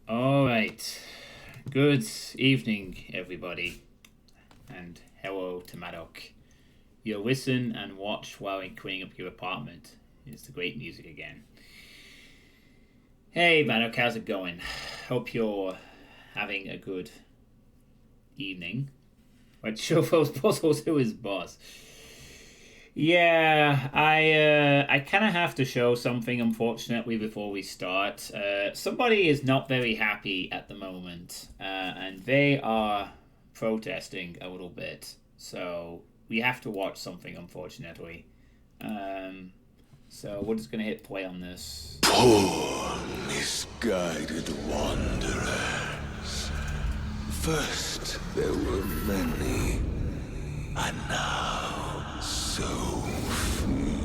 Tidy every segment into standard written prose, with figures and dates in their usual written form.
All right. Good evening, everybody, and hello to Maddock. You'll listen and watch while I'm cleaning up your apartment. It's the great music again. Hey, Maddock, how's it going? Hope you're having a good evening. Let's show those puzzles who is boss. Yeah, I kind of have to show something, unfortunately, before we start. Somebody is not very happy at the moment, and they are protesting a little bit. So we have to watch something, unfortunately. Um, so we're just gonna hit play on this. Poor, misguided wanderers. First there were many, and now so few.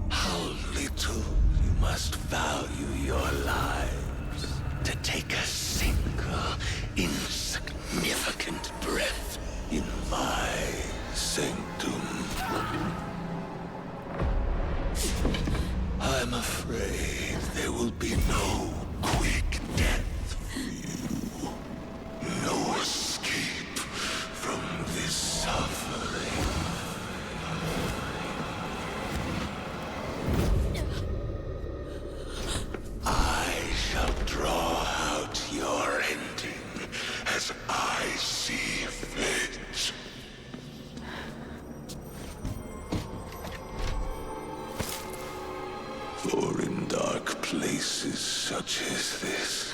How little you must value your lives to take a single insignificant breath in my sanctum. I'm afraid there will be no quick death for you. No escape from this suffering. I shall draw out your ending as I see fit. For in dark places such as this,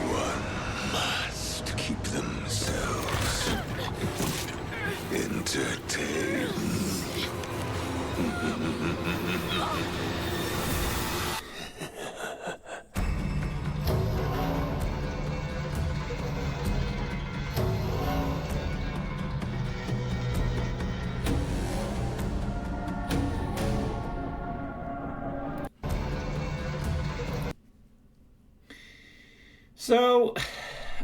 one must keep themselves entertained. So,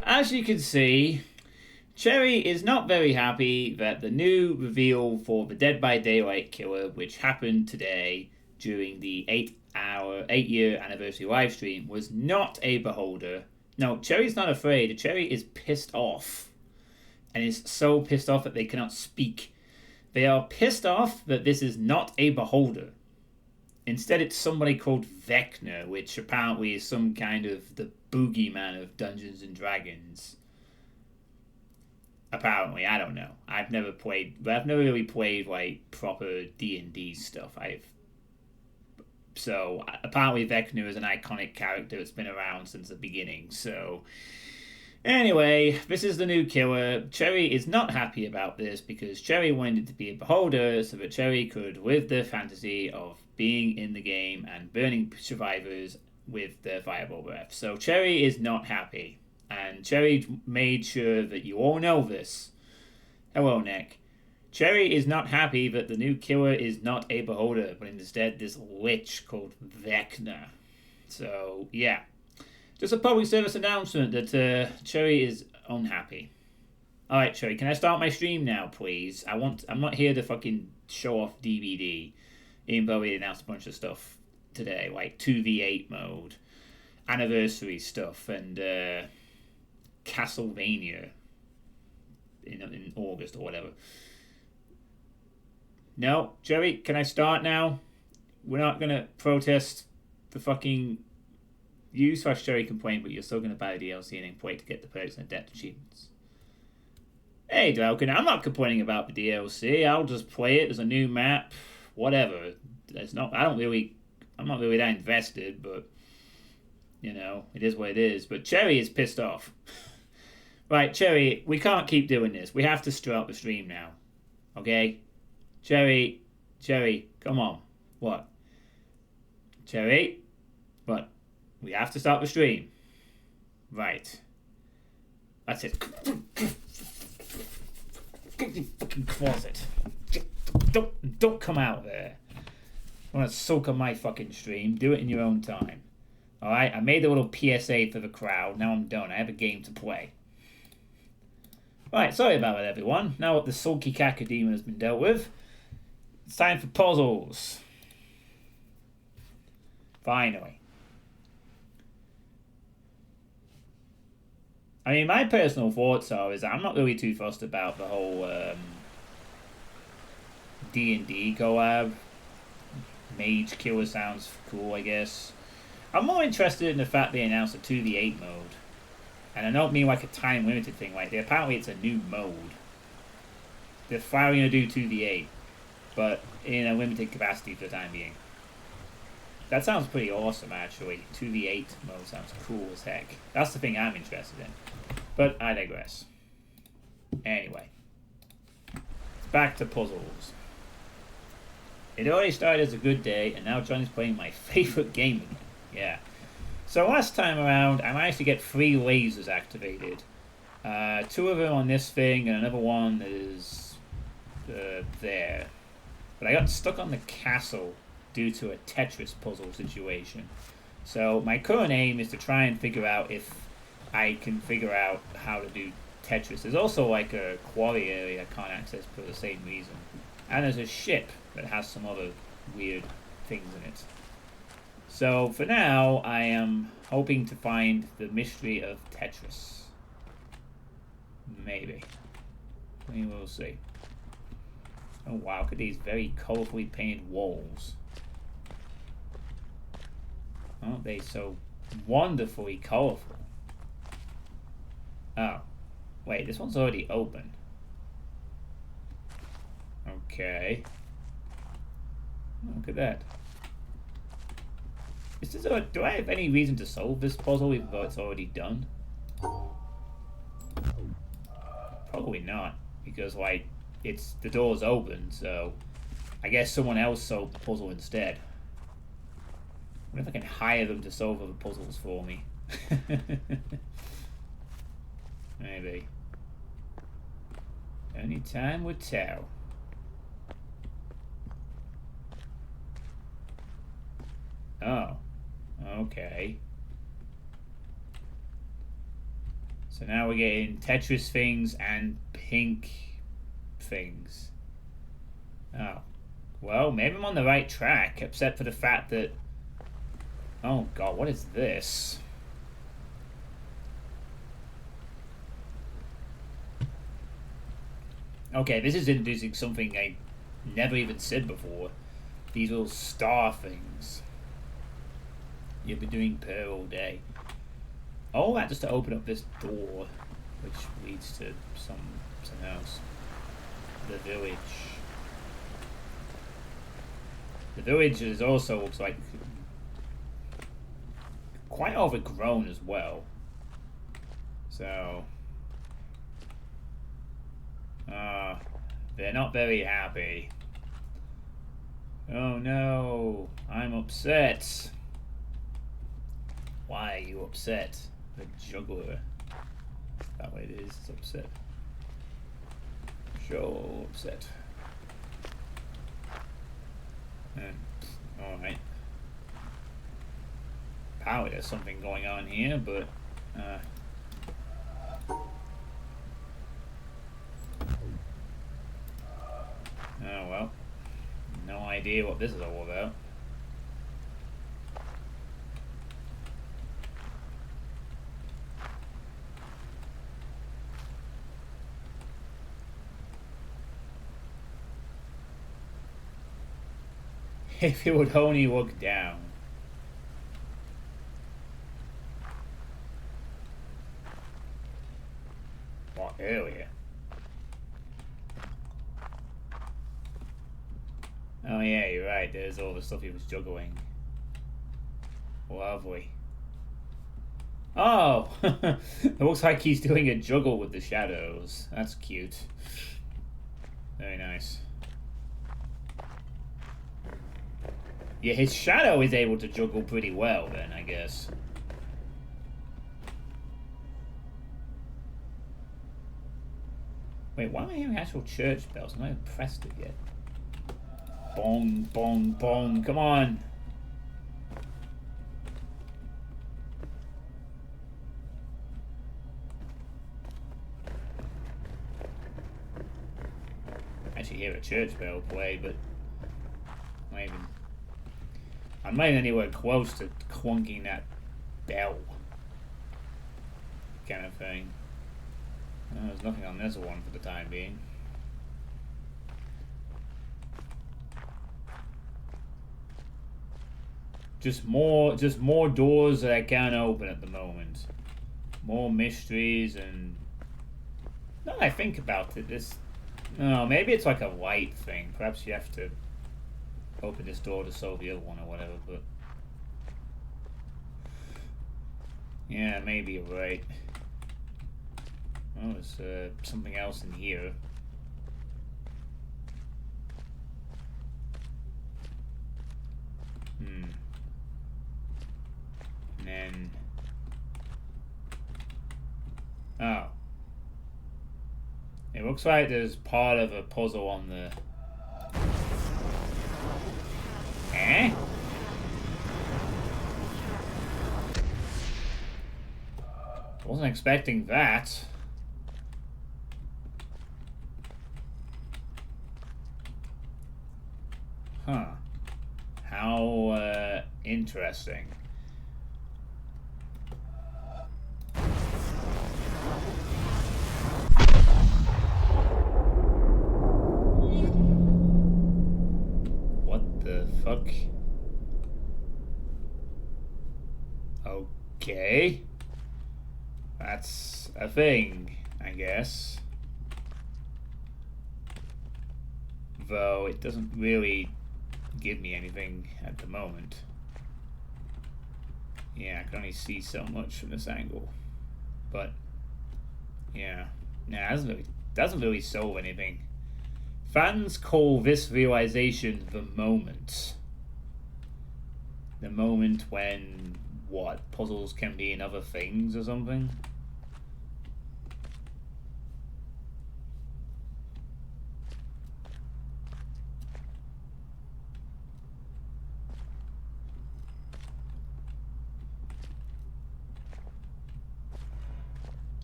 as you can see, Cherry is not very happy that the new reveal for the Dead by Daylight killer, which happened today during the 8-year anniversary live stream, was not a beholder. No, Cherry's not afraid. Cherry is pissed off. And is so pissed off that they cannot speak. They are pissed off that this is not a beholder. Instead, it's somebody called Vecna, which apparently is some kind of the boogeyman of Dungeons and Dragons. Apparently, I don't know. I've never really played like proper D&D stuff. So apparently Vecna is an iconic character that's been around since the beginning. So anyway, this is the new killer. Cherry is not happy about this because Cherry wanted it to be a beholder so that Cherry could live the fantasy of being in the game and burning survivors with their fireball breath. So Cherry is not happy. And Cherry made sure that you all know this. Hello, Nick. Cherry is not happy that the new killer is not a beholder, but instead this witch called Vecna. So, yeah. Just a public service announcement that Cherry is unhappy. Alright, Cherry, can I start my stream now, please? I'm not here to fucking show off DVD. Even though we announced a bunch of stuff today, like 2v8 mode, anniversary stuff, and Castlevania in August or whatever. No, Jerry, can I start now? We're not gonna protest the fucking you/Jerry complaint, but you're still gonna buy the DLC and then wait to get the perks and debt achievements. Hey, Dalkin, I'm not complaining about the DLC. I'll just play it as a new map, whatever. I'm not really that invested, but you know, it is what it is. But Cherry is pissed off. Right, Cherry, we can't keep doing this. We have to start the stream now. Okay? Cherry, come on. What? Cherry? What? We have to start the stream. Right. That's it. Get in the fucking closet. Don't come out there. You want to soak on my fucking stream? Do it in your own time. Alright? I made a little PSA for the crowd. Now I'm done. I have a game to play. Right, sorry about that, everyone. Now that the sulky cacodemon has been dealt with, it's time for puzzles. Finally. I mean, my personal thoughts are is I'm not really too fussed about the whole D&D collab. Mage Killer sounds cool, I guess. I'm more interested in the fact they announced a 2v8 mode. And I don't mean like a time limited thing. Like, apparently it's a new mode. They're finally going to do 2v8, but in a limited capacity for the time being. That sounds pretty awesome, actually. 2v8 mode sounds cool as heck. That's the thing I'm interested in. But I digress. Anyway. Back to puzzles. It already started as a good day, and now Johnny's playing my favorite game again. Yeah. So last time around, I managed to get 3 lasers activated. 2 of them on this thing, and another one is there. But I got stuck on the castle due to a Tetris puzzle situation. So my current aim is to try and figure out if I can figure out how to do Tetris. There's also like a quarry area I can't access for the same reason. And there's a ship that has some other weird things in it. So for now, I am hoping to find the mystery of Tetris. Maybe. We will see. Oh wow, look at these very colorfully painted walls. Aren't they so wonderfully colorful? Oh. Wait, this one's already open. Okay. Look at that. Is this do I have any reason to solve this puzzle even though it's already done? Probably not. Because, like, the door's open, so I guess someone else solved the puzzle instead. I wonder if I can hire them to solve other puzzles for me. Maybe. Only time would tell. Oh. Okay. So now we're getting Tetris things and pink things. Oh. Well, maybe I'm on the right track, except for the fact that... Oh god, what is this? Okay, this is introducing something I never even said before. These little star things. You'll be doing prayer all day. All that just to open up this door, which leads to something else. The village. The village is also looks like quite overgrown as well. So they're not very happy. Oh no, I'm upset. Why are you upset? The juggler. That way it is, it's upset. So upset. Alright. Apparently there's something going on here, but oh well. No idea what this is all about. If it would only look down. What area? Oh yeah, you're right, there's all the stuff he was juggling. Lovely. Oh! It looks like he's doing a juggle with the shadows. That's cute. Very nice. Yeah, his shadow is able to juggle pretty well then, I guess. Wait, why am I hearing actual church bells? I'm not even pressed it yet. Bong, bong, bong, come on! actually hear a church bell play, but I'm not even anywhere close to clunking that bell kind of thing. Oh, there's nothing on this one for the time being. Just more doors that I can't open at the moment. More mysteries and... Now that I think about it, this... No, maybe it's like a light thing. Perhaps you have to open this door to solve the other one or whatever, but... Yeah, maybe you're right. Oh, there's something else in here. And then... Oh. It looks like there's part of a puzzle on the... Eh? Wasn't expecting that. Huh. How, interesting. What the fuck? Okay. That's a thing, I guess. Though it doesn't really give me anything at the moment. Yeah, I can only see so much from this angle. But yeah. Nah, it doesn't really solve anything. Fans call this realization the moment. The moment when what? Puzzles can be in other things or something?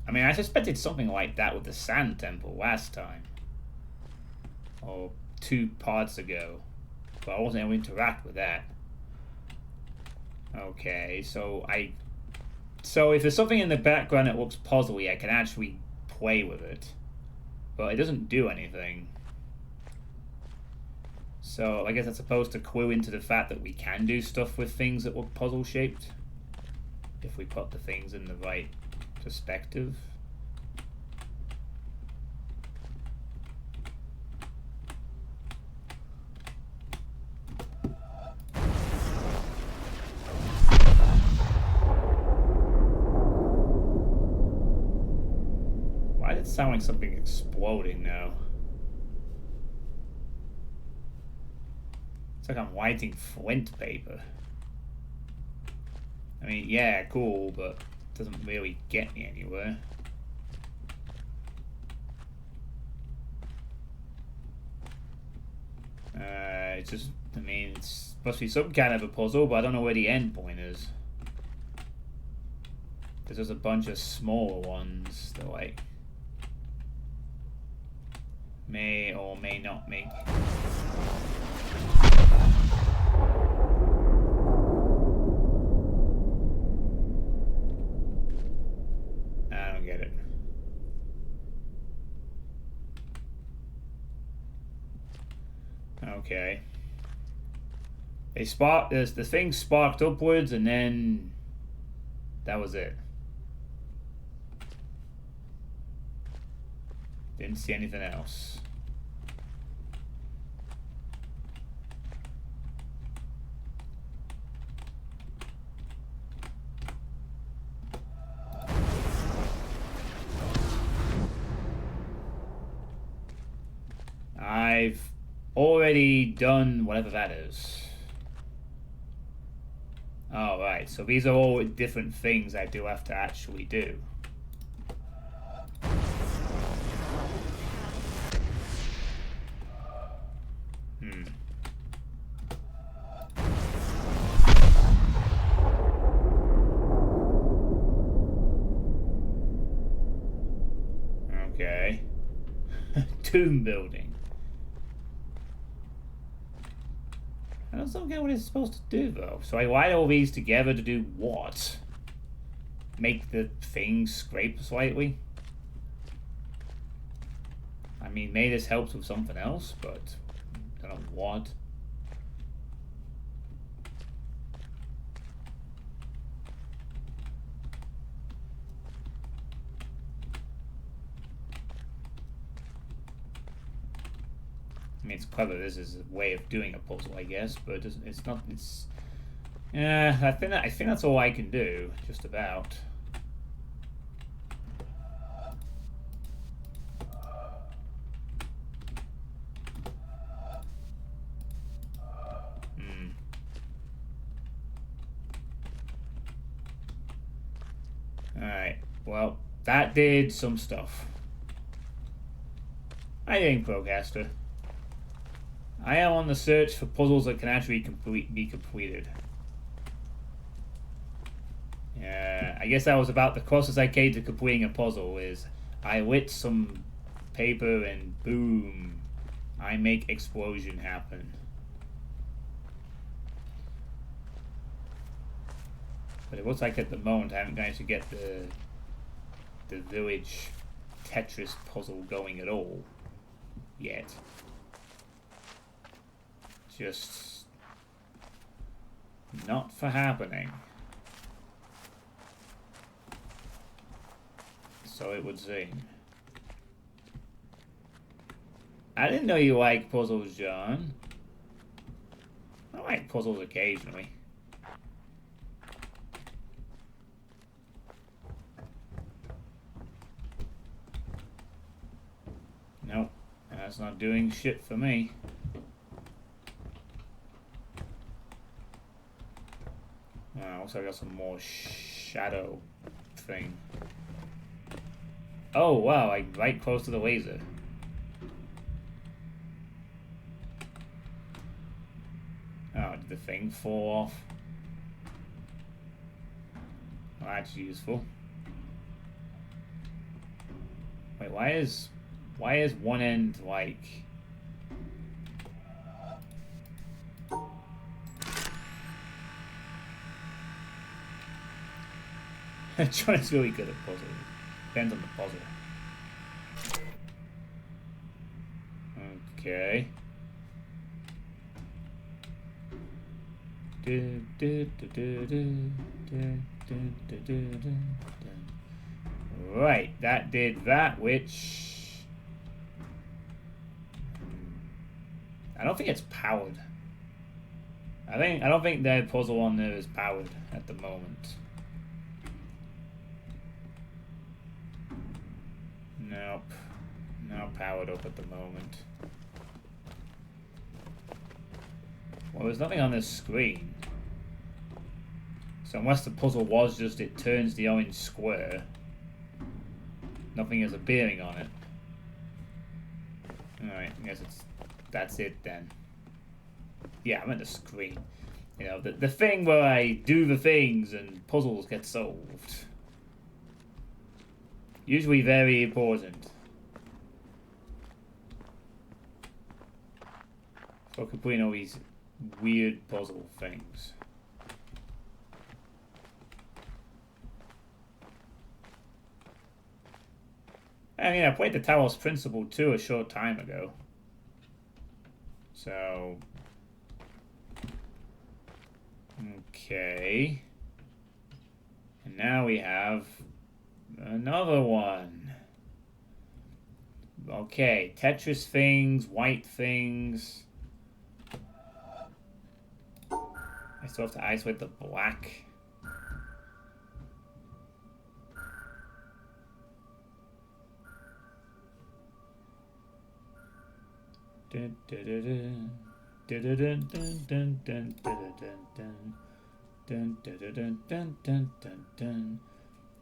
I mean, I suspected something like that with the Sand Temple last time. Or 2 parts ago. But I wasn't able to interact with that. Okay, so if there's something in the background that looks puzzly, I can actually play with it. But it doesn't do anything. So I guess that's supposed to clue into the fact that we can do stuff with things that look puzzle-shaped. If we put the things in the right perspective. Why did it sound like something exploding now? It's like I'm lighting flint paper. I mean, yeah, cool, but it doesn't really get me anywhere. It's just, I mean, it's supposed to be some kind of a puzzle, but I don't know where the end point is. There's just a bunch of smaller ones that, like, may or may not make... I don't get it. Okay. They sparked this. The thing sparked upwards, and then that was it. Didn't see anything else. I've already done whatever that is. Oh, right. So these are all different things I do have to actually do. Okay. Tomb building. I don't get what it's supposed to do, though. So I wired all these together to do what? Make the thing scrape slightly? I mean, maybe this helps with something else, but I don't know what. I mean, it's clever. This is a way of doing a puzzle, I guess, but it's not. It's. Yeah, I think that's all I can do, just about. Alright, well, that did some stuff. I think, Procaster. I am on the search for puzzles that can actually be completed. Yeah, I guess that was about the closest I came to completing a puzzle. Is I lit some paper and boom, I make explosion happen. But it looks like at the moment I haven't managed to get the village Tetris puzzle going at all yet. Just not for happening. So it would seem. I didn't know you like puzzles, John. I like puzzles occasionally. Nope, that's not doing shit for me. Also, I got some more shadow thing. Oh wow, like right close to the laser. Oh, did the thing fall off? Well, that's useful. Wait, why is one end like? John is really good at puzzles. Depends on the puzzle. Okay. Right, that did that, which I don't think it's powered. I don't think the puzzle on there is powered at the moment. Nope. Not powered up at the moment. Well, there's nothing on this screen. So unless the puzzle was just it turns the orange square, nothing is appearing on it. Alright, I guess that's it then. Yeah, I'm at the screen. You know, the thing where I do the things and puzzles get solved. Usually very important. For completing all these weird puzzle things. I mean, I played the Talos Principle 2 a short time ago. So... okay. And now we have another one. Okay, Tetris things, white things. I still have to isolate the black. Dun, dun, dun, dun. Dun, dun, dun, dun, dun, dun, dun, dun, dun, dun, dun, dun, dun, dun, dun.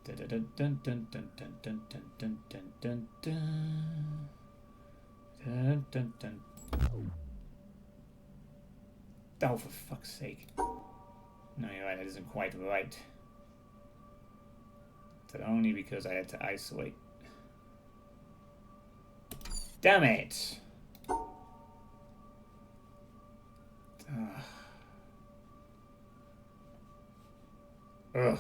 Dun, dun, dun, dun, dun, dun, dun, dun, dun, dun, dun. Dun, dun, dun. Oh, for fuck's sake. No, you're right, that isn't quite right. But only because I had to isolate. Damn it! Ugh. Ugh.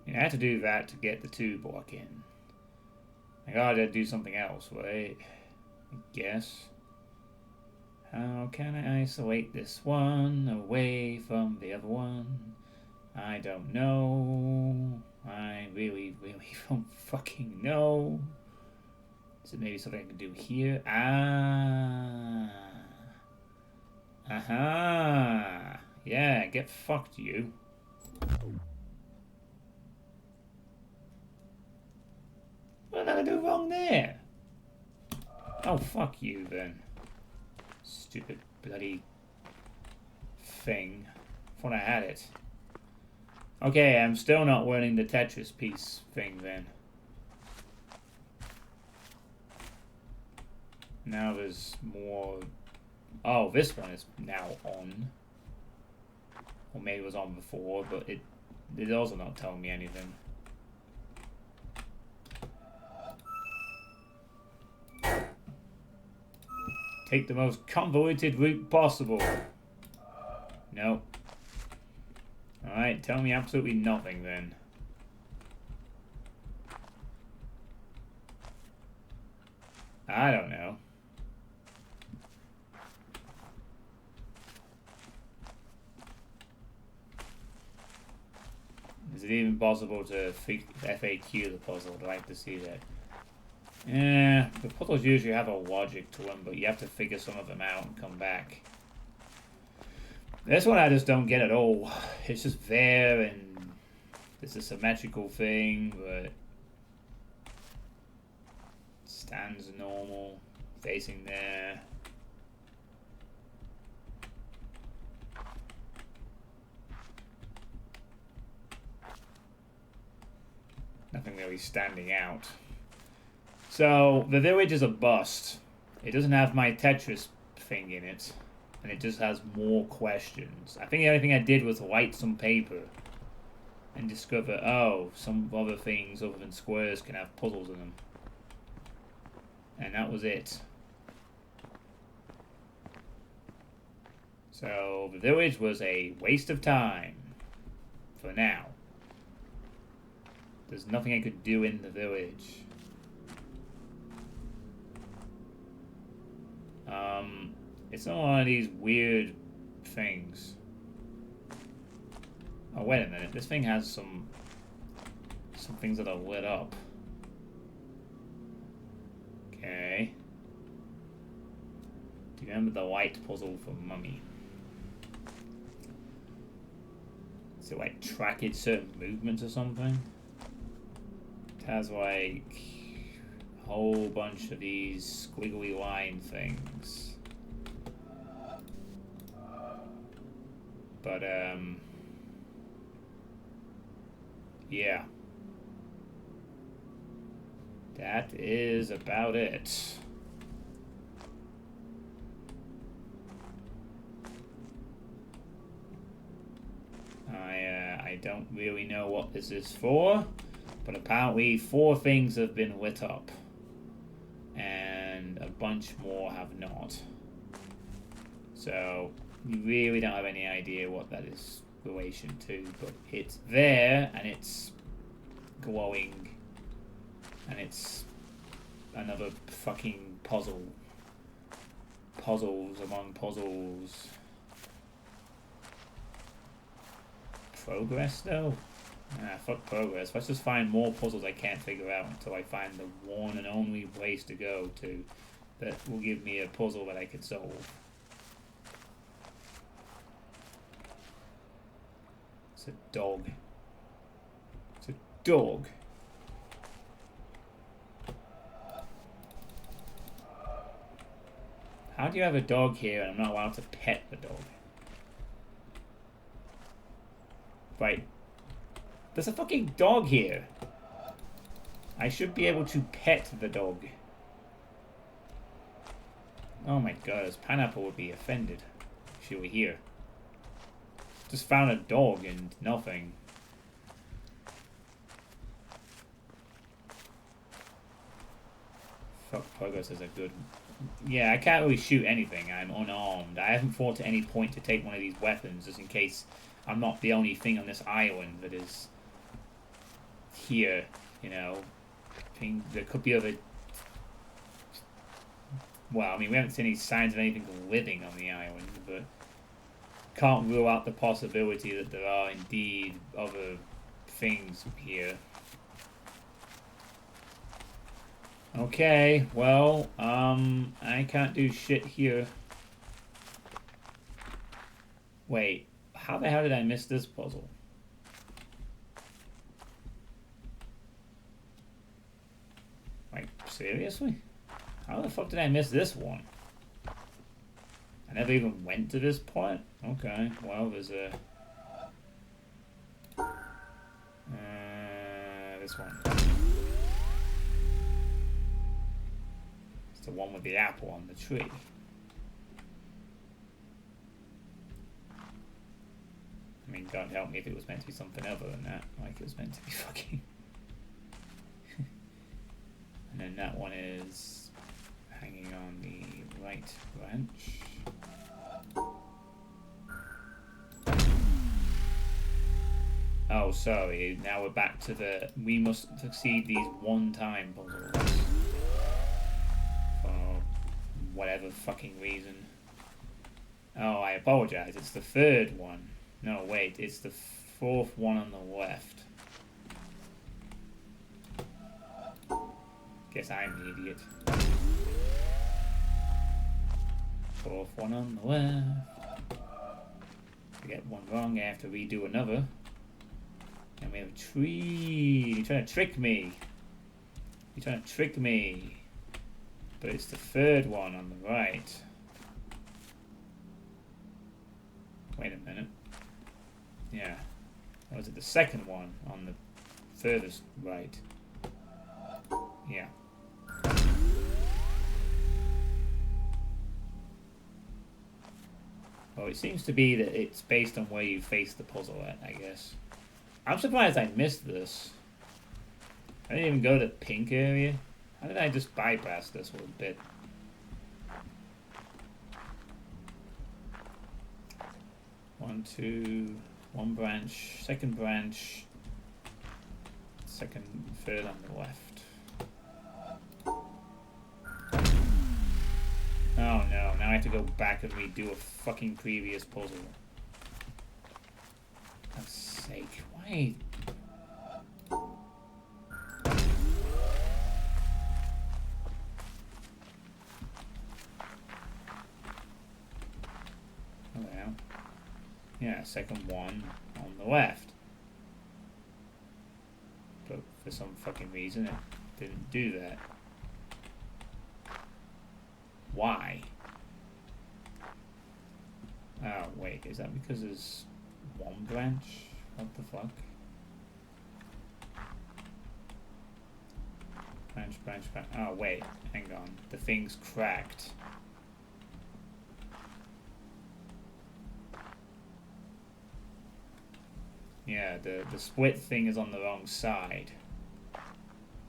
You had to do that to get the 2 block in. I gotta do something else, right? I guess. How can I isolate this one away from the other one? I don't know. I really, really don't fucking know. Is it maybe something I can do here? Ah. Aha. Yeah, get fucked, you. What did I do wrong there? Oh, fuck you then. Stupid bloody thing. Thought I had it. Okay, I'm still not learning the Tetris piece thing then. Now there's more... Oh, this one is now on. Or maybe it was on before, but it also not telling me anything. Take the most convoluted route possible. No. Alright, tell me absolutely nothing then. I don't know. Is it even possible to FAQ the puzzle? I'd like to see that. Yeah, the puzzles usually have a logic to them, but you have to figure some of them out and come back. This one I just don't get at all. It's just there, and it's a symmetrical thing, but it stands normal, facing there. Nothing really standing out. So, the village is a bust. It doesn't have my Tetris thing in it. And it just has more questions. I think the only thing I did was light some paper. And discover, oh, some other things other than squares can have puzzles in them. And that was it. So, the village was a waste of time. For now. There's nothing I could do in the village. It's not one of these weird things. Oh, wait a minute. This thing has some things that are lit up. Okay. Do you remember the light puzzle for Mummy? Is it like tracking certain movements or something? It has like a whole bunch of these squiggly line things. But, yeah. That is about it. I don't really know what this is for, but apparently 4 things have been lit up. And a bunch more have not. So... you really don't have any idea what that is relation to, but it's there and it's glowing and it's another fucking puzzle. Puzzles among puzzles. Progress though? Ah, fuck progress. Let's just find more puzzles I can't figure out until I find the one and only place to go to that will give me a puzzle that I can solve. It's a dog. It's a dog. How do you have a dog here and I'm not allowed to pet the dog? Right. There's a fucking dog here. I should be able to pet the dog. Oh my god, this pineapple would be offended if she were here. Just found a dog and nothing. Fuck, progress is a good... Yeah, I can't really shoot anything. I'm unarmed. I haven't fought at any point to take one of these weapons just in case I'm not the only thing on this island that is here, you know. I think there could be other... Well, I mean, we haven't seen any signs of anything living on the island, but can't rule out the possibility that there are indeed other things here. Okay, well, I can't do shit here. Wait, how the hell did I miss this puzzle? Like, seriously? How the fuck did I miss this one? I never even went to this point? Okay, well, there's a... this one. It's the one with the apple on the tree. I mean, God help me if it was meant to be something other than that. Like it was meant to be fucking... And then that one is hanging on the right branch. Oh, sorry. Now we're back to the... We must succeed these one-time puzzles. For whatever fucking reason. Oh, I apologize. It's the third one. No, wait. It's the fourth one on the left. Guess I'm the idiot. Fourth one on the left. If I get one wrong, I have to redo another. And we have a tree. You're trying to trick me. You're trying to trick me. But it's the third one on the right. Wait a minute. Yeah. Or was it the second one on the furthest right? Yeah. Well, it seems to be that it's based on where you face the puzzle at, I guess. I'm surprised I missed this. I didn't even go to the pink area. How did I just bypass this little bit? One, two, one branch, second branch, second, third on the left. Oh no, now I have to go back and redo a fucking previous puzzle. For God's sake, why? Oh well. Yeah, second one on the left. But for some fucking reason it didn't do that. Why? Oh, wait, is that because there's one branch? What the fuck? Branch, branch, branch. Oh, wait, hang on. The thing's cracked. Yeah, the split thing is on the wrong side.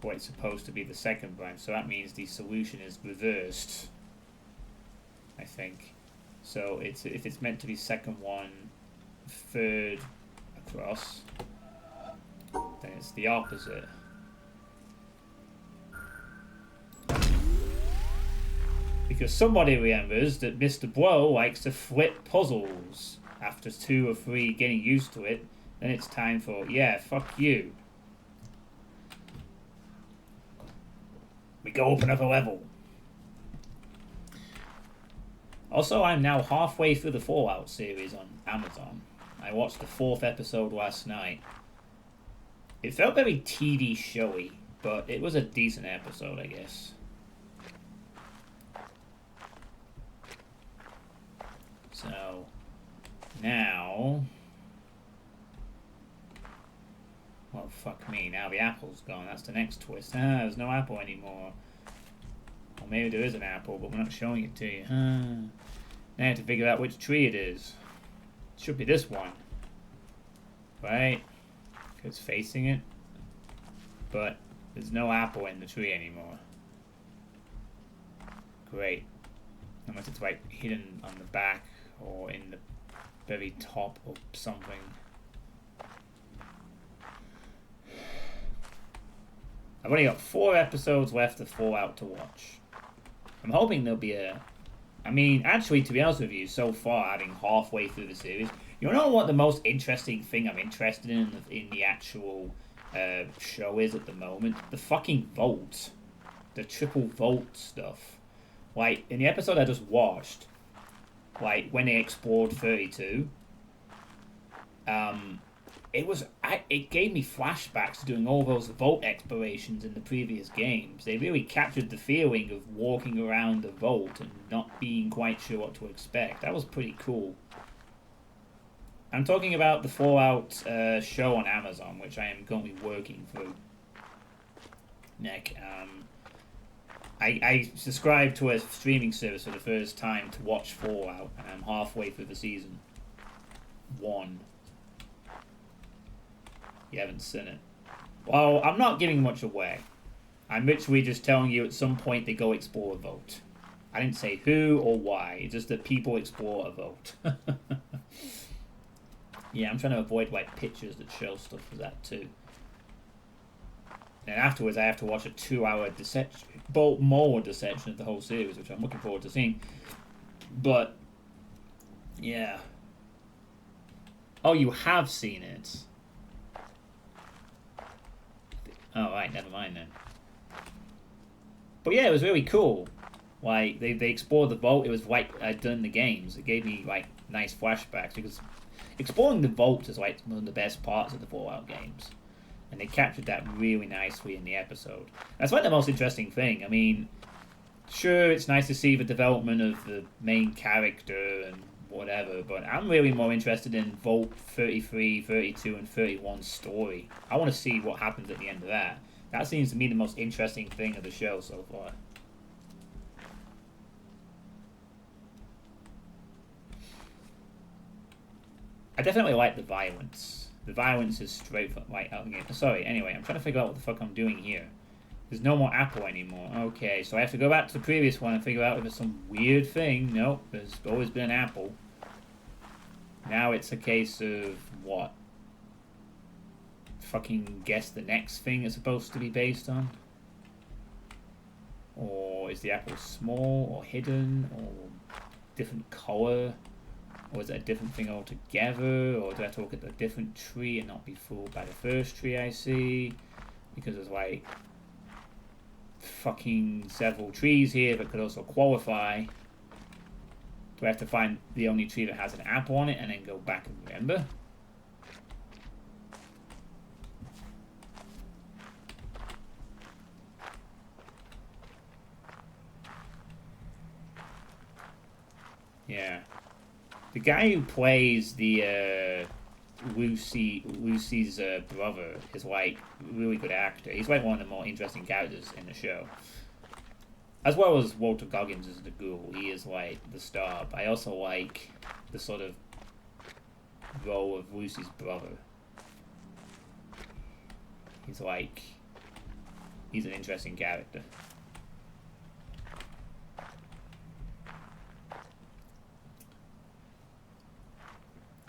What it's supposed to be the second branch, so that means the solution is reversed. I think. So it's if it's meant to be second one, third across, then it's the opposite. Because somebody remembers that Mr. Blow likes to flip puzzles. After 2 or 3 getting used to it, then it's time for, yeah, fuck you. We go open another level. Also, I'm now halfway through the Fallout series on Amazon. I watched the 4th episode last night. It felt very TV showy, but it was a decent episode, I guess. So, now... Well, fuck me, now the apple's gone. That's the next twist. There's no apple anymore. Or maybe there is an apple, but we're not showing it to you. Now I have to figure out which tree it is. It should be this one. Right? Because it's facing it. But there's no apple in the tree anymore. Great. Unless it's like hidden on the back or in the very top of something. I've only got 4 episodes left of Fallout to watch. I'm hoping there'll be a... I mean, actually, to be honest with you, so far, having halfway through the series, you know what the most interesting thing I'm interested in the actual show is at the moment? The fucking vault. The triple vault stuff. Like, in the episode I just watched, like, when they explored 32, it gave me flashbacks to doing all those vault explorations in the previous games. They really captured the feeling of walking around the vault and not being quite sure what to expect. That was pretty cool. I'm talking about the Fallout show on Amazon, which I am currently working through. Nick, I subscribed to a streaming service for the first time to watch Fallout, and I'm halfway through the season 1. You haven't seen it. Well, I'm not giving much away. I'm literally just telling you at some point they go explore a vault. I didn't say who or why, it's just that people explore a vault. Yeah, I'm trying to avoid like pictures that show stuff for that too. And afterwards I have to watch a 2-hour more dissection of the whole series, which I'm looking forward to seeing. But, yeah. Oh, you have seen it? Oh, right, never mind then. But yeah, it was really cool. Like, they explored the vault. It was like I'd done the games. It gave me, like, nice flashbacks, because exploring the vault is, like, one of the best parts of the Fallout games. And they captured that really nicely in the episode. That's like the most interesting thing. I mean, sure, it's nice to see the development of the main character and whatever, but I'm really more interested in Vault 33, 32, and 31's story. I want to see what happens at the end of that. That seems to me the most interesting thing of the show so far. I definitely like the violence. The violence is straight from, like, sorry, anyway, I'm trying to figure out what the fuck I'm doing here. There's no more apple anymore. Okay, so I have to go back to the previous one and figure out if it's some weird thing. Nope, there's always been an apple. Now it's a case of what? Fucking guess the next thing it's supposed to be based on? Or is the apple small or hidden or different color? Or is it a different thing altogether? Or do I have to look at a different tree and not be fooled by the first tree I see? Because there's like fucking several trees here that could also qualify. Do I have to find the only tree that has an apple on it and then go back and remember? Yeah. The guy who plays the Lucy's brother is like a really good actor. He's like one of the more interesting characters in the show. As well as Walter Goggins as the ghoul, he is like the star. But I also like the sort of role of Lucy's brother. He's an interesting character.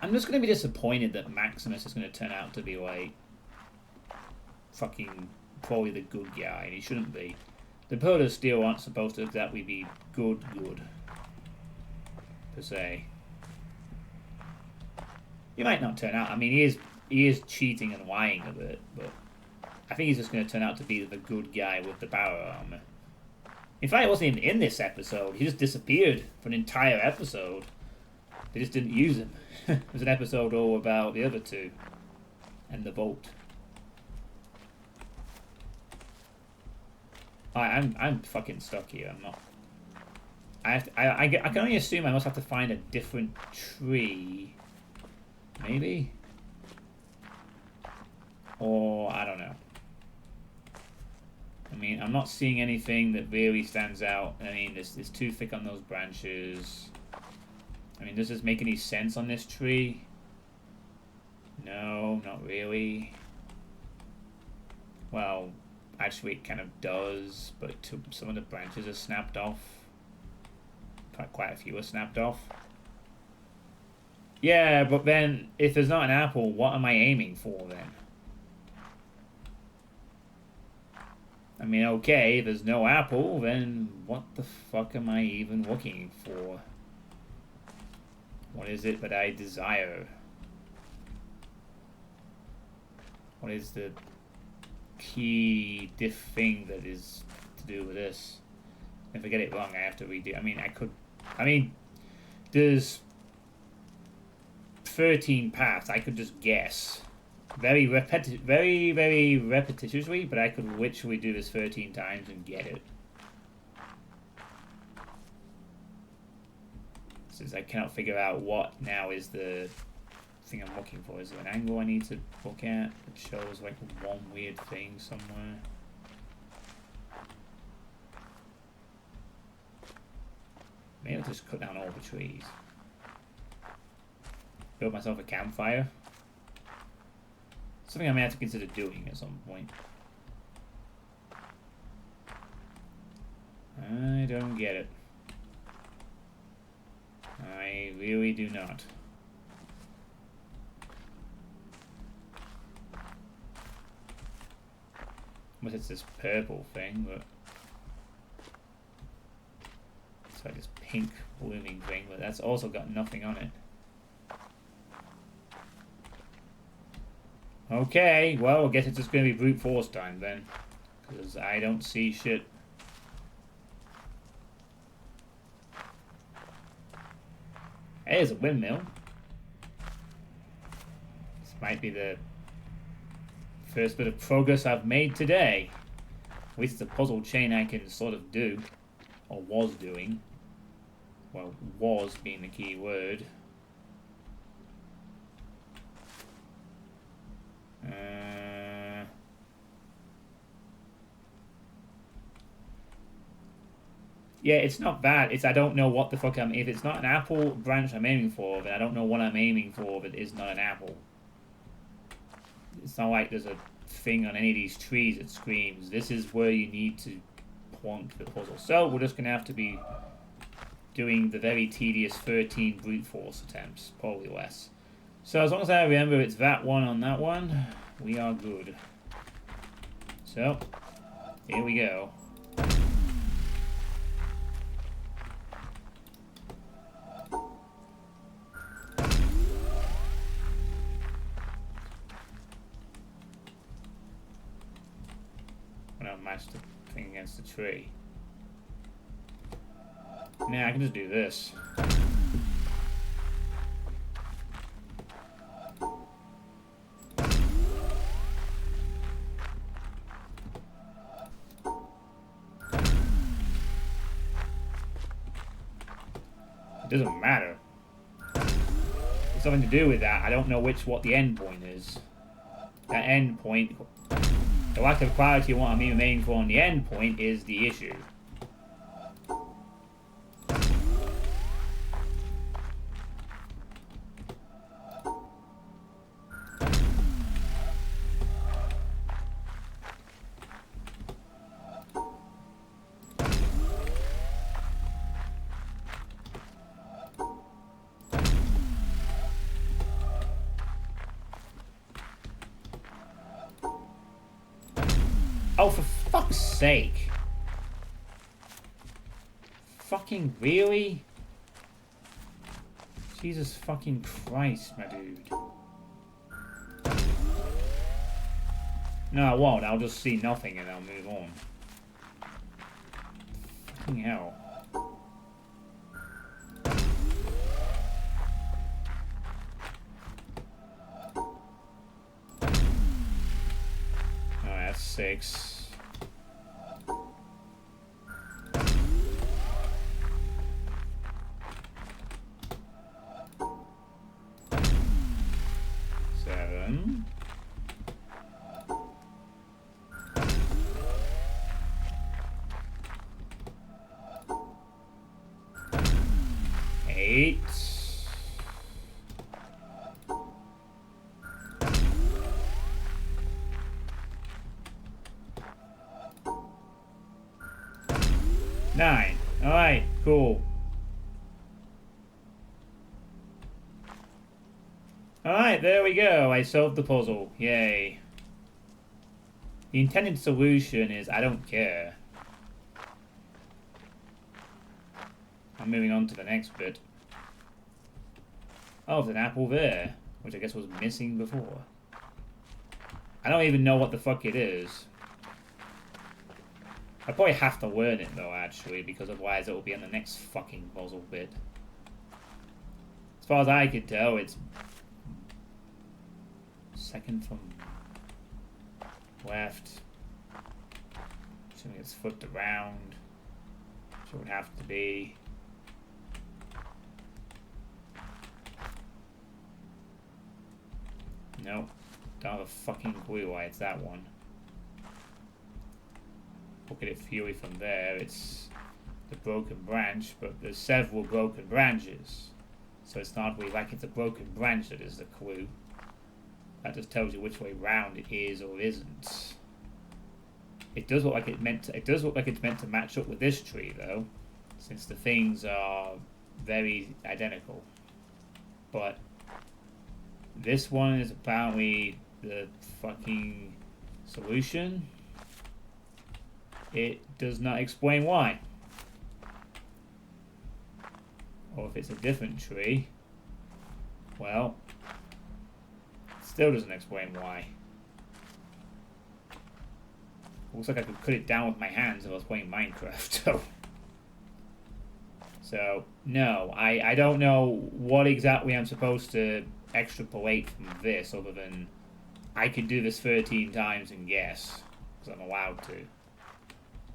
I'm just going to be disappointed that Maximus is going to turn out to be like fucking probably the good guy, and he shouldn't be. The Pillars of Steel aren't supposed to exactly be good, per se. He might not turn out. I mean, he is cheating and lying a bit, but I think he's just going to turn out to be the good guy with the power armor. In fact, he wasn't even in this episode. He just disappeared for an entire episode. They just didn't use him. It was an episode all about the other two and the vault. I'm fucking stuck here. I'm not. I can only assume I must have to find a different tree, maybe, or I don't know. I mean, I'm not seeing anything that really stands out. I mean, it's too thick on those branches. I mean, does this make any sense on this tree? No, not really. Well, actually it kind of does, but some of the branches are snapped off. Quite a few are snapped off. Yeah, but then if there's not an apple, what am I aiming for then? I mean, okay, if there's no apple, then what the fuck am I even looking for? What is it that I desire? What is the key diff thing that is to do with this? If I get it wrong, I have to redo. I mean, there's 13 paths. I could just guess. Very repetitiously, but I could literally do this 13 times and get it. Since I cannot figure out what now is the thing I'm looking for. Is there an angle I need to look at that shows like one weird thing somewhere? Maybe I'll just cut down all the trees. Build myself a campfire. Something I may have to consider doing at some point. I don't get it. I really do not. Unless it's this purple thing, but it's like this pink blooming thing, but that's also got nothing on it. Okay, well, I guess it's just going to be brute force time then. Because I don't see shit. Hey, there's a windmill. This might be the first bit of progress I've made today. At least it's a puzzle chain I can sort of do. Or was doing. Well, was being the key word. Yeah, it's not bad. It's I don't know what the fuck I'm... If it's not an apple branch I'm aiming for, then I don't know what I'm aiming for that is not an apple. It's not like there's a thing on any of these trees that screams, this is where you need to plonk the puzzle. So we're just going to have to be doing the very tedious 13 brute force attempts. Probably less. So as long as I remember it's that one on that one, we are good. So, here we go. When I match the thing against the tree. Nah, I can just do this. It doesn't matter. It's something to do with that. I don't know what the end point is. That end point, the lack of clarity on what I'm even aiming for on the end point is the issue. Oh, for fuck's sake. Fucking really? Jesus fucking Christ, my dude. No, I won't. I'll just see nothing and I'll move on. Fucking hell. Alright, that's 6. 7. 8. 9. Alright, cool. Alright, there we go. I solved the puzzle. Yay. The intended solution is I don't care. I'm moving on to the next bit. Oh, there's an apple there, which I guess was missing before. I don't even know what the fuck it is. I probably have to learn it though, actually, because otherwise it will be on the next fucking puzzle bit. As far as I could tell, it's second from left. Assuming it's flipped around. So it would have to be. Nope. Don't have a fucking clue why it's that one. Look at it purely from there. It's the broken branch, but there's several broken branches. So it's not really like it's a broken branch that is the clue. That just tells you which way round it is or isn't. It does look like it meant to, it does look like it's meant to match up with this tree though, since the things are very identical. But this one is apparently the fucking solution. It does not explain why. Or if it's a different tree, well, it still doesn't explain why. Looks like I could cut it down with my hands if I was playing Minecraft. So no, I don't know what exactly I'm supposed to extrapolate from this, other than I could do this 13 times and guess, because I'm allowed to.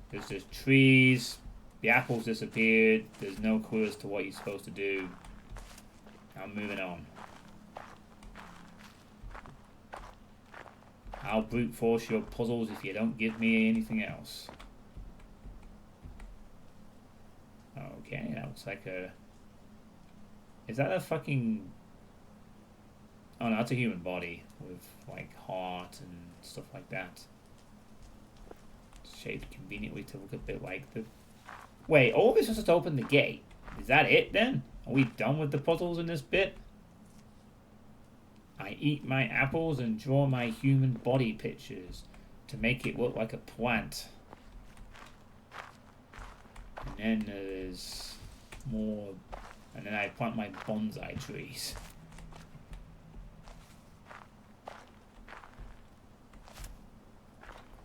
There's just trees, the apples disappeared, there's no clue as to what you're supposed to do. I'm moving on. I'll brute force your puzzles if you don't give me anything else. Okay, that looks like a... Is that a fucking... Oh no, that's a human body with like heart and stuff like that. It's shaped conveniently to look a bit like the... Wait, all this is just to open the gate. Is that it then? Are we done with the puzzles in this bit? I eat my apples and draw my human body pictures to make it look like a plant. And then there's more, and then I plant my bonsai trees.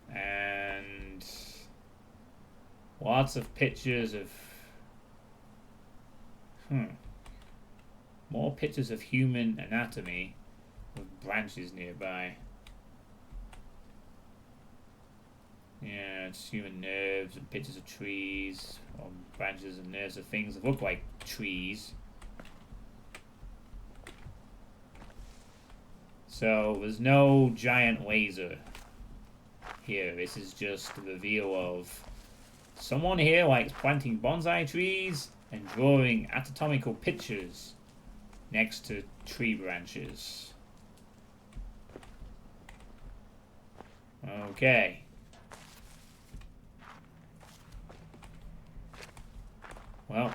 And lots of pictures of more pictures of human anatomy with branches nearby. Yeah, it's human nerves and pictures of trees, or branches and nerves of things that look like trees. So there's no giant laser here. This is just the reveal of someone here likes planting bonsai trees and drawing anatomical pictures next to tree branches. Okay. Well,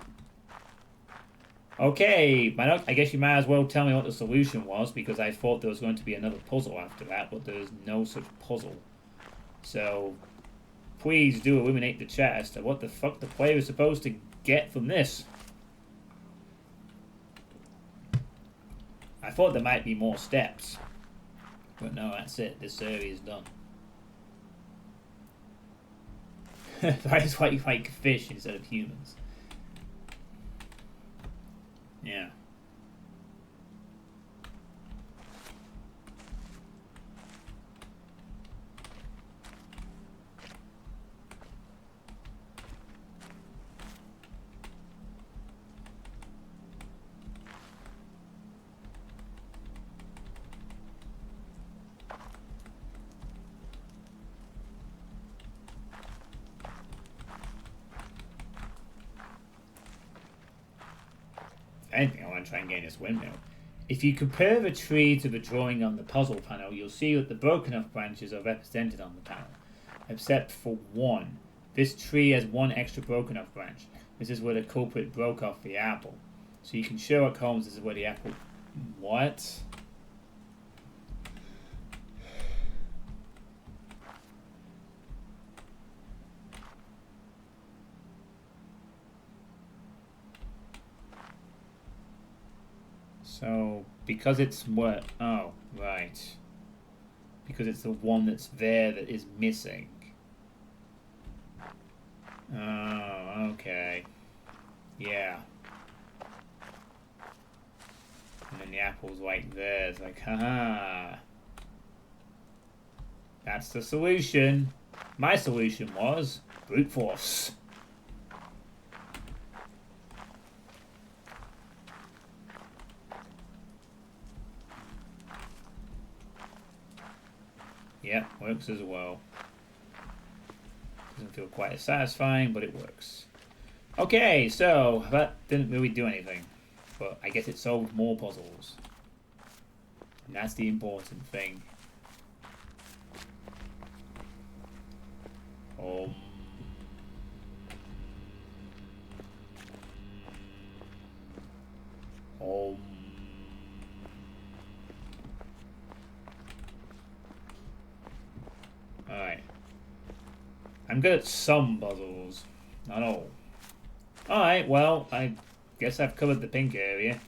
okay, I guess you might as well tell me what the solution was, because I thought there was going to be another puzzle after that, but there's no such puzzle. So, please do illuminate the chat as to what the fuck the player is supposed to get from this. I thought there might be more steps, but no, that's it. This area is done. I just like fish instead of humans. Yeah. Anything, I want to try and gain this windmill. If you compare the tree to the drawing on the puzzle panel, you'll see that the broken off branches are represented on the panel, except for one. This tree has one extra broken off branch. This is where the culprit broke off the apple. So you can Sherlock Holmes, this is where the apple... What? So, because it's what? Oh, right. Because it's the one that's there that is missing. Oh, okay. Yeah. And then the apple's right there. It's like, haha. That's the solution. My solution was brute force. Yep, works as well. Doesn't feel quite as satisfying, but it works. Okay, so that didn't really do anything. But I guess it solved more puzzles. And that's the important thing. Oh. Oh. Alright. I'm good at some puzzles. Not all. Alright, well, I guess I've covered the pink area.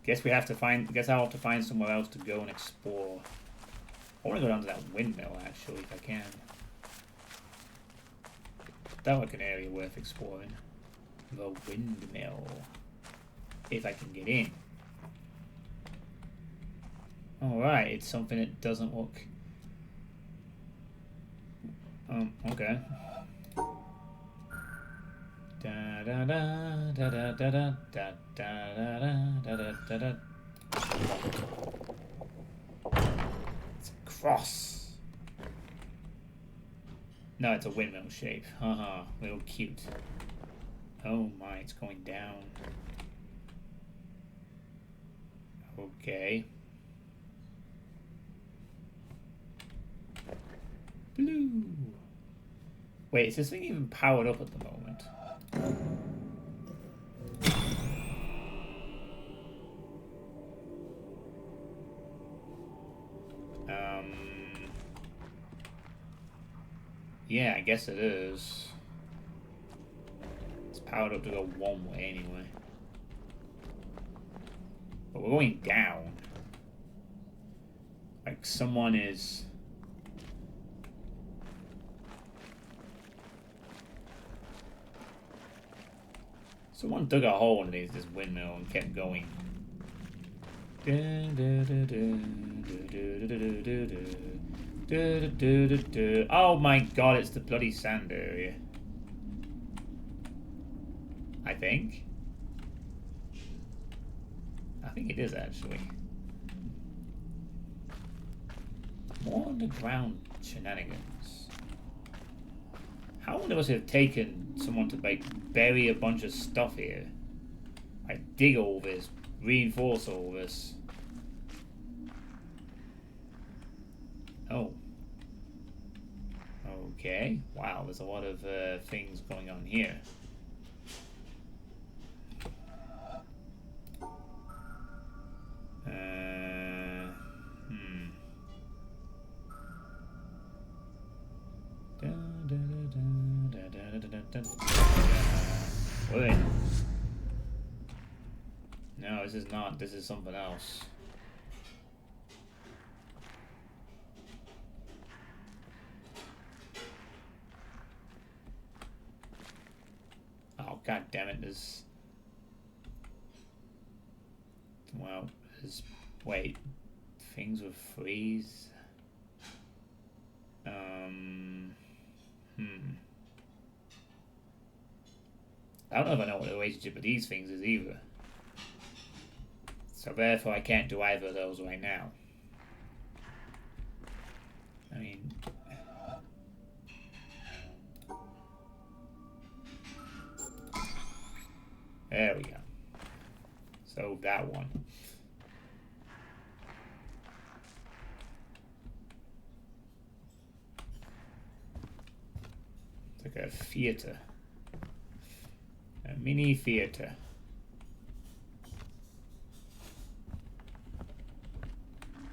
Guess we have to find... Guess I'll have to find somewhere else to go and explore. I want to go down to that windmill, actually, if I can. That looks like an area worth exploring. The windmill. If I can get in. Alright, it's something that doesn't look... okay. Da da da da da da da da da da da da da. It's a cross. No, it's a windmill shape. Haha, little cute. Oh my, it's going down. Okay. Blue. Wait, is this thing even powered up at the moment? Yeah, I guess it is. It's powered up to go one way anyway. But we're going down. Like someone is... Someone dug a hole underneath this windmill and kept going. Oh my god, it's the bloody sand area. I think it is actually. More underground shenanigans. How long must it have taken someone to like bury a bunch of stuff here? Like dig all this, reinforce all this. Oh. Okay. Wow, there's a lot of things going on here. Wait. No, this is not. This is something else. Oh, god damn it, there's... Well, there's... Wait. Things with freeze? I don't know if I know what the relationship with these things is either. So therefore I can't do either of those right now. I mean... There we go. So that one. It's like a theater. A mini theater.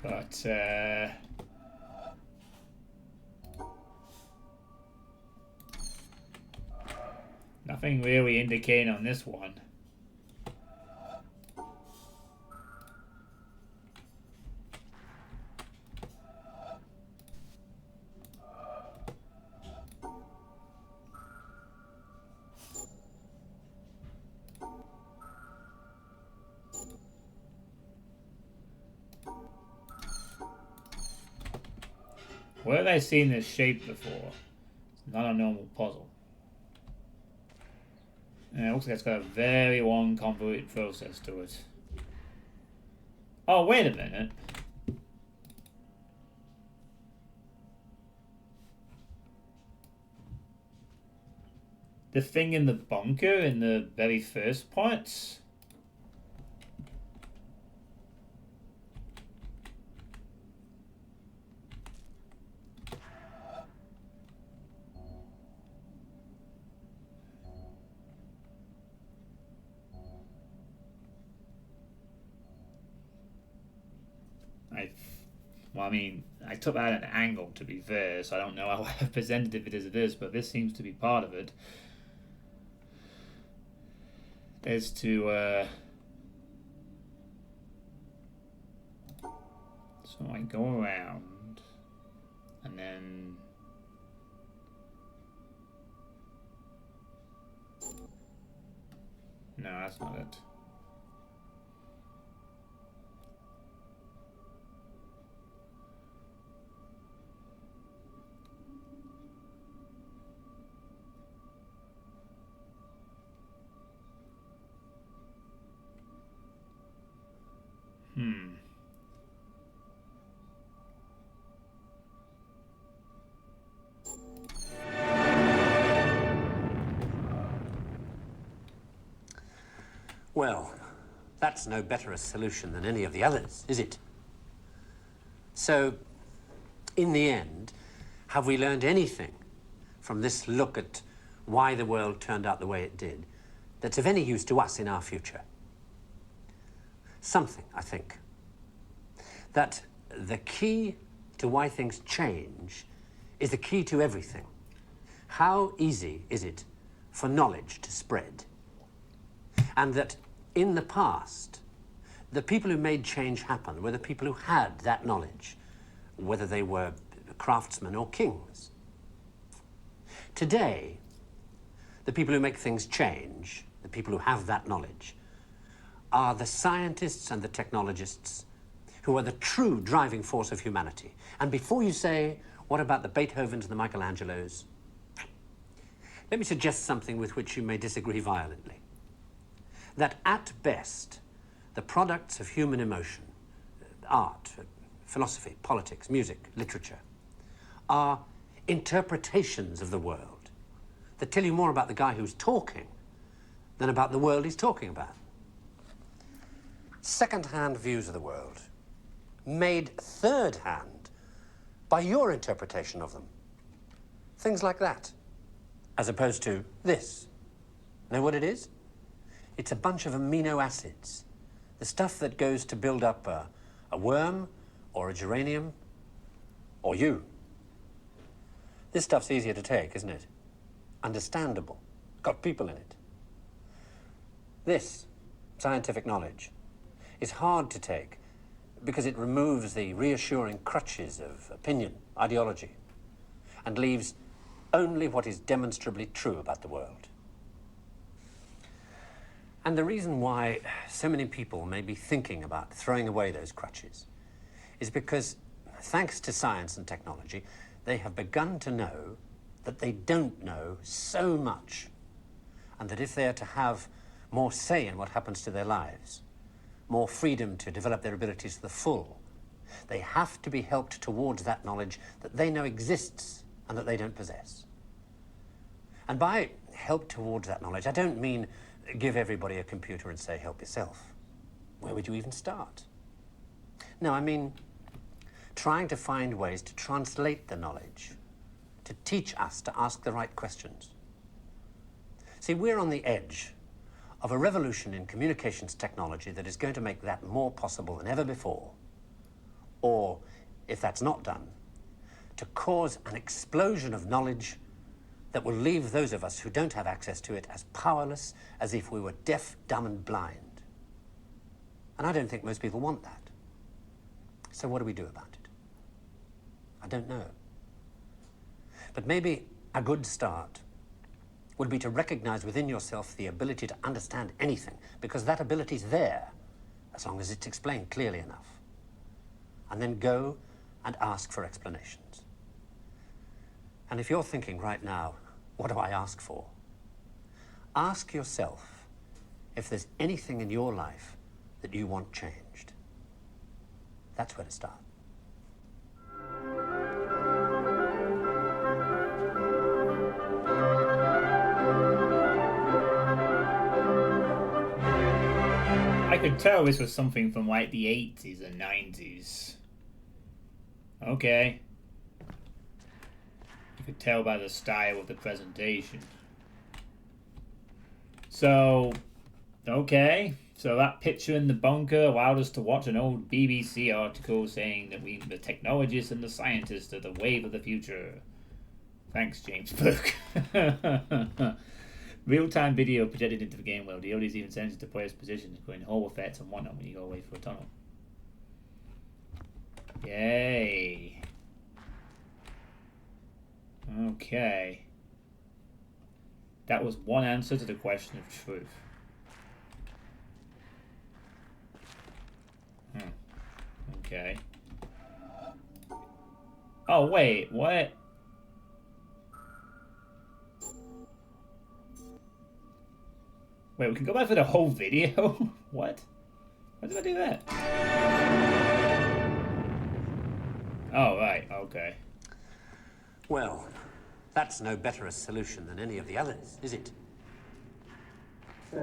But, nothing really indicating on this one. Where have I seen this shape before? It's not a normal puzzle. And it looks like it's got a very long, convoluted process to it. Oh, wait a minute. The thing in the bunker in the very first parts? Well, I mean, I took that at an angle, to be fair, so I don't know how I've presented it as it is, but this seems to be part of it. Is to, so I go around, and then... No, that's not it. Well, that's no better a solution than any of the others, is it? So, in the end, have we learned anything from this look at why the world turned out the way it did that's of any use to us in our future? Something, I think. That the key to why things change is the key to everything. How easy is it for knowledge to spread? And that in the past, the people who made change happen were the people who had that knowledge, whether they were craftsmen or kings. Today, the people who make things change, the people who have that knowledge, are the scientists and the technologists who are the true driving force of humanity. And before you say, what about the Beethovens and the Michelangelos? Let me suggest something with which you may disagree violently. That at best, the products of human emotion, art, philosophy, politics, music, literature, are interpretations of the world that tell you more about the guy who's talking than about the world he's talking about. Second-hand views of the world, made third-hand by your interpretation of them. Things like that, as opposed to this. Know what it is? It's a bunch of amino acids, the stuff that goes to build up a worm or a geranium or you. This stuff's easier to take, isn't it? Understandable. Got people in it. This scientific knowledge is hard to take because it removes the reassuring crutches of opinion, ideology, and leaves only what is demonstrably true about the world. And the reason why so many people may be thinking about throwing away those crutches is because, thanks to science and technology, they have begun to know that they don't know so much, and that if they are to have more say in what happens to their lives, more freedom to develop their abilities to the full, they have to be helped towards that knowledge that they know exists and that they don't possess. And by help towards that knowledge, I don't mean give everybody a computer and say, help yourself. Where would you even start? No, I mean trying to find ways to translate the knowledge, to teach us to ask the right questions. See, we're on the edge of a revolution in communications technology that is going to make that more possible than ever before. Or, if that's not done, to cause an explosion of knowledge that will leave those of us who don't have access to it as powerless as if we were deaf, dumb, and blind. And I don't think most people want that. So what do we do about it? I don't know. But maybe a good start would be to recognize within yourself the ability to understand anything, because that ability's there, as long as it's explained clearly enough. And then go and ask for explanations. And if you're thinking right now, what do I ask for? Ask yourself if there's anything in your life that you want changed. That's where to start. I could tell this was something from like the 80s and 90s. Okay. You could tell by the style of the presentation. So, okay. So that picture in the bunker allowed us to watch an old BBC article saying that the technologists and the scientists are the wave of the future. Thanks, James Burke. Real-time video projected into the game world. The audio is even sensitive to players' positions, including Hall effects and whatnot when you go away for a tunnel. Yay. Okay. That was one answer to the question of truth. Okay. Oh, wait, what? Wait, we can go back for the whole video? What? Why did I do that? Oh, right, okay. Well, that's no better a solution than any of the others, is it? So,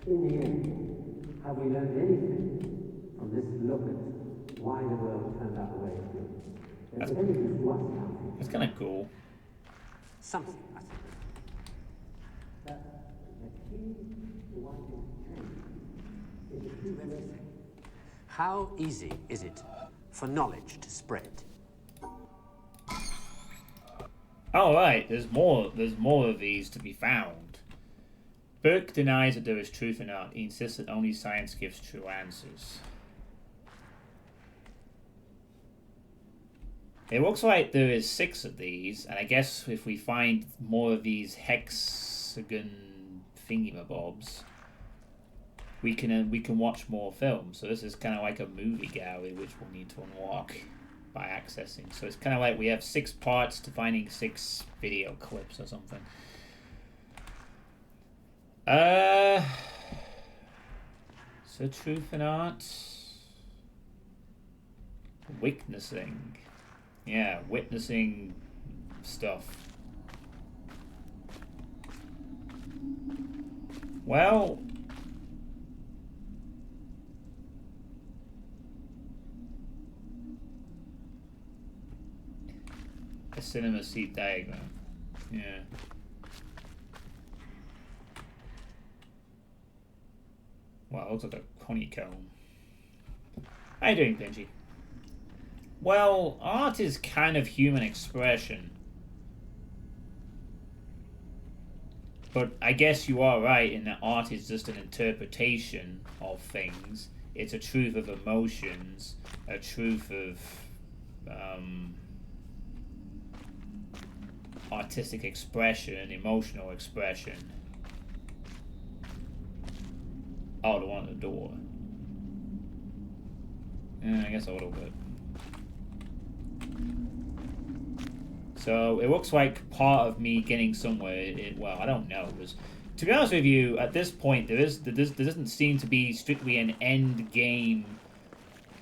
in the end, have we learned anything from this look at why the world turned out the way it did? There's anything to us now. That's kind of cool. Something, I think. The key to wanting to change is to do everything. How easy is it for knowledge to spread? Oh, right, there's more of these to be found. Burke denies that there is truth in art. He insists that only science gives true answers. It looks like there is 6 of these, and I guess if we find more of these hexagon thingamabobs, we can watch more films. So this is kind of like a movie gallery, which we'll need to unlock by accessing. So it's kind of like we have 6 parts to finding 6 video clips or something. So truth in art, witnessing. Yeah, witnessing stuff. Well, a cinema seat diagram. Yeah. Wow, it looks like a honeycomb. How you doing, Benji? Well, art is kind of human expression. But I guess you are right in that art is just an interpretation of things. It's a truth of emotions, a truth of artistic expression, emotional expression. Oh, the one at the door. Yeah, I guess a little bit. So it looks like part of me getting somewhere. Well, I don't know. Because, to be honest with you, at this point, there doesn't seem to be strictly an end game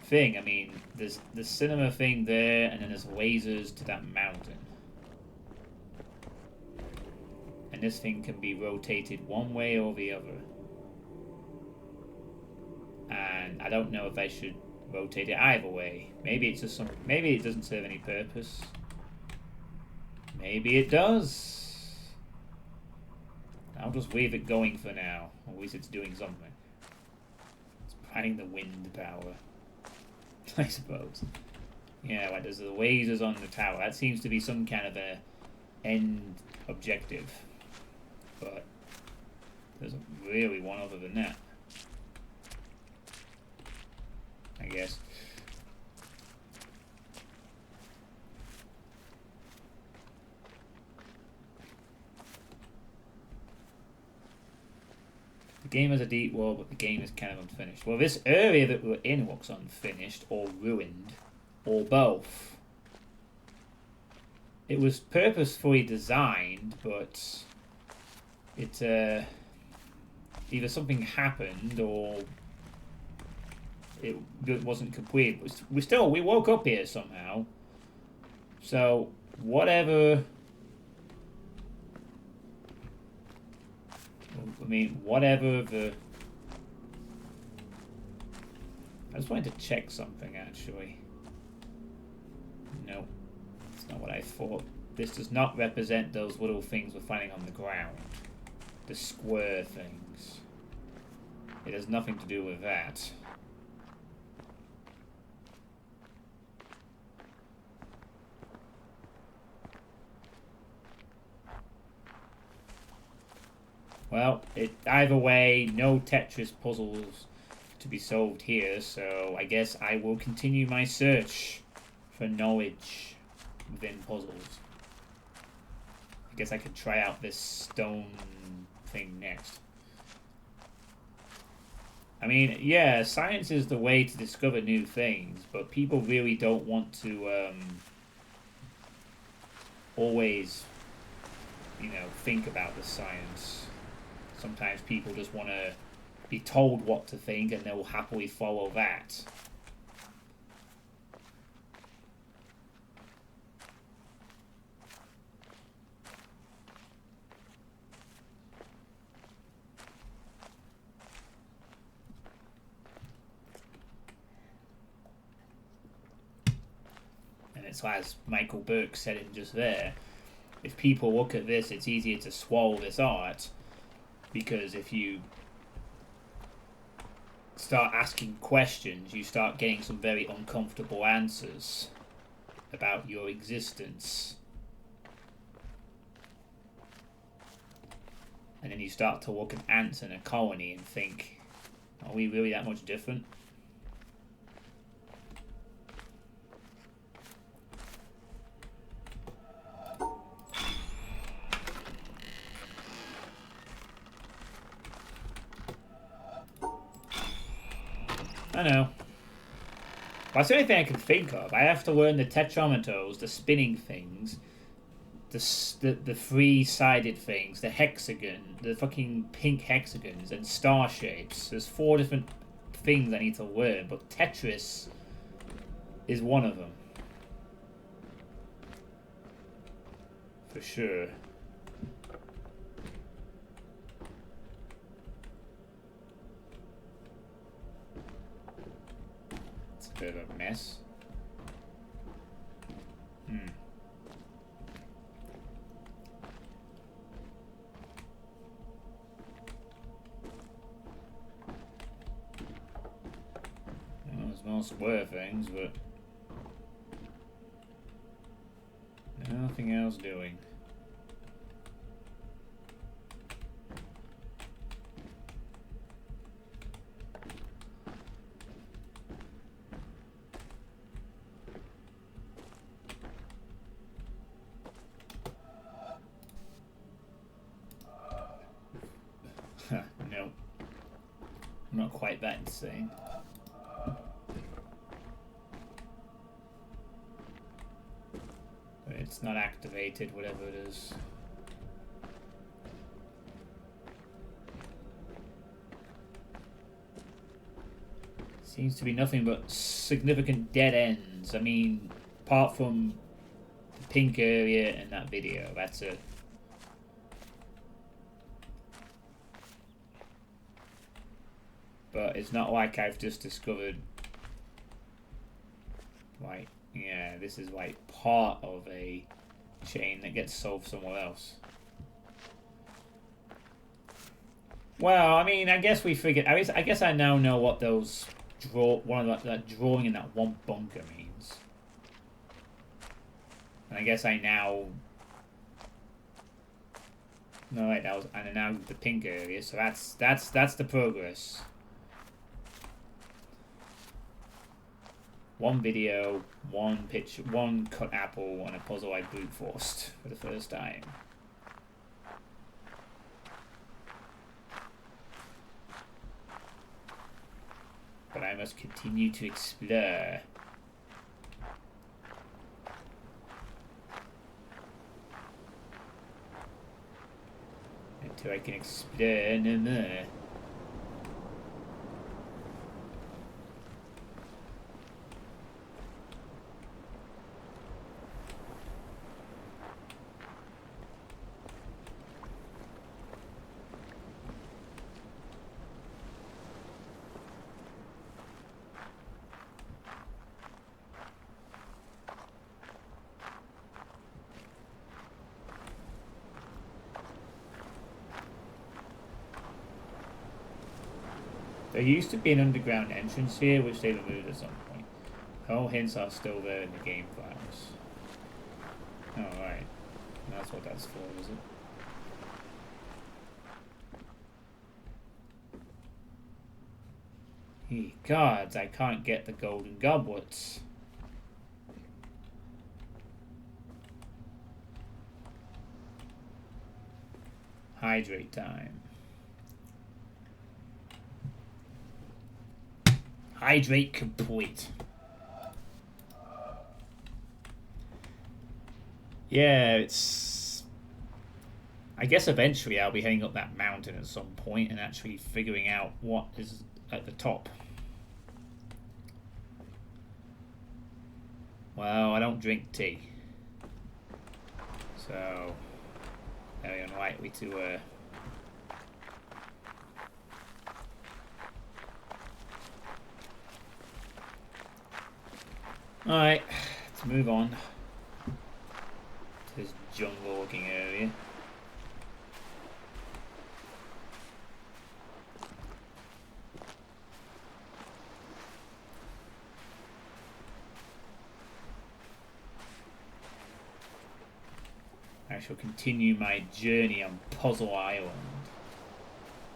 thing. I mean, there's the cinema thing there, and then there's lasers to that mountain. And this thing can be rotated one way or the other. And I don't know if I should rotate it either way. Maybe it's just maybe it doesn't serve any purpose. Maybe it does. I'll just leave it going for now. At least it's doing something. It's providing the wind power, I suppose. Yeah, like there's the lasers on the tower. That seems to be some kind of a end objective. But there's really one other than that, I guess. The game has a deep world, but the game is kind of unfinished. Well, this area that we're in looks unfinished, or ruined, or both. it was purposefully designed, but it either something happened or it wasn't complete. We woke up here somehow. So whatever. I mean, whatever the. I just wanted to check something actually. No, it's not what I thought. This does not represent those little things we're finding on the ground. The square things. It has nothing to do with that. Well, either way, no Tetris puzzles to be solved here, so I guess I will continue my search for knowledge within puzzles. I guess I could try out this stone thing next. I mean, yeah, science is the way to discover new things, but people really don't want to always, think about the science. Sometimes people just want to be told what to think and they'll happily follow that. And it's as Michael Burke said in just there, if people look at this, it's easier to swallow this art, because if you start asking questions, you start getting some very uncomfortable answers about your existence. And then you start to look at ants in a colony and think, are we really that much different? I know. That's the only thing I can think of. I have to learn the tetrameters, the spinning things, the three-sided things, the hexagon, the fucking pink hexagons, and star shapes. There's 4 different things I need to learn, but Tetris is one of them. For sure. Bit of a mess. Well, there's more square things, but nothing else doing. No. I'm not quite that insane. It's not activated, whatever it is. Seems to be nothing but significant dead ends. I mean, apart from the pink area and that video, that's it. But it's not like I've just discovered, like, yeah, this is like part of a chain that gets solved somewhere else. Well, I mean, I guess we figured. I guess I now know what those that drawing in that one bunker means. And I guess I now. No, wait, that was, and now the pink area. So that's the progress. One video, one picture, one cut apple, and a puzzle I brute forced for the first time. But I must continue to explore. so I can explore no more. There used to be an underground entrance here, which they removed at some point. All hints are still there in the game files. Alright. That's what that's for, is it? Ye gods, I can't get the golden goblets. Hydrate time. Hydrate complete. Yeah, it's... I guess eventually I'll be heading up that mountain at some point and actually figuring out what is at the top. Well, I don't drink tea. So, very unlikely to... Alright, let's move on to this jungle looking area. I shall continue my journey on Puzzle Island.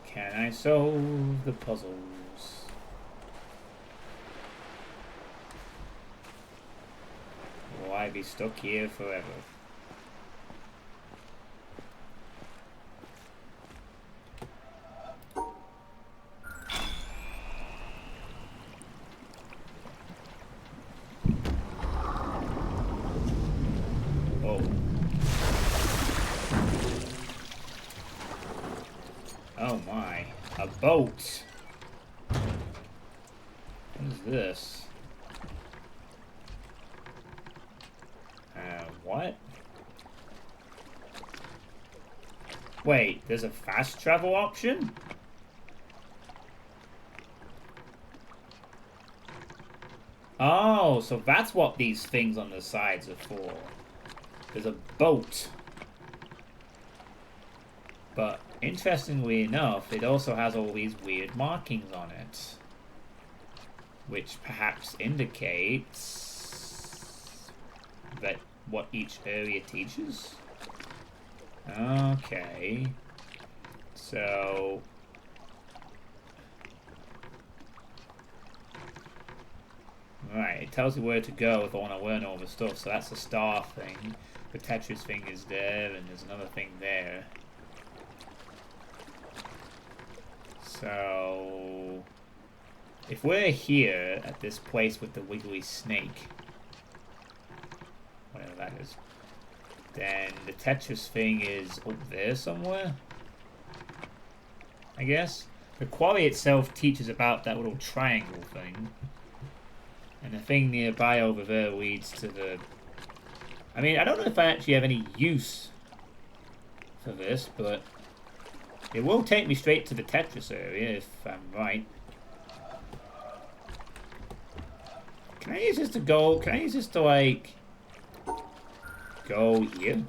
Can I solve the puzzles? Will I be stuck here forever? Oh. Oh my. A boat! What is this? What? Wait, there's a fast travel option? Oh, so that's what these things on the sides are for. There's a boat. But interestingly enough, it also has all these weird markings on it, which perhaps indicates that what each area teaches. Okay. So... Right, it tells you where to go if I want to learn all the stuff. So that's the star thing. The Tetris thing is there, and there's another thing there. So... if we're here at this place with the wiggly snake, whatever that is, then the Tetris thing is up there somewhere, I guess. The quarry itself teaches about that little triangle thing, and the thing nearby over there leads to the... I mean, I don't know if I actually have any use for this, but it will take me straight to the Tetris area if I'm right. Can I use this to go? Can I use this to, like, go here?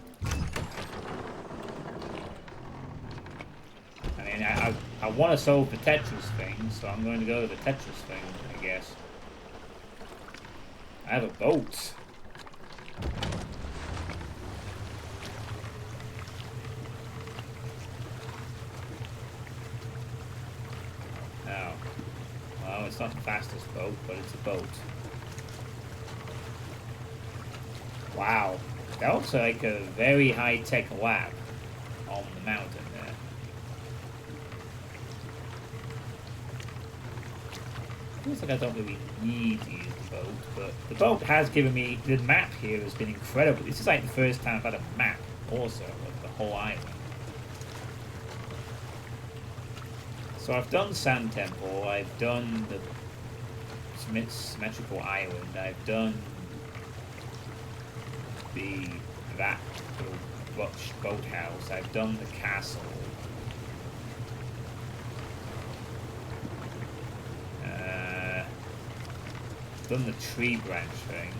I mean, I want to solve the Tetris thing, so I'm going to go to the Tetris thing, I guess. I have a boat. Oh. Well, it's not the fastest boat, but it's a boat. Wow. That looks like a very high-tech lab on the mountain there. Feels like I don't really need to use the boat, but the boat has given me... the map here has been incredible. This is like the first time I've had a map also of the whole island. So I've done Sand Temple, I've done the Symmetrical Island, I've done that little boathouse, I've done the castle. Done the tree branch thing.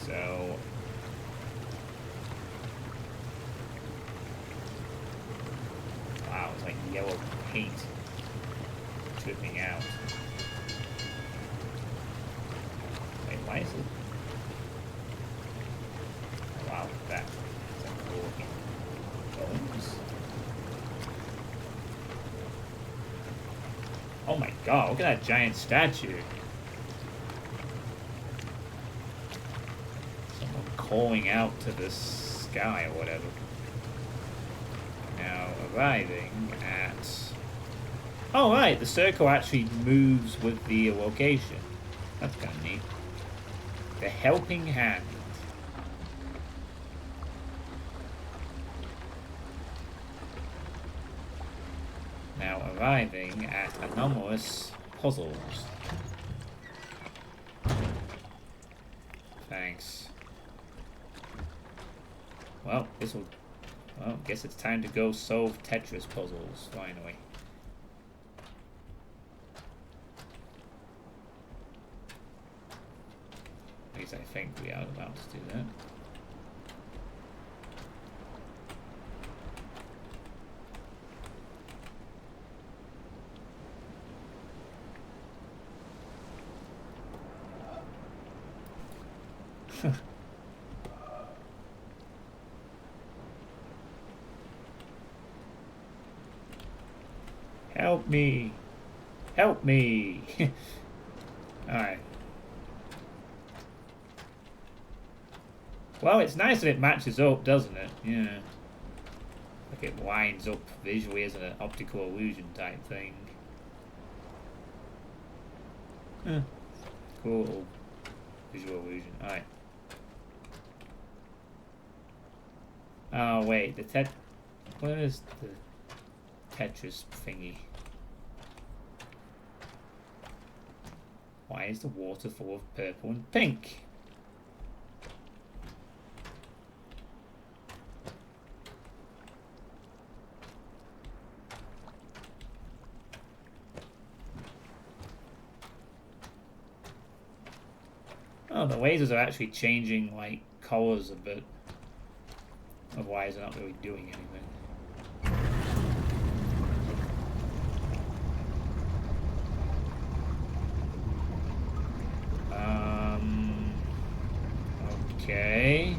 So wow, it's like yellow paint dripping out. Wait, why is it? Wow, that. It's like cool looking bones. Oh my god, look at that giant statue. Someone calling out to the sky or whatever. Now arriving at... Oh right, the circle actually moves with the location. That's kind of neat. The helping hand. Now arriving at anomalous puzzles. Thanks. Well, this'll... Well, guess it's time to go solve Tetris puzzles, finally. At least I think we are about to do that. Help me! Help me! Alright. Well, it's nice that it matches up, doesn't it? Yeah. Like it lines up visually as an optical illusion type thing. Huh. Cool little visual illusion. Alright. Oh, wait. What is the Tetris thingy? Why is the water full of purple and pink? Oh, the lasers are actually changing, like, colors a bit. Otherwise, they're not really doing anything. Okay.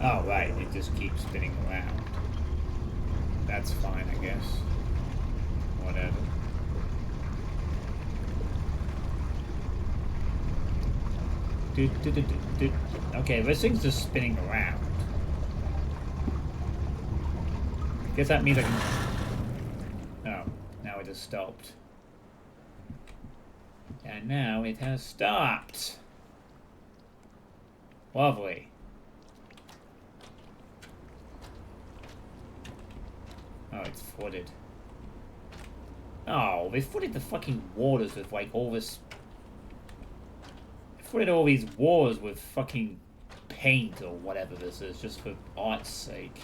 Oh, right, it just keeps spinning around. That's fine, I guess. Whatever. Okay, this thing's just spinning around. Guess that means I can... Oh, now it just stopped. And now it has stopped. Lovely. Oh, it's flooded. Oh, they flooded the fucking waters with, like, all this... They flooded all these waters with fucking paint or whatever this is, just for art's sake.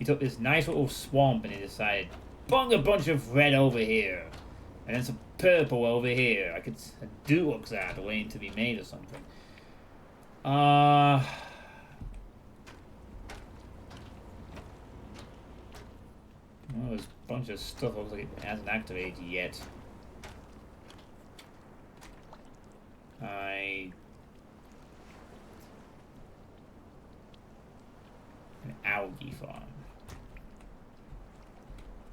He took this nice little swamp and he decided, bung a bunch of red over here. And then some purple over here. Like it's a Dulux ad waiting to be made or something. Well, there's a bunch of stuff looks like it hasn't activated yet.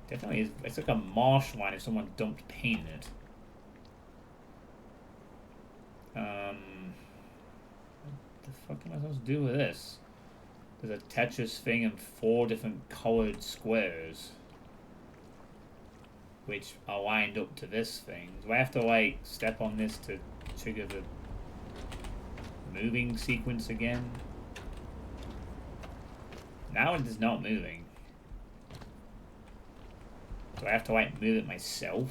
Definitely is. It's like a marshline if someone dumped paint in it. What the fuck am I supposed to do with this? There's a Tetris thing and 4 different colored squares, which are lined up to this thing. Do I have to, like, step on this to trigger the moving sequence again? Now it is not moving. Do I have to, like, move it myself?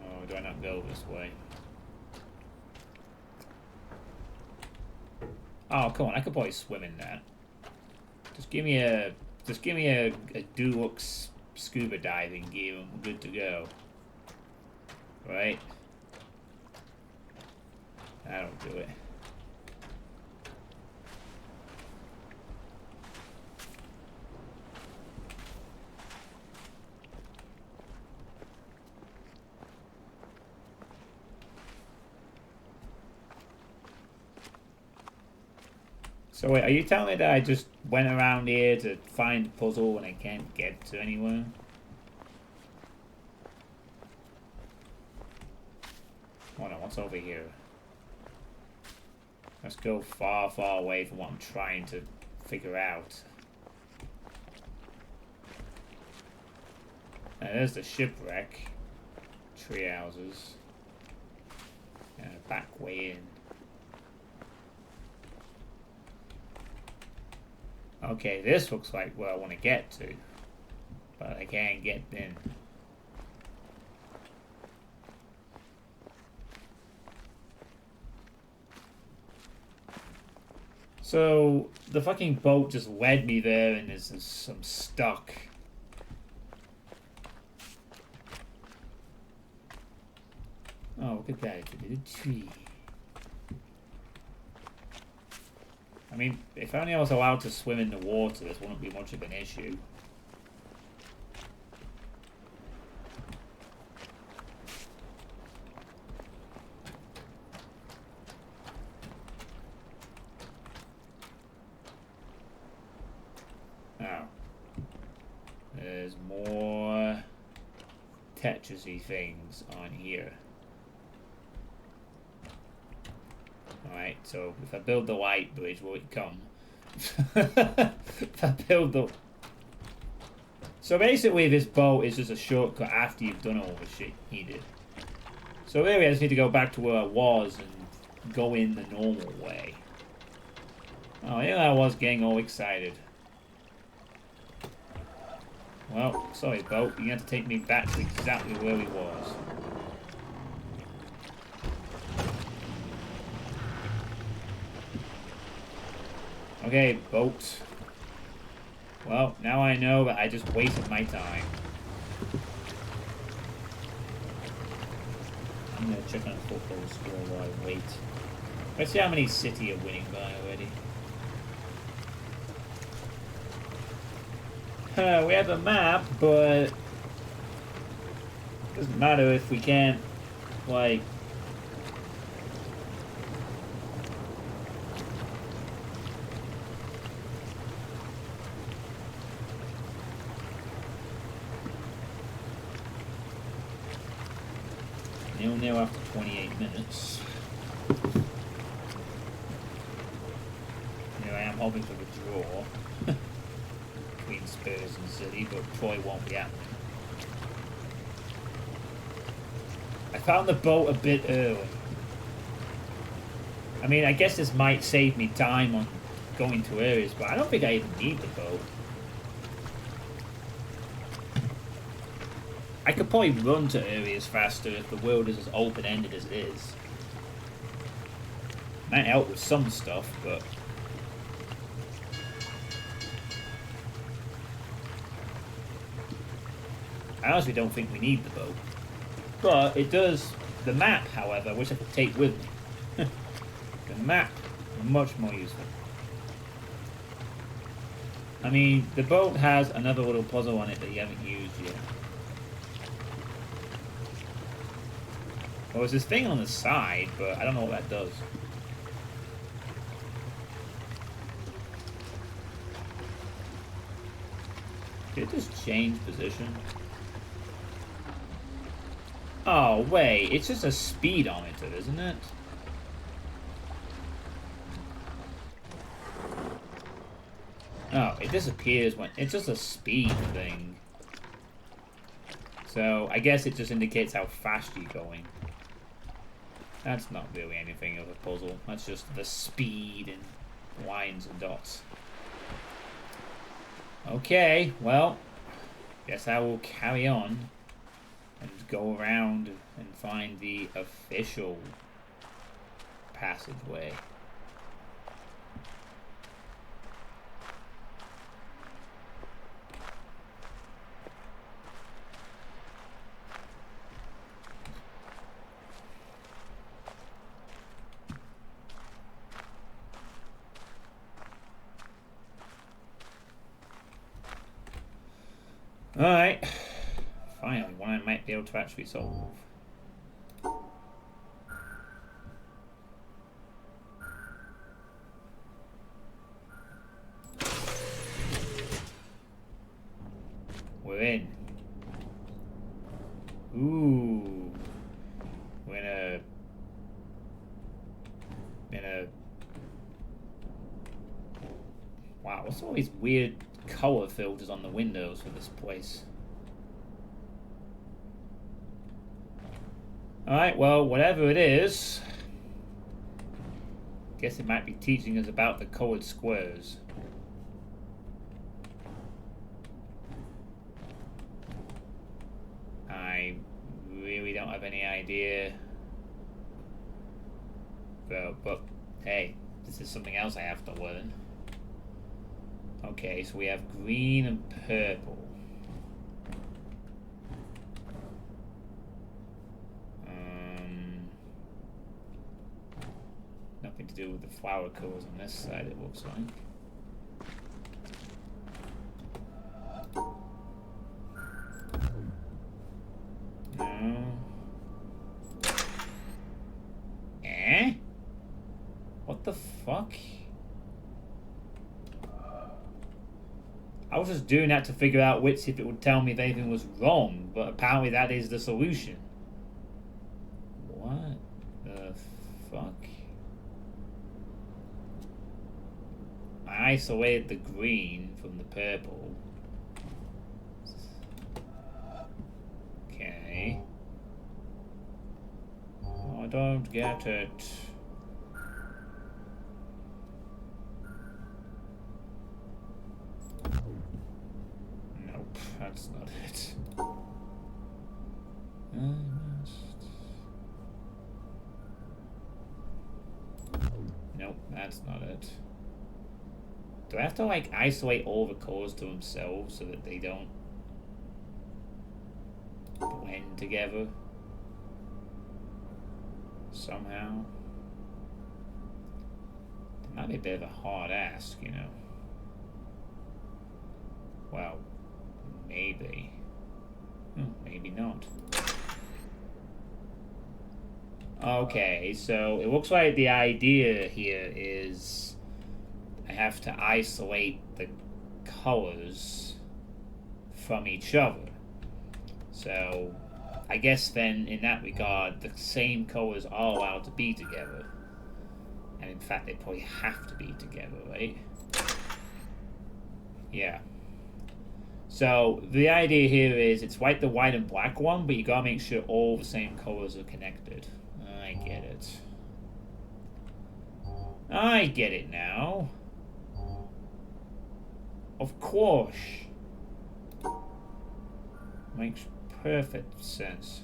Oh, do I not go this way? Oh, come on, I could probably swim in that. Just give me a deluxe scuba diving gear and we're good to go. Right? That'll do it. So wait, are you telling me that I just went around here to find a puzzle and I can't get to anywhere? Hold on, what's over here? Let's go far, far away from what I'm trying to figure out. Now, there's the shipwreck. Tree houses. And a back way in. Okay, this looks like where I want to get to. But I can't get in. So, the fucking boat just led me there and I'm stuck. Oh, look at that. It's a little tree. I mean, if only I was allowed to swim in the water, this wouldn't be much of an issue. Oh. There's more Tetris-y things on here. Alright, so if I build the light bridge, will it come? If I build the... So basically this boat is just a shortcut after you've done all the shit you did. So really I just need to go back to where I was and go in the normal way. Oh, here I was getting all excited. Well, sorry boat, you have to take me back to exactly where we was. Okay, boat. Well, now I know that I just wasted my time. I'm gonna check on a football score while I wait. Let's see how many City are winning by already. We have a map, but it doesn't matter if we can't, like... Nil after 28 minutes. Here I am hoping for a draw between Spurs and City, but Troy won't be happening. I found the boat a bit early. I mean, I guess this might save me time on going to areas, but I don't think I even need the boat. I could probably run to areas faster if the world is as open-ended as it is. Might help with some stuff, but... I honestly don't think we need the boat. But it does... The map, however, which I could take with me. The map, much more useful. I mean, the boat has another little puzzle on it that you haven't used yet. Well, there's this thing on the side, but I don't know what that does. Did it just change position? Oh, wait. It's just a speedometer, isn't it? Oh, it disappears when... It's just a speed thing. So, I guess it just indicates how fast you're going. That's not really anything of a puzzle. That's just the speed and lines and dots. Okay, well, guess I will carry on and go around and find the official passageway. Alright. Finally, one I might be able to actually solve. We're in. Ooh. We're in a... Wow, what's all these weird color filters on the windows for this place? Alright, well, whatever it is, guess it might be teaching us about the colored squares. I really don't have any idea. But hey, this is something else I have to learn. Okay, so we have green and purple. Nothing to do with the flower colors on this side, it looks like. No. Eh? What the fuck? I was just doing that to figure out which, if it would tell me if anything was wrong, but apparently that is the solution. What the fuck? I isolated the green from the purple. Okay. Oh, I don't get it. Nope, that's not it. I must... Nope, that's not it. Do I have to, like, isolate all the colors to themselves so that they don't blend together? Somehow? It might be a bit of a hard ask, you know. Well, maybe. Maybe not. Okay, so it looks like the idea here is I have to isolate the colors from each other. So I guess then in that regard the same colors are allowed to be together. And in fact they probably have to be together, right? Yeah. So the idea here is it's like the white and black one, but you gotta make sure all the same colors are connected. I get it. I get it now. Of course. Makes perfect sense.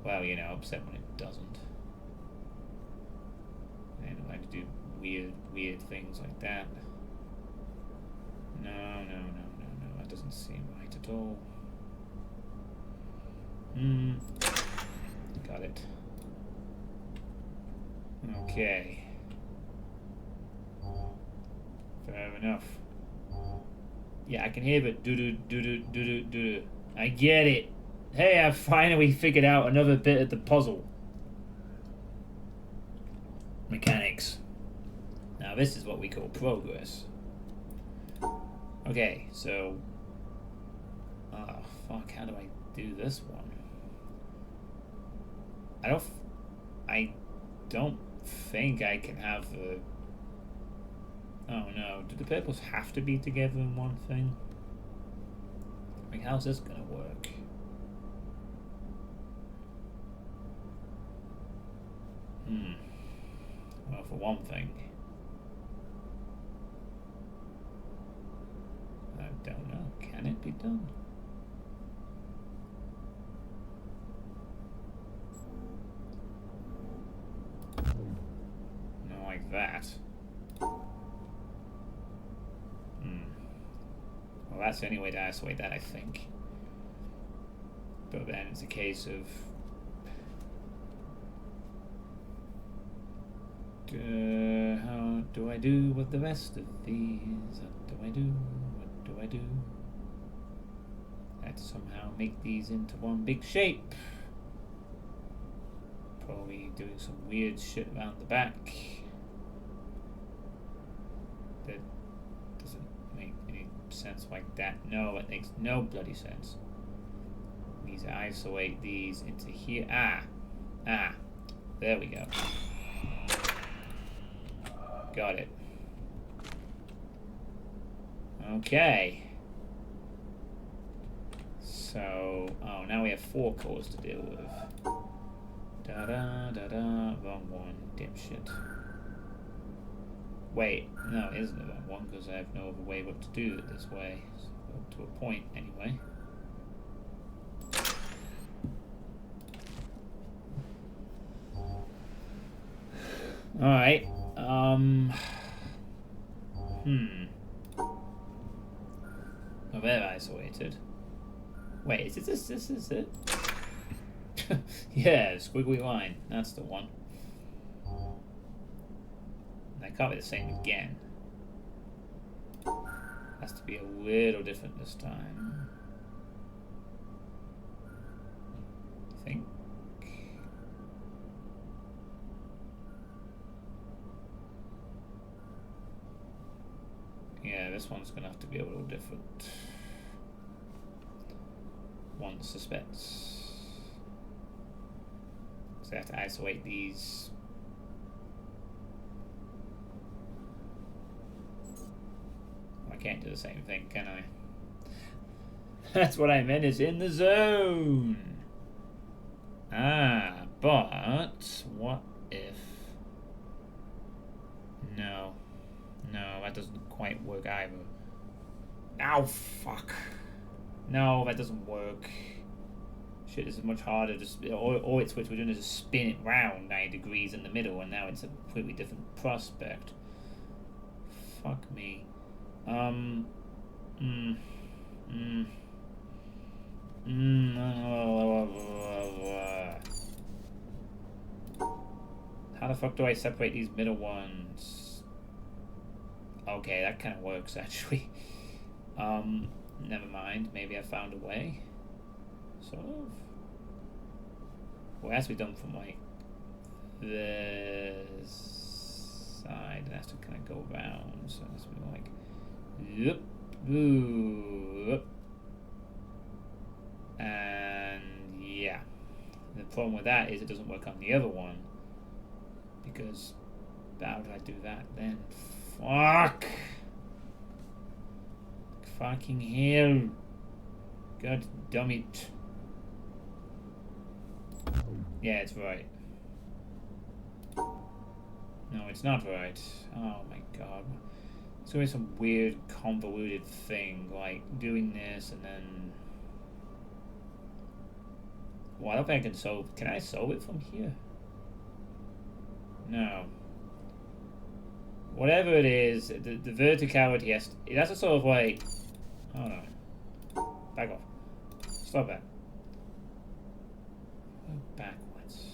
Well, you know, upset when it doesn't. I don't like to do weird things like that. No, that doesn't seem right at all. Got it. Okay. Fair enough. Yeah, I can hear it. Do. I get it. Hey, I finally figured out another bit of the puzzle. Mechanics. Now this is what we call progress. Okay, so... Oh, fuck, how do I do this one? I don't think I can have the... Oh no, do the purples have to be together in one thing? Like, how's this gonna work? Well, for one thing, I don't know. Can it be done? Not like that. Well, that's the only way to isolate that, I think. But then it's a case of... how do I do with the rest of these? What do I do? What do I do? I have to somehow make these into one big shape. Probably doing some weird shit around the back. That doesn't make any sense like that. No, it makes no bloody sense. We need to isolate these into here. Ah, there we go. Got it. Okay. So, oh, now we have 4 cores to deal with. Wrong one, dipshit. Wait, no, it isn't the wrong one because I have no other way but to do it this way. So, up to a point, anyway. Alright. Oh, they're isolated. Wait, is this is it? Yeah, squiggly line. That's the one. That can't be the same again. Has to be a little different this time. I think. Yeah, this one's gonna have to be a little different. One suspects. So I have to isolate these. I can't do the same thing, can I? That's what I meant, is in the zone. Ah, but what if... No, that doesn't quite work either. Ow, fuck. No, that doesn't work. Shit, this is much harder. Just all it's what we're doing is just spin it round 90 degrees in the middle, and now it's a completely different prospect. Fuck me. How the fuck do I separate these middle ones? Okay, that kind of works actually. Never mind. Maybe I found a way. Sort of. Well, it has to be done from like this side. It has to kind of go around. So it has to be like, yep, ooh, and yeah. The problem with that is it doesn't work on the other one because how did I do that then? Fuck. Fucking hell. God damn it. Yeah, it's right. No, it's not right. Oh my god. It's always some weird convoluted thing, like doing this and then... Well, I don't think I can solve... Can I solve it from here? No. Whatever it is, the verticality has to... That's a sort of like... Oh no. Back off. Stop that. Go backwards.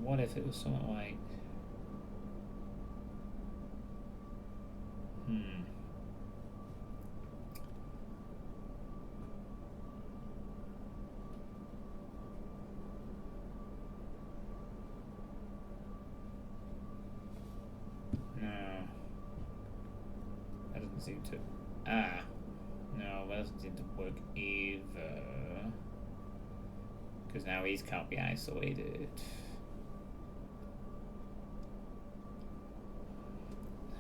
What if it was something like... Hmm. seem to... Ah. No, that doesn't seem to work either. Because now these can't be isolated.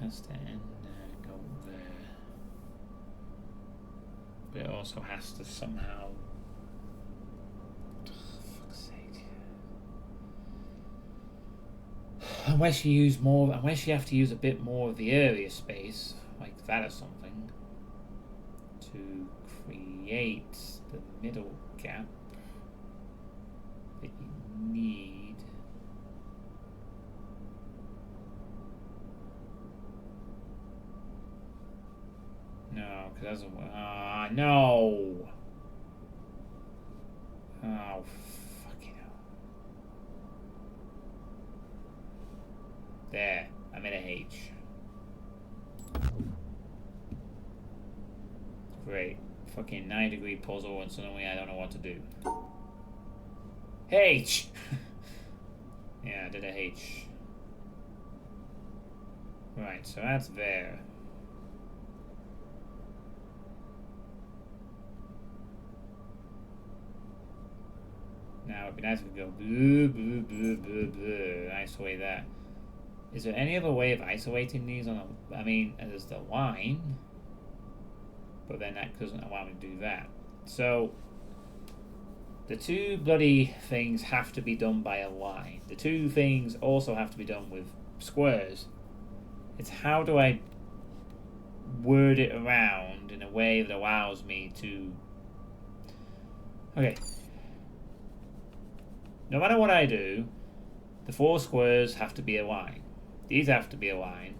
Has to end there, go there. But it also has to somehow... fuck's sake. Unless you use more... Unless you have to use a bit more of the area space, like that or something, to create the middle gap that you need. No, because that doesn't work. Ah, no! Oh, fucking hell. There, I'm in a H. Great. Fucking 9-degree puzzle, and suddenly I don't know what to do. H! Yeah, I did a H. Right, so that's there. Now it'd be nice if we go blue, blue, blue, blue, blue, isolate that. Is there any other way of isolating these on a... I mean, there's the line, but then that doesn't allow me to do that. So, the two bloody things have to be done by a line. The two things also have to be done with squares. It's how do I word it around in a way that allows me to... Okay. No matter what I do, the four squares have to be a line. These have to be a line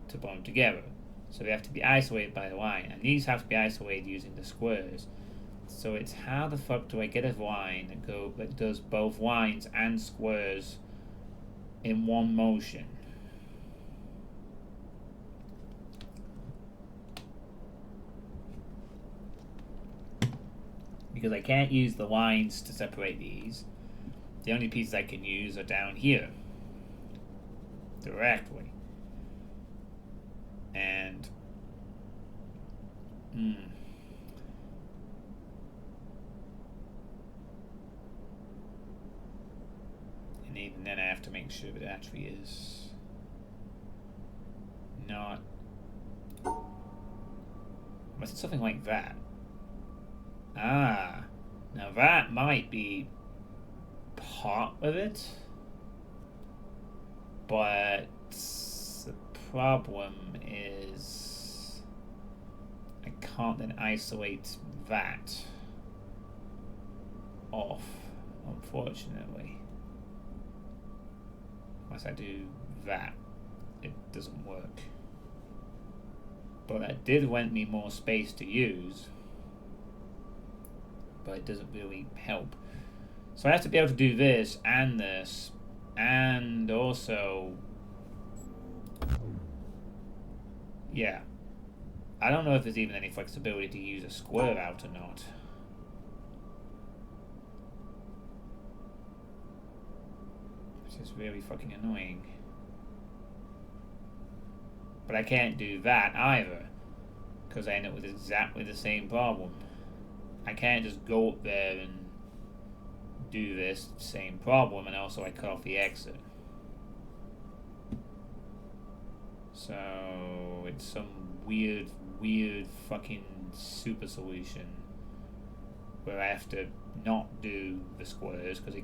to bond together. So they have to be isolated by a line. And these have to be isolated using the squares. So it's how the fuck do I get a line that does both lines and squares in one motion? Because I can't use the lines to separate these. The only pieces I can use are down here. Directly. And... And even then I have to make sure that it actually is not... Was it something like that? Ah. Now that might be part of it. But the problem is I can't then isolate that off, unfortunately. Unless I do that, it doesn't work. But that did lend me more space to use, but it doesn't really help. So I have to be able to do this, and also, yeah. I don't know if there's even any flexibility to use a square out or not. Which is really fucking annoying. But I can't do that either, because I end up with exactly the same problem. I can't just go up there and do this same problem, and also I cut off the exit. So it's some weird fucking super solution where I have to not do the squares because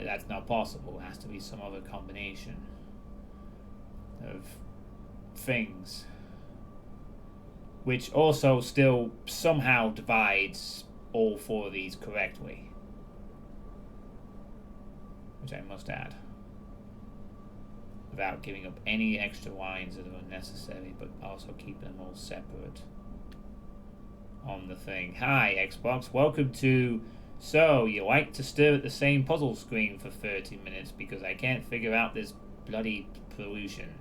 that's not possible. It has to be some other combination of things, which also still somehow divides all four of these correctly, which I must add, without giving up any extra lines that are unnecessary, but also keeping them all separate on the thing. Hi, Xbox. Welcome to... So, you like to stare at the same puzzle screen for 30 minutes because I can't figure out this bloody pollution.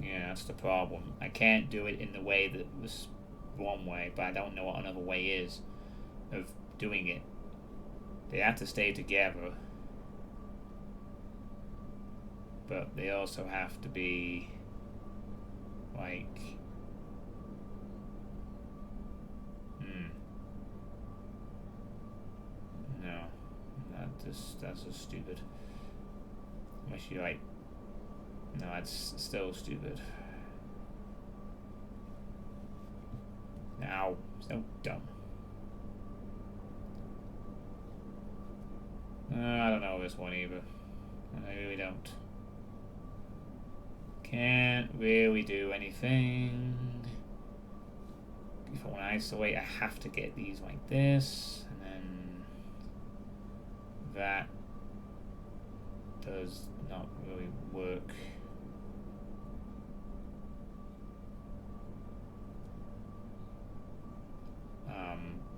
Yeah, that's the problem. I can't do it in the way that was one way, but I don't know what another way is of doing it. They have to stay together. But they also have to be like no. That's just stupid. Unless you like no, that's still stupid. Now, so dumb. I don't know this one either. I really don't. Can't really do anything. If I want to isolate, I have to get these like this, and then that does not really work.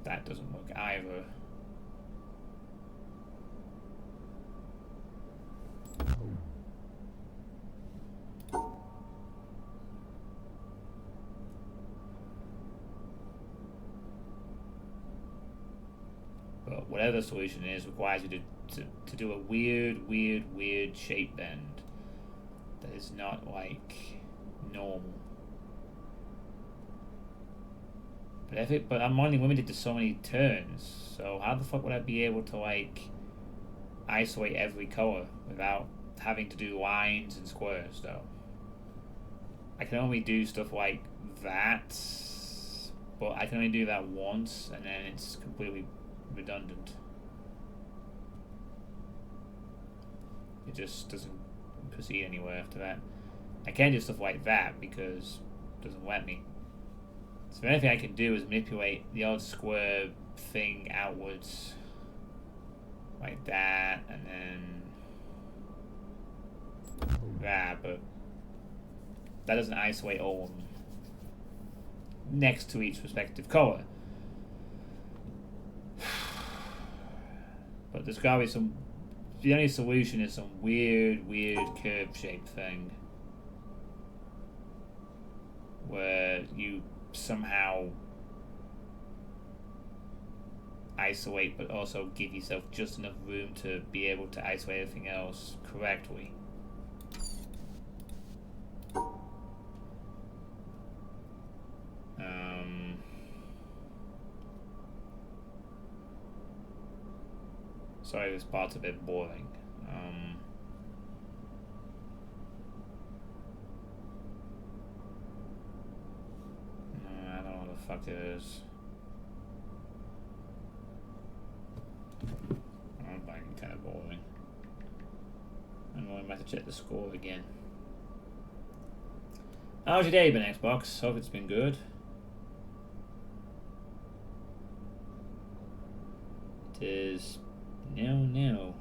That doesn't work either. But whatever the solution is, requires you to do a weird shape bend that is not like normal. But I'm only limited to so many turns, so how the fuck would I be able to like isolate every color without having to do lines and squares though? I can only do stuff like that, but I can only do that once and then it's completely redundant. It just doesn't proceed anywhere after that. I can't do stuff like that because it doesn't let me. So the only thing I can do is manipulate the odd square thing outwards like that and then that, but that doesn't isolate all of them next to each respective color. But there's gotta be some. The only solution is some weird curve shape thing where you somehow isolate but also give yourself just enough room to be able to isolate everything else correctly. Sorry, this part's a bit boring. I don't know what the fuck it is. I'm finding it kind of boring. I'm going back to check the score again. How's your day been, Xbox? Hope it's been good. It is 0-0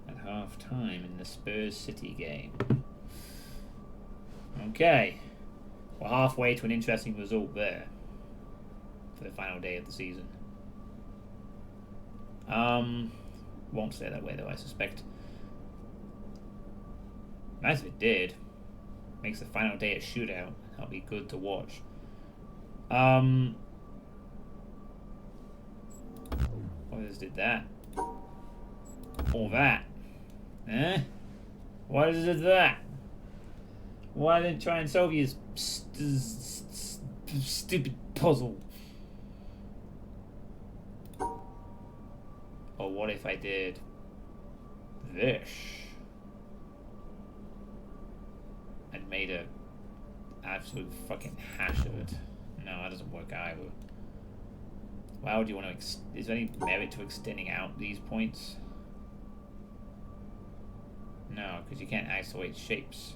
at half time in the Spurs City game. Okay, we're halfway to an interesting result there for the final day of the season. Won't stay that way though, I suspect. Nice if it did. Makes the final day a shootout. That'll be good to watch. Others did that. Or that. Eh? Why does it do that? Why didn't try and solve your stupid puzzle? Or what if I did this and made a absolute fucking hash of it? No, that doesn't work either. Why would you want to? Is there any merit to extending out these points? No, because you can't isolate shapes.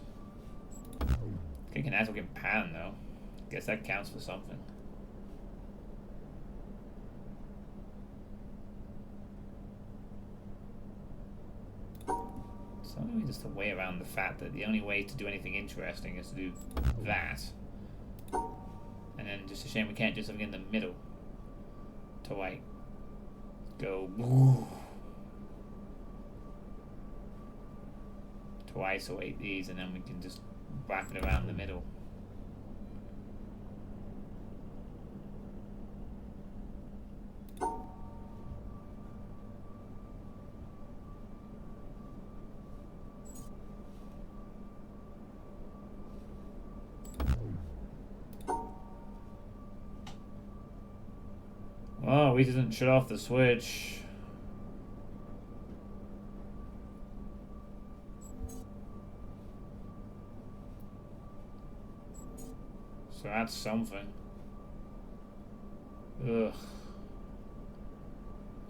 You can isolate pattern though. Guess that counts for something. So maybe just a way around the fact that the only way to do anything interesting is to do that. And then just a shame we can't do something in the middle. To like go to isolate these and then we can just wrap it around the middle. Oh, we didn't shut off the switch. So that's something. Ugh. I'm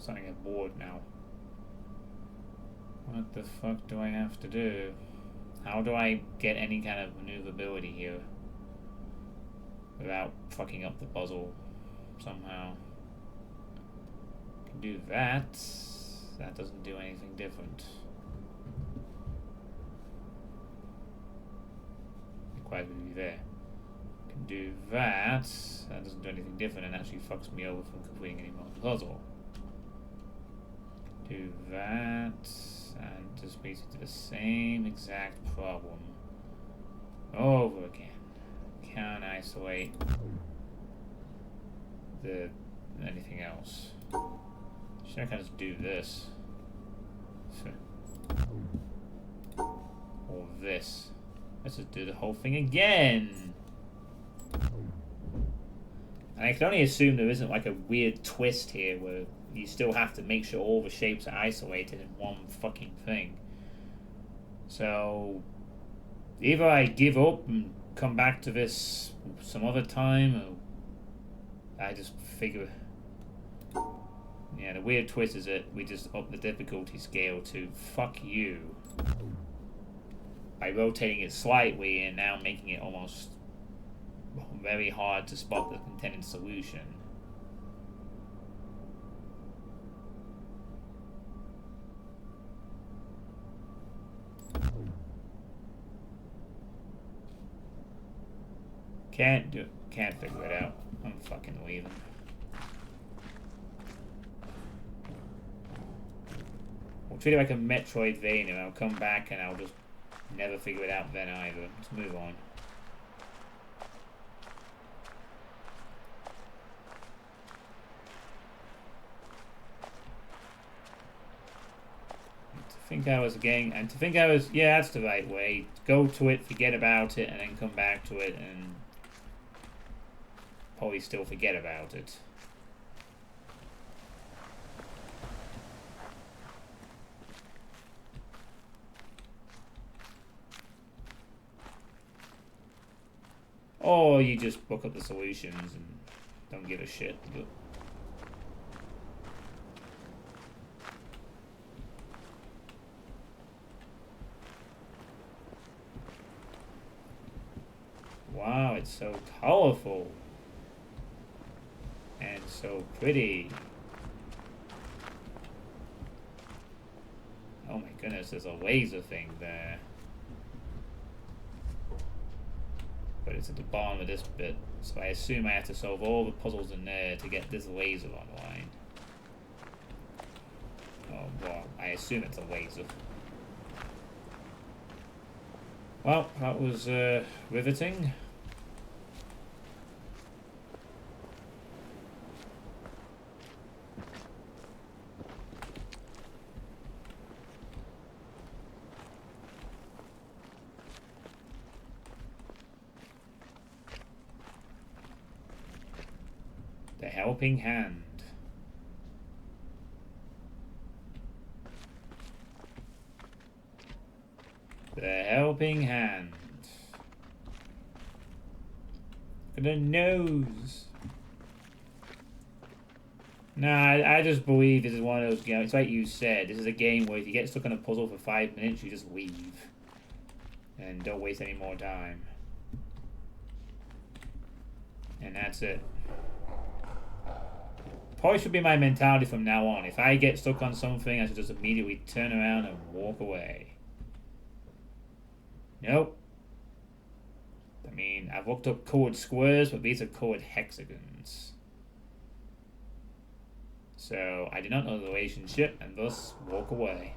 starting to get bored now. What the fuck do I have to do? How do I get any kind of maneuverability here without fucking up the puzzle somehow? Can do that. That doesn't do anything different. Requires me to be there. Can do that. That doesn't do anything different and actually fucks me over from completing any more of the puzzle. Do that. And just basically the same exact problem over again. Can't isolate the anything else. Should I kind of just do this? Or this? Let's just do the whole thing again. And I can only assume there isn't like a weird twist here where you still have to make sure all the shapes are isolated in one fucking thing. So either I give up and come back to this some other time, or I just figure... Yeah, the weird twist is that we just up the difficulty scale to fuck you by rotating it slightly and now making it almost very hard to spot the intended solution. Can't figure it out. I'm fucking leaving. We'll treat it like a Metroidvania and I'll come back and I'll just never figure it out then either. Let's move on. To think I was, yeah, that's the right way. Go to it, forget about it, and then come back to it, and probably still forget about it. Or you just look up the solutions and don't give a shit. But wow, it's so colorful and so pretty. Oh my goodness, there's a laser thing there. But it's at the bottom of this bit, so I assume I have to solve all the puzzles in there to get this laser online. Oh, well, I assume it's a laser. Well, that was riveting. The helping hand. The helping hand. For the nose. Nah, I just believe this is one of those games. It's like you said, this is a game where if you get stuck on a puzzle for 5 minutes, you just leave. And don't waste any more time. And that's it. Probably should be my mentality from now on. If I get stuck on something, I should just immediately turn around and walk away. Nope. I mean, I've looked up colored squares, but these are colored hexagons. So, I do not know the relationship, and thus walk away.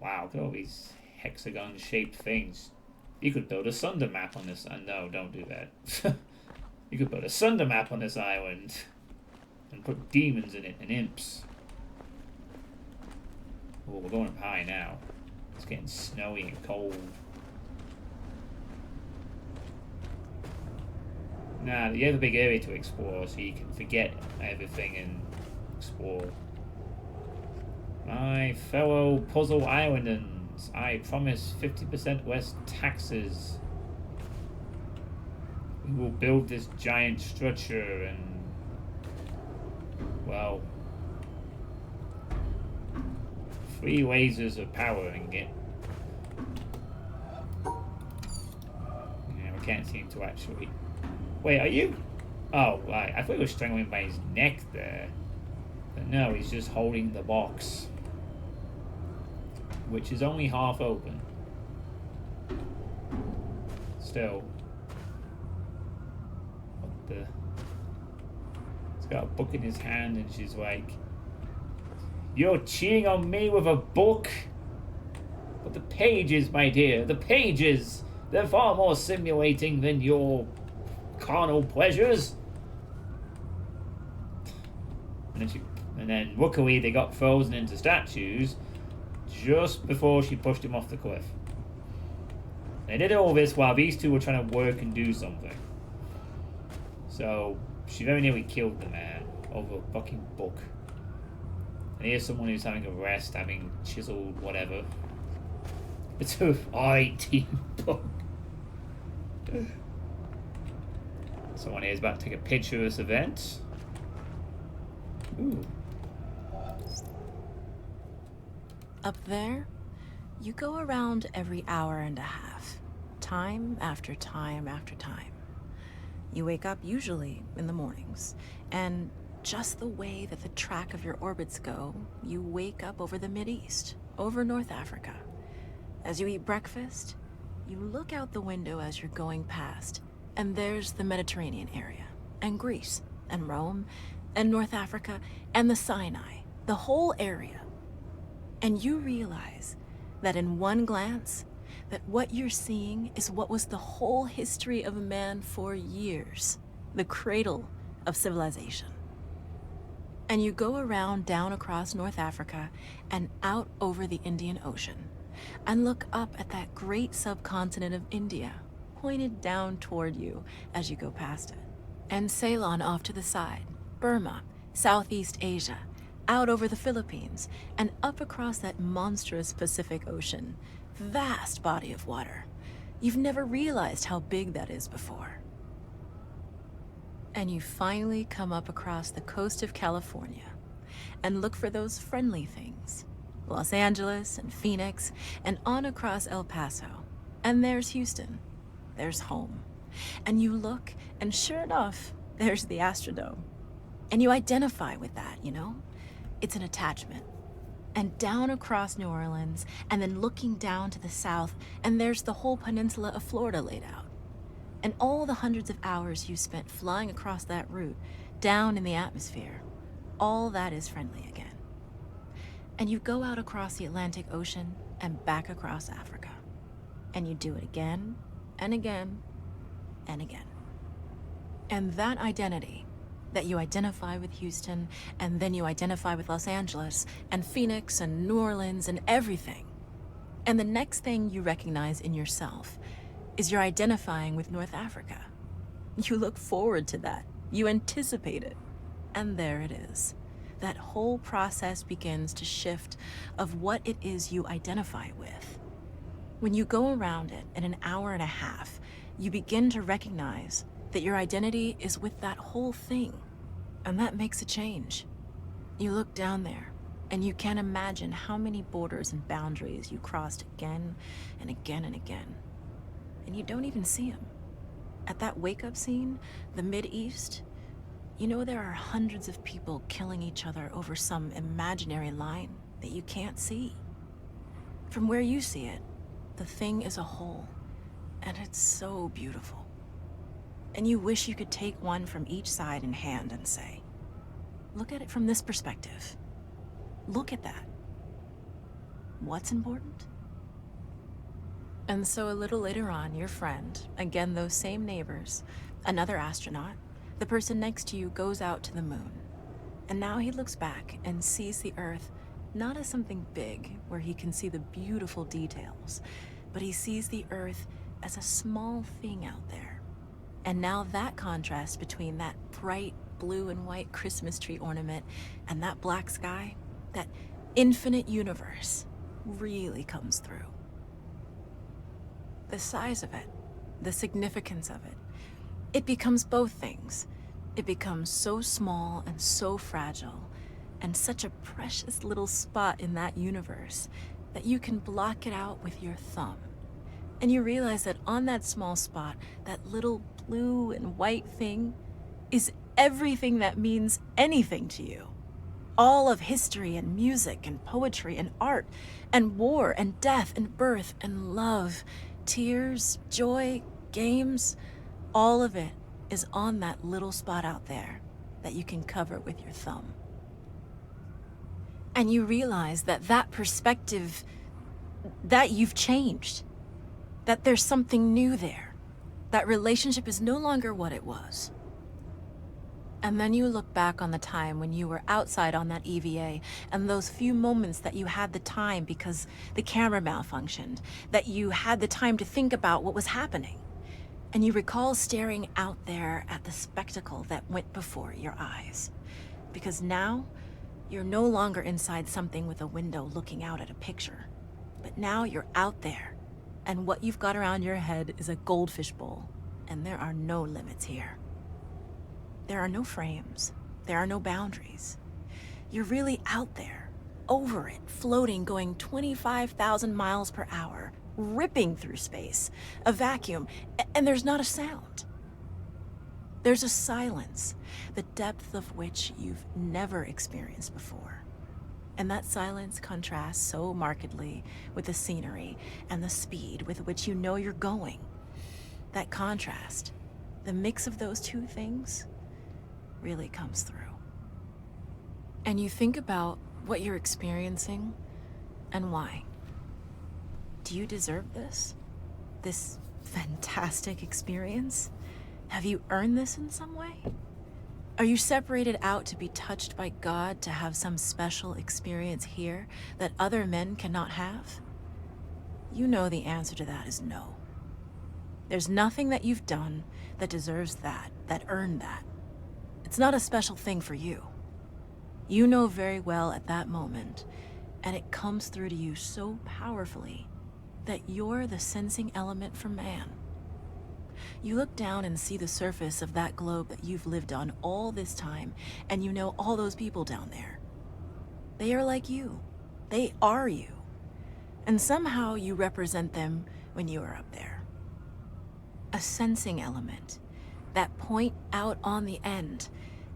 Wow, look at all these hexagon-shaped things. You could build a Sunder map on this. No, don't do that. You could build a Sunder map on this island and put demons in it and imps. Oh, we're going up high now. It's getting snowy and cold. Nah, you have a big area to explore, so you can forget everything and explore. My fellow Puzzle Islanders, I promise 50% less taxes. We will build this giant structure and, well, 3 lasers of powering it. Yeah, we can't seem to actually... Wait, are you... Oh, right. I thought he was strangling by his neck there. But no, he's just holding the box. Which is only half open. Still. What the... He's got a book in his hand and she's like... You're cheating on me with a book? But the pages, my dear, the pages! They're far more stimulating than your carnal pleasures. And then luckily they got frozen into statues just before she pushed him off the cliff. They did all this while these two were trying to work and do something. So she very nearly killed the man over a fucking book. And here's someone who's having a rest, having chiseled whatever. It's a IT book. Someone here is about to take a picture of this event. Ooh. Up there, you go around every hour and a half, time after time after time. You wake up usually in the mornings, and just the way that the track of your orbits go, you wake up over the Mideast, over North Africa. As you eat breakfast, you look out the window as you're going past, and there's the Mediterranean area, and Greece, and Rome, and North Africa, and the Sinai, the whole area. And you realize that in one glance, that what you're seeing is what was the whole history of man for years, the cradle of civilization. And you go around down across North Africa and out over the Indian Ocean, and look up at that great subcontinent of India, pointed down toward you as you go past it. And Ceylon off to the side, Burma, Southeast Asia, out over the Philippines, and up across that monstrous Pacific Ocean. Vast body of water. You've never realized how big that is before. And you finally come up across the coast of California and look for those friendly things. Los Angeles and Phoenix and on across El Paso. And there's Houston. There's home. And you look, and sure enough, there's the Astrodome. And you identify with that, you know? It's an attachment. And down across New Orleans, and then looking down to the south, and there's the whole peninsula of Florida laid out. And all the hundreds of hours you spent flying across that route, down in the atmosphere, all that is friendly again. And you go out across the Atlantic Ocean and back across Africa. And you do it again, and again, and again. And that identity, that you identify with Houston, and then you identify with Los Angeles, and Phoenix, and New Orleans, and everything. And the next thing you recognize in yourself is you're identifying with North Africa. You look forward to that. You anticipate it. And there it is. That whole process begins to shift of what it is you identify with. When you go around it in an hour and a half, you begin to recognize that your identity is with that whole thing. And that makes a change. You look down there, and you can't imagine how many borders and boundaries you crossed again and again and again. And you don't even see them. At that wake-up scene, the Mideast, you know there are hundreds of people killing each other over some imaginary line that you can't see. From where you see it, the thing is a whole, and it's so beautiful. And you wish you could take one from each side in hand and say, look at it from this perspective. Look at that. What's important? And so a little later on, your friend, again those same neighbors, another astronaut, the person next to you goes out to the moon. And now he looks back and sees the Earth not as something big where he can see the beautiful details, but he sees the Earth as a small thing out there. And now that contrast between that bright blue and white Christmas tree ornament and that black sky, that infinite universe, really comes through. The size of it, the significance of it, it becomes both things. It becomes so small and so fragile, and such a precious little spot in that universe that you can block it out with your thumb. And you realize that on that small spot, that little blue and white thing is everything that means anything to you. All of history and music and poetry and art and war and death and birth and love, tears, joy, games, all of it is on that little spot out there that you can cover with your thumb. And you realize that that perspective, that you've changed, that there's something new there. That relationship is no longer what it was. And then you look back on the time when you were outside on that EVA and those few moments that you had the time because the camera malfunctioned, that you had the time to think about what was happening. And you recall staring out there at the spectacle that went before your eyes. Because now, you're no longer inside something with a window looking out at a picture. But now you're out there, and what you've got around your head is a goldfish bowl, and there are no limits here. There are no frames. There are no boundaries. You're really out there, over it, floating, going 25,000 miles per hour, ripping through space, a vacuum, and there's not a sound. There's a silence, the depth of which you've never experienced before. And that silence contrasts so markedly with the scenery and the speed with which you know you're going. That contrast, the mix of those two things, really comes through. And you think about what you're experiencing and why. Do you deserve this? This fantastic experience? Have you earned this in some way? Are you separated out to be touched by God to have some special experience here that other men cannot have? You know the answer to that is no. There's nothing that you've done that deserves that earned that. It's not a special thing for you. You know very well at that moment, and it comes through to you so powerfully that you're the sensing element for man. You look down and see the surface of that globe that you've lived on all this time, and you know all those people down there. They are like you. They are you. And somehow you represent them when you are up there. A sensing element, that point out on the end,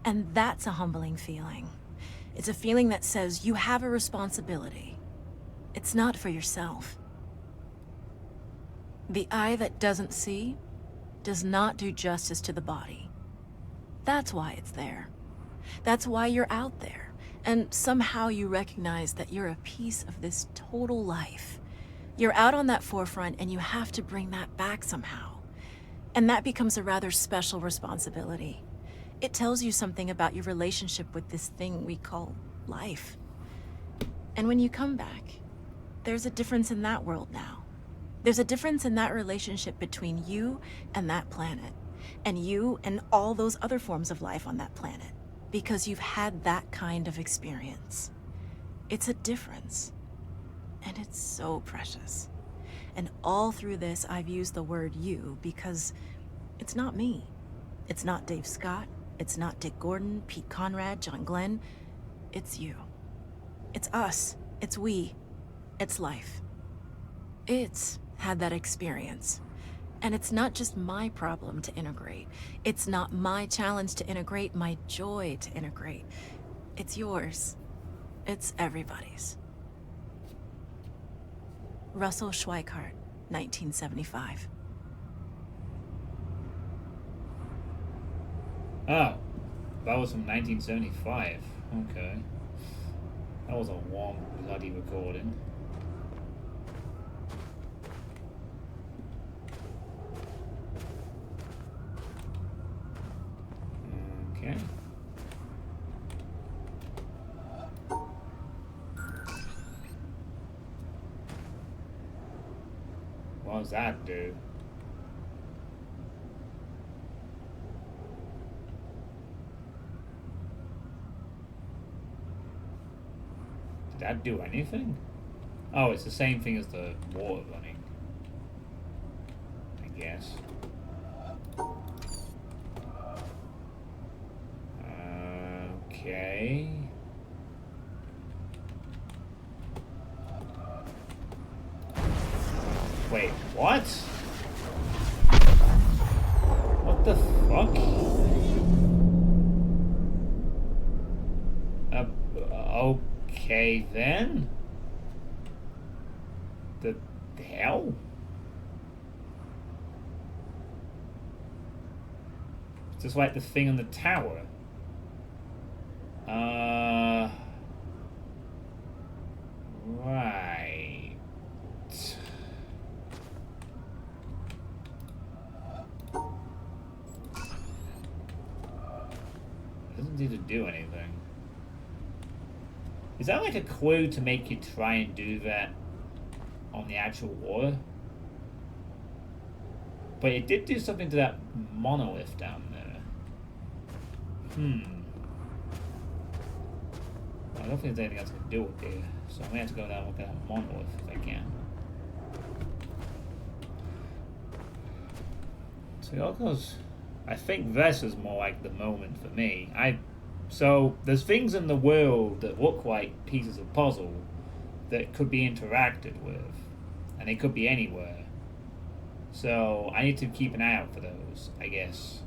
and that's a humbling feeling. It's a feeling that says you have a responsibility. It's not for yourself. The eye that doesn't see does not do justice to the body. That's why it's there. That's why you're out there. And somehow you recognize that you're a piece of this total life. You're out on that forefront and you have to bring that back somehow. And that becomes a rather special responsibility. It tells you something about your relationship with this thing we call life. And when you come back, there's a difference in that world now. There's a difference in that relationship between you and that planet, and you and all those other forms of life on that planet, because you've had that kind of experience. It's a difference, and it's so precious. And all through this, I've used the word you because it's not me. It's not Dave Scott. It's not Dick Gordon, Pete Conrad, John Glenn. It's you. It's us. It's we. It's life. It's had that experience. And it's not just my problem to integrate. It's not my challenge to integrate, my joy to integrate. It's yours. It's everybody's. Russell Schweikart, 1975. Oh, that was from 1975. Okay. That was a long bloody recording. Okay. What does that do? that do anything? Oh, it's the same thing as the water running. I guess. Okay. Wait, what? What the fuck? Okay then. The hell? Just like the thing on the tower. Right. Doesn't seem to do anything. Is that like a clue to make you try and do that on the actual water? But it did do something to that monolith down there. I don't think there's anything else I can do with it, so I'm gonna have to go down and look at that monolith if I can. So it all goes. I think this is more like the moment for me. So there's things in the world that look like pieces of puzzle that could be interacted with, and they could be anywhere. So I need to keep an eye out for those, I guess.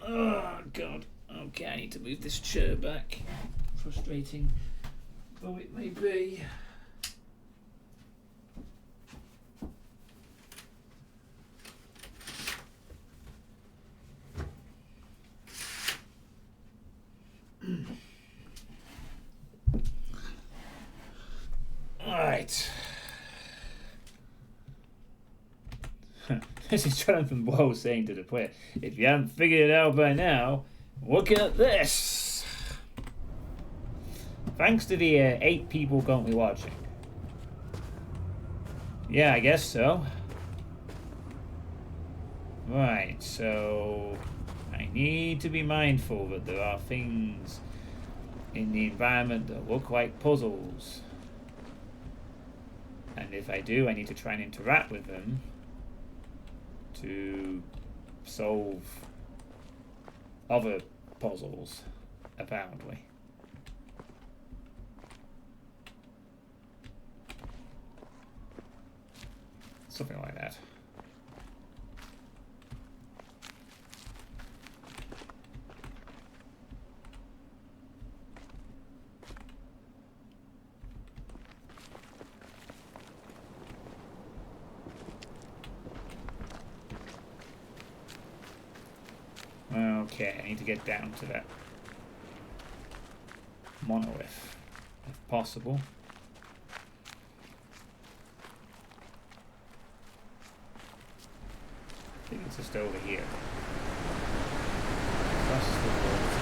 Oh god. Okay, I need to move this chair back. Frustrating though it may be. Alright. This is Jonathan Blow saying to the player, if you haven't figured it out by now, look at this. Thanks to the 8 people currently watching. Yeah, I guess so. Right, so I need to be mindful that there are things in the environment that look like puzzles. And if I do, I need to try and interact with them to solve other puzzles, apparently. Something like that. Okay, I need to get down to that monolith, if possible. I think it's just over here. Across the world.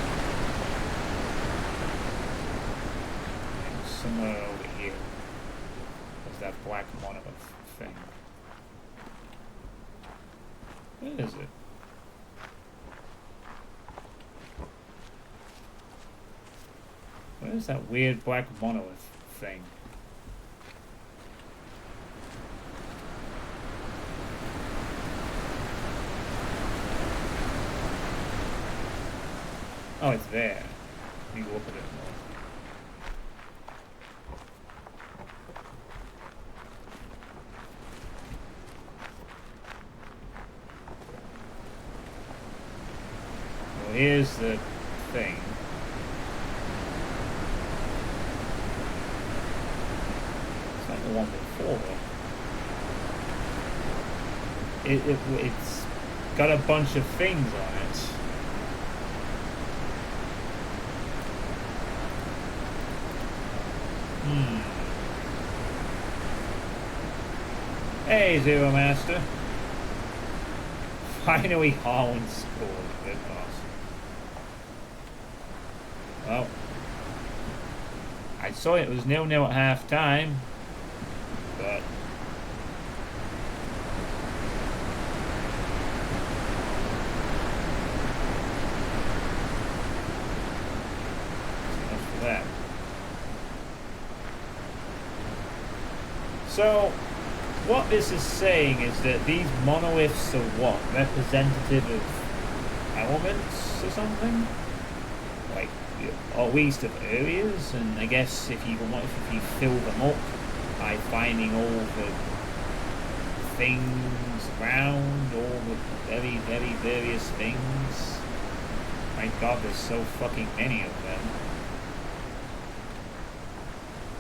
And somewhere over here. There's that black monolith thing. Where is it? Where's that weird black monolith thing? Oh, it's there. Let me look at it more. Well, here's the thing. It's not the one before. It's got a bunch of things on it. Hey, Zero Master. Finally, Holland scored. That's awesome. Well, I saw it was 0-0 at half time, but So, what this is saying is that these monoliths are what? Representative of elements or something? Like, or at least of areas? And I guess if you fill them up by finding all the things around, all the very, very various things. My god, there's so fucking many of them.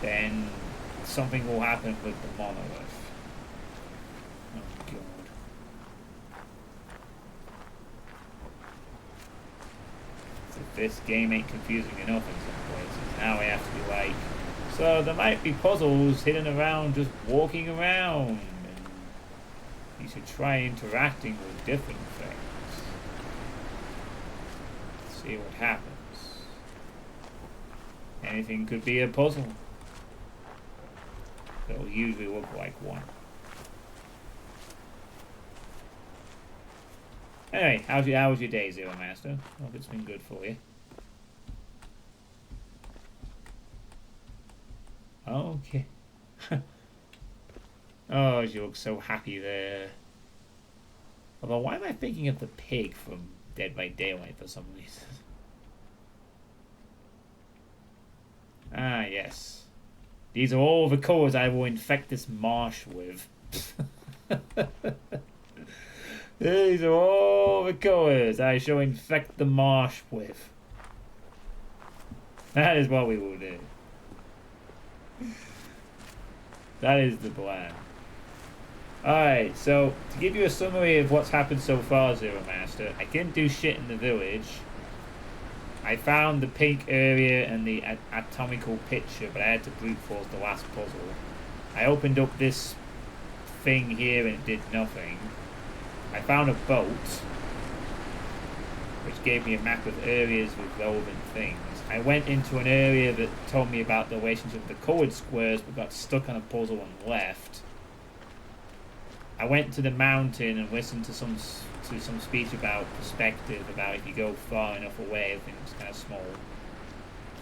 Then something will happen with the monolith. Oh god. If this game ain't confusing enough in some places, now I have to be like, so there might be puzzles hidden around just walking around, and you should try interacting with different things. See what happens. Anything could be a puzzle. It'll usually look like one. Anyway, how was your day, Zero Master? Hope it's been good for you. Okay. Oh, you look so happy there. Although, why am I thinking of the pig from Dead by Daylight for some reason? Ah, yes. These are all the colours I will infect this marsh with. These are all the colours I shall infect the marsh with. That is what we will do. That is the plan. Alright, so to give you a summary of what's happened so far, Zero Master, I didn't do shit in the village. I found the pink area and the atomical picture, but I had to brute force the last puzzle. I opened up this thing here and it did nothing. I found a boat, which gave me a map of areas with relevant things. I went into an area that told me about the relationship of the colored squares, but got stuck on a puzzle and left. I went to the mountain and listened to some speech about perspective, about if you go far enough away, everything's kind of small,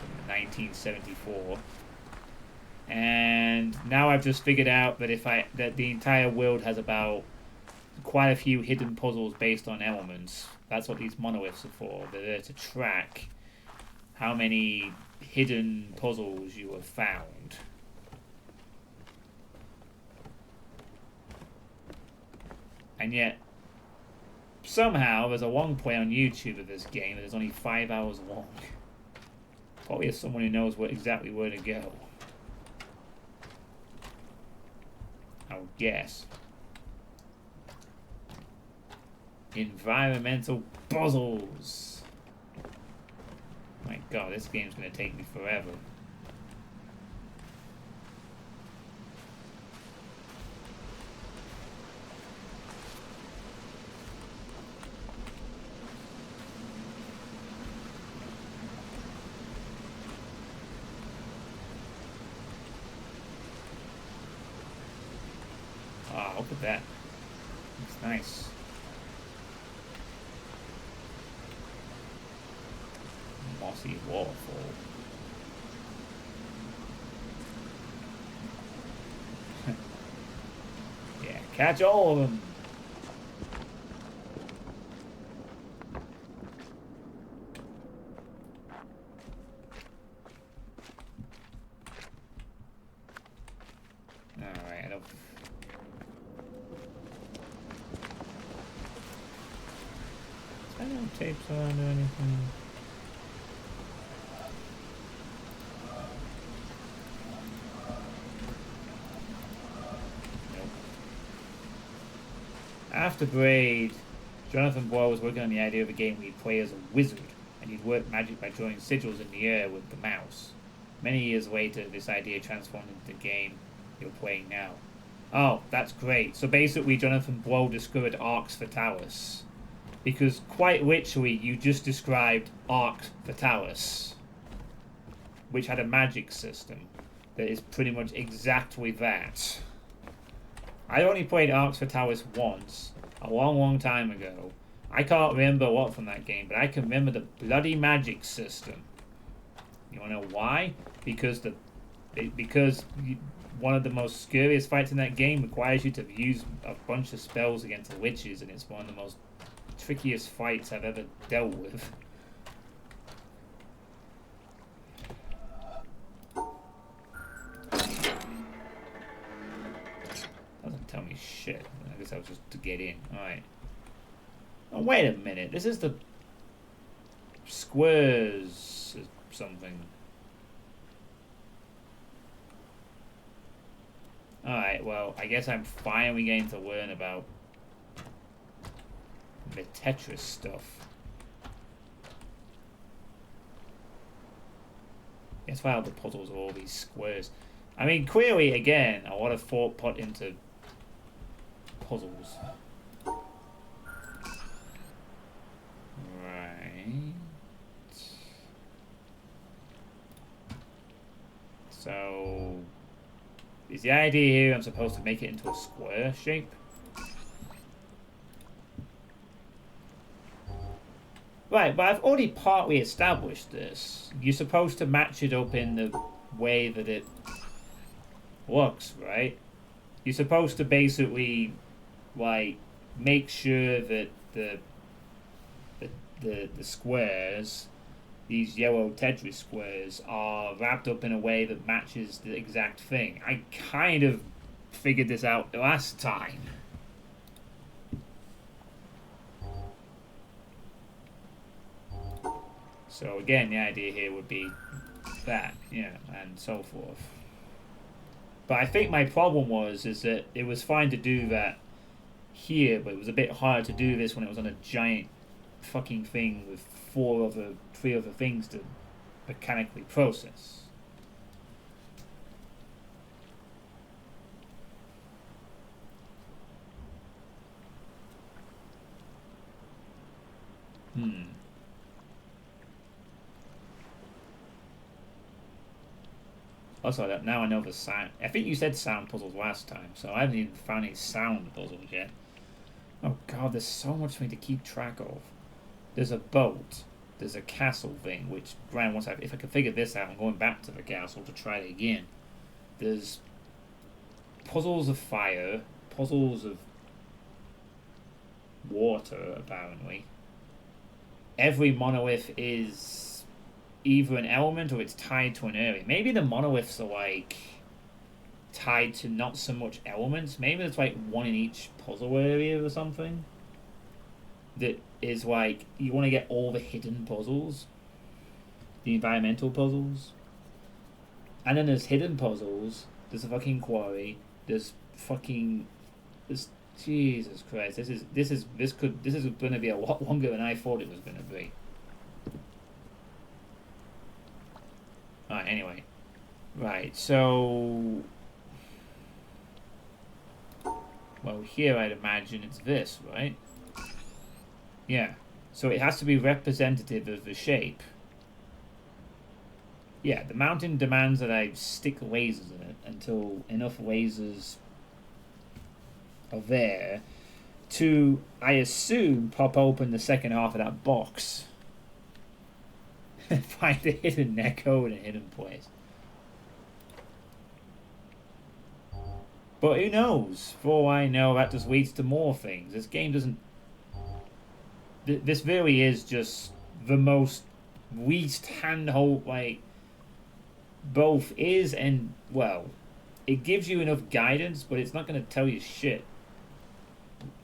from 1974. And now I've just figured out that that the entire world has about quite a few hidden puzzles based on elements. That's what these monoliths are for. They're there to track how many hidden puzzles you have found. And yet, somehow, there's a long play on YouTube of this game that is only 5 hours long. Probably as someone who knows exactly where to go. I would guess. Environmental puzzles. My god, this game's gonna take me forever. Ah, look at that. It's nice. Mossy waterfall. Yeah, catch all of them. Alright, I don't... I don't tapes around or anything. After Braid, Jonathan Boyle was working on the idea of a game where he'd play as a wizard, and he'd work magic by drawing sigils in the air with the mouse. Many years later, this idea transformed into the game you're playing now. Oh, that's great. So basically, Jonathan Boyle discovered Arx Fatalis. Because quite literally, you just described Arx Fatalis, which had a magic system that is pretty much exactly that. I only played Arx Fatalis once, a long, long time ago. I can't remember a lot from that game, but I can remember the bloody magic system. You wanna know why? Because one of the most scariest fights in that game requires you to use a bunch of spells against the witches, and it's one of the most trickiest fights I've ever dealt with. Doesn't tell me shit. I guess I was just to get in. Alright. Oh, wait a minute. This is the squares or something. Alright, well, I guess I'm finally getting to learn about the Tetris stuff. That's why all the puzzles are all these squares. I mean, clearly, again, a lot of thought put into puzzles. Right. So, is the idea here I'm supposed to make it into a square shape? Right, but I've already partly established this. You're supposed to match it up in the way that it looks, right? You're supposed to basically, like, make sure that the squares, these yellow Tetris squares, are wrapped up in a way that matches the exact thing. I kind of figured this out last time. So again, the idea here would be that, yeah, and so forth. But I think my problem is that it was fine to do that here, but it was a bit hard to do this when it was on a giant fucking thing with three other things to mechanically process. Also, now I know the sound. I think you said sound puzzles last time, so I haven't even found any sound puzzles yet. Oh god, there's so much for me to keep track of. There's a boat. There's a castle thing, which, Brian, if I can figure this out, I'm going back to the castle to try it again. There's puzzles of fire, puzzles of water, apparently. Every monolith is either an element or it's tied to an area. Maybe the monoliths are like tied to not so much elements. Maybe there's like one in each puzzle area or something. That is like, you want to get all the hidden puzzles, the environmental puzzles. And then there's hidden puzzles. There's a fucking quarry. There's Jesus Christ. This is going to be a lot longer than I thought it was going to be. Alright, anyway. Right, so... Well, here I'd imagine it's this, right? Yeah. So it has to be representative of the shape. Yeah, the mountain demands that I stick lasers in it until enough lasers are there to, I assume, pop open the second half of that box. Find a hidden echo in a hidden place. But who knows? For all I know, that just leads to more things. This game doesn't... This really is just the most least handhold, like... Both is and, well... It gives you enough guidance, but it's not going to tell you shit.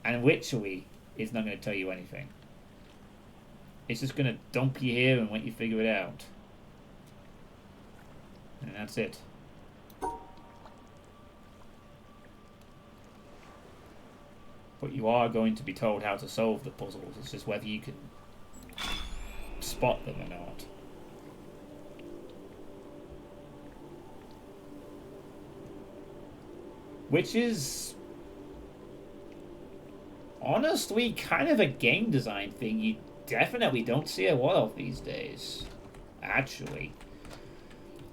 And literally, it's not going to tell you anything. It's just going to dump you here and let you figure it out. And that's it. But you are going to be told how to solve the puzzles. It's just whether you can spot them or not. Which is... honestly kind of a game design thing you definitely don't see a lot of these days. Actually,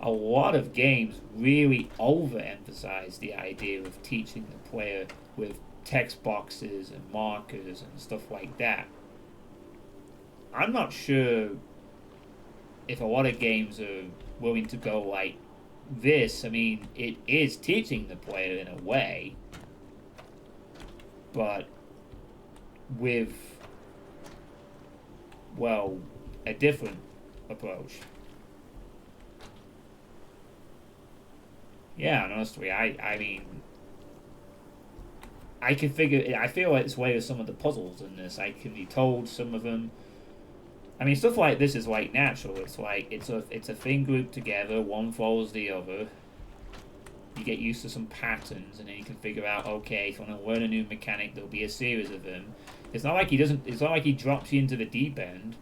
a lot of games really overemphasize the idea of teaching the player with text boxes and markers and stuff like that. I'm not sure if a lot of games are willing to go like this, I mean, it is teaching the player in a way, but with, well, a different approach. Yeah, and honestly, I mean, I can figure. I feel like it's way with some of the puzzles in this. I can be told some of them. I mean, stuff like this is like natural. It's like it's a thing grouped together. One follows the other. You get used to some patterns, and then you can figure out. Okay, if I want to learn a new mechanic, there'll be a series of them. It's not like he doesn't. It's not like he drops you into the deep end.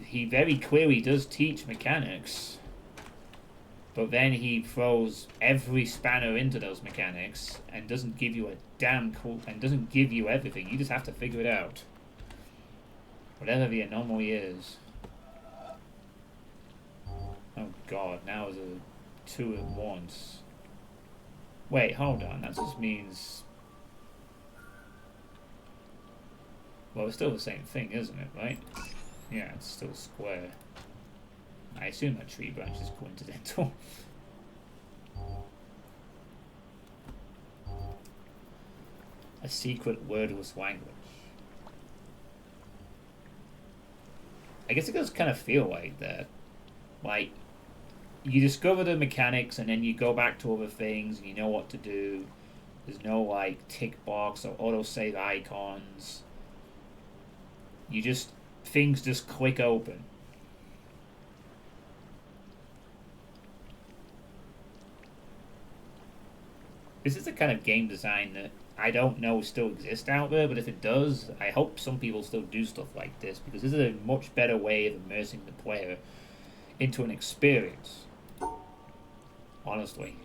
He very clearly does teach mechanics. But then he throws every spanner into those mechanics and doesn't give you a damn cool and doesn't give you everything. You just have to figure it out. Whatever the anomaly is. Oh god, now it's a 2 at once. Wait, hold on, that just means... Well, it's still the same thing, isn't it, right? Yeah, it's still square. I assume that tree branch is coincidental. A secret wordless language. I guess it does kind of feel like that. Like, you discover the mechanics and then you go back to other things and you know what to do. There's no, like, tick box or autosave icons. You just... Things just click open. This is the kind of game design that I don't know still exists out there, but if it does, I hope some people still do stuff like this, because this is a much better way of immersing the player into an experience. Honestly.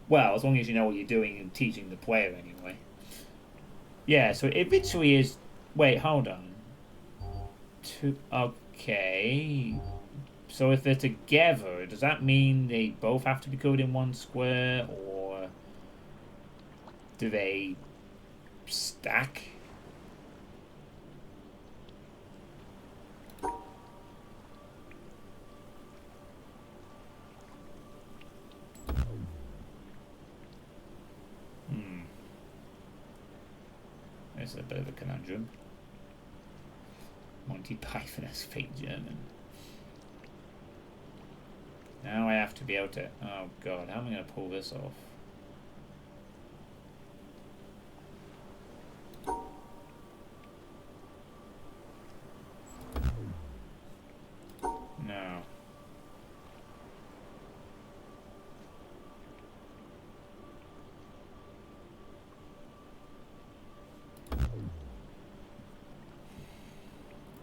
Well, as long as you know what you're doing and teaching the player anyway. Yeah, so it literally is... Wait, hold on. Okay. So if they're together, does that mean they both have to be covered in one square, or do they stack? This is a bit of a conundrum. Monty Python as fake German. Now I have to be able to... Oh god, how am I going to pull this off? No.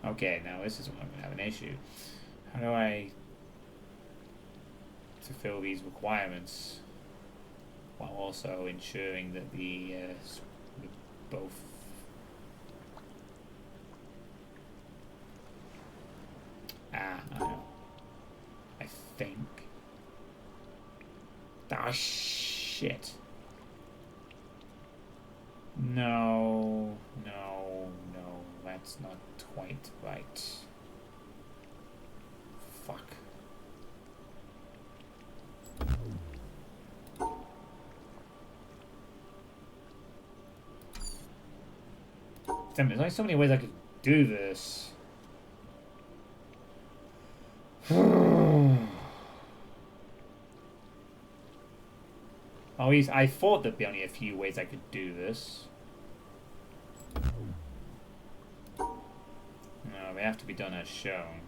Okay, now this is when I'm going to have an issue. How do I fulfill these requirements while also ensuring that the both... I know. I think... Ah, shit. No, that's not quite right. Fuck. Damn, there's only so many ways I could do this. I thought there'd be only a few ways I could do this. No, they have to be done as shown.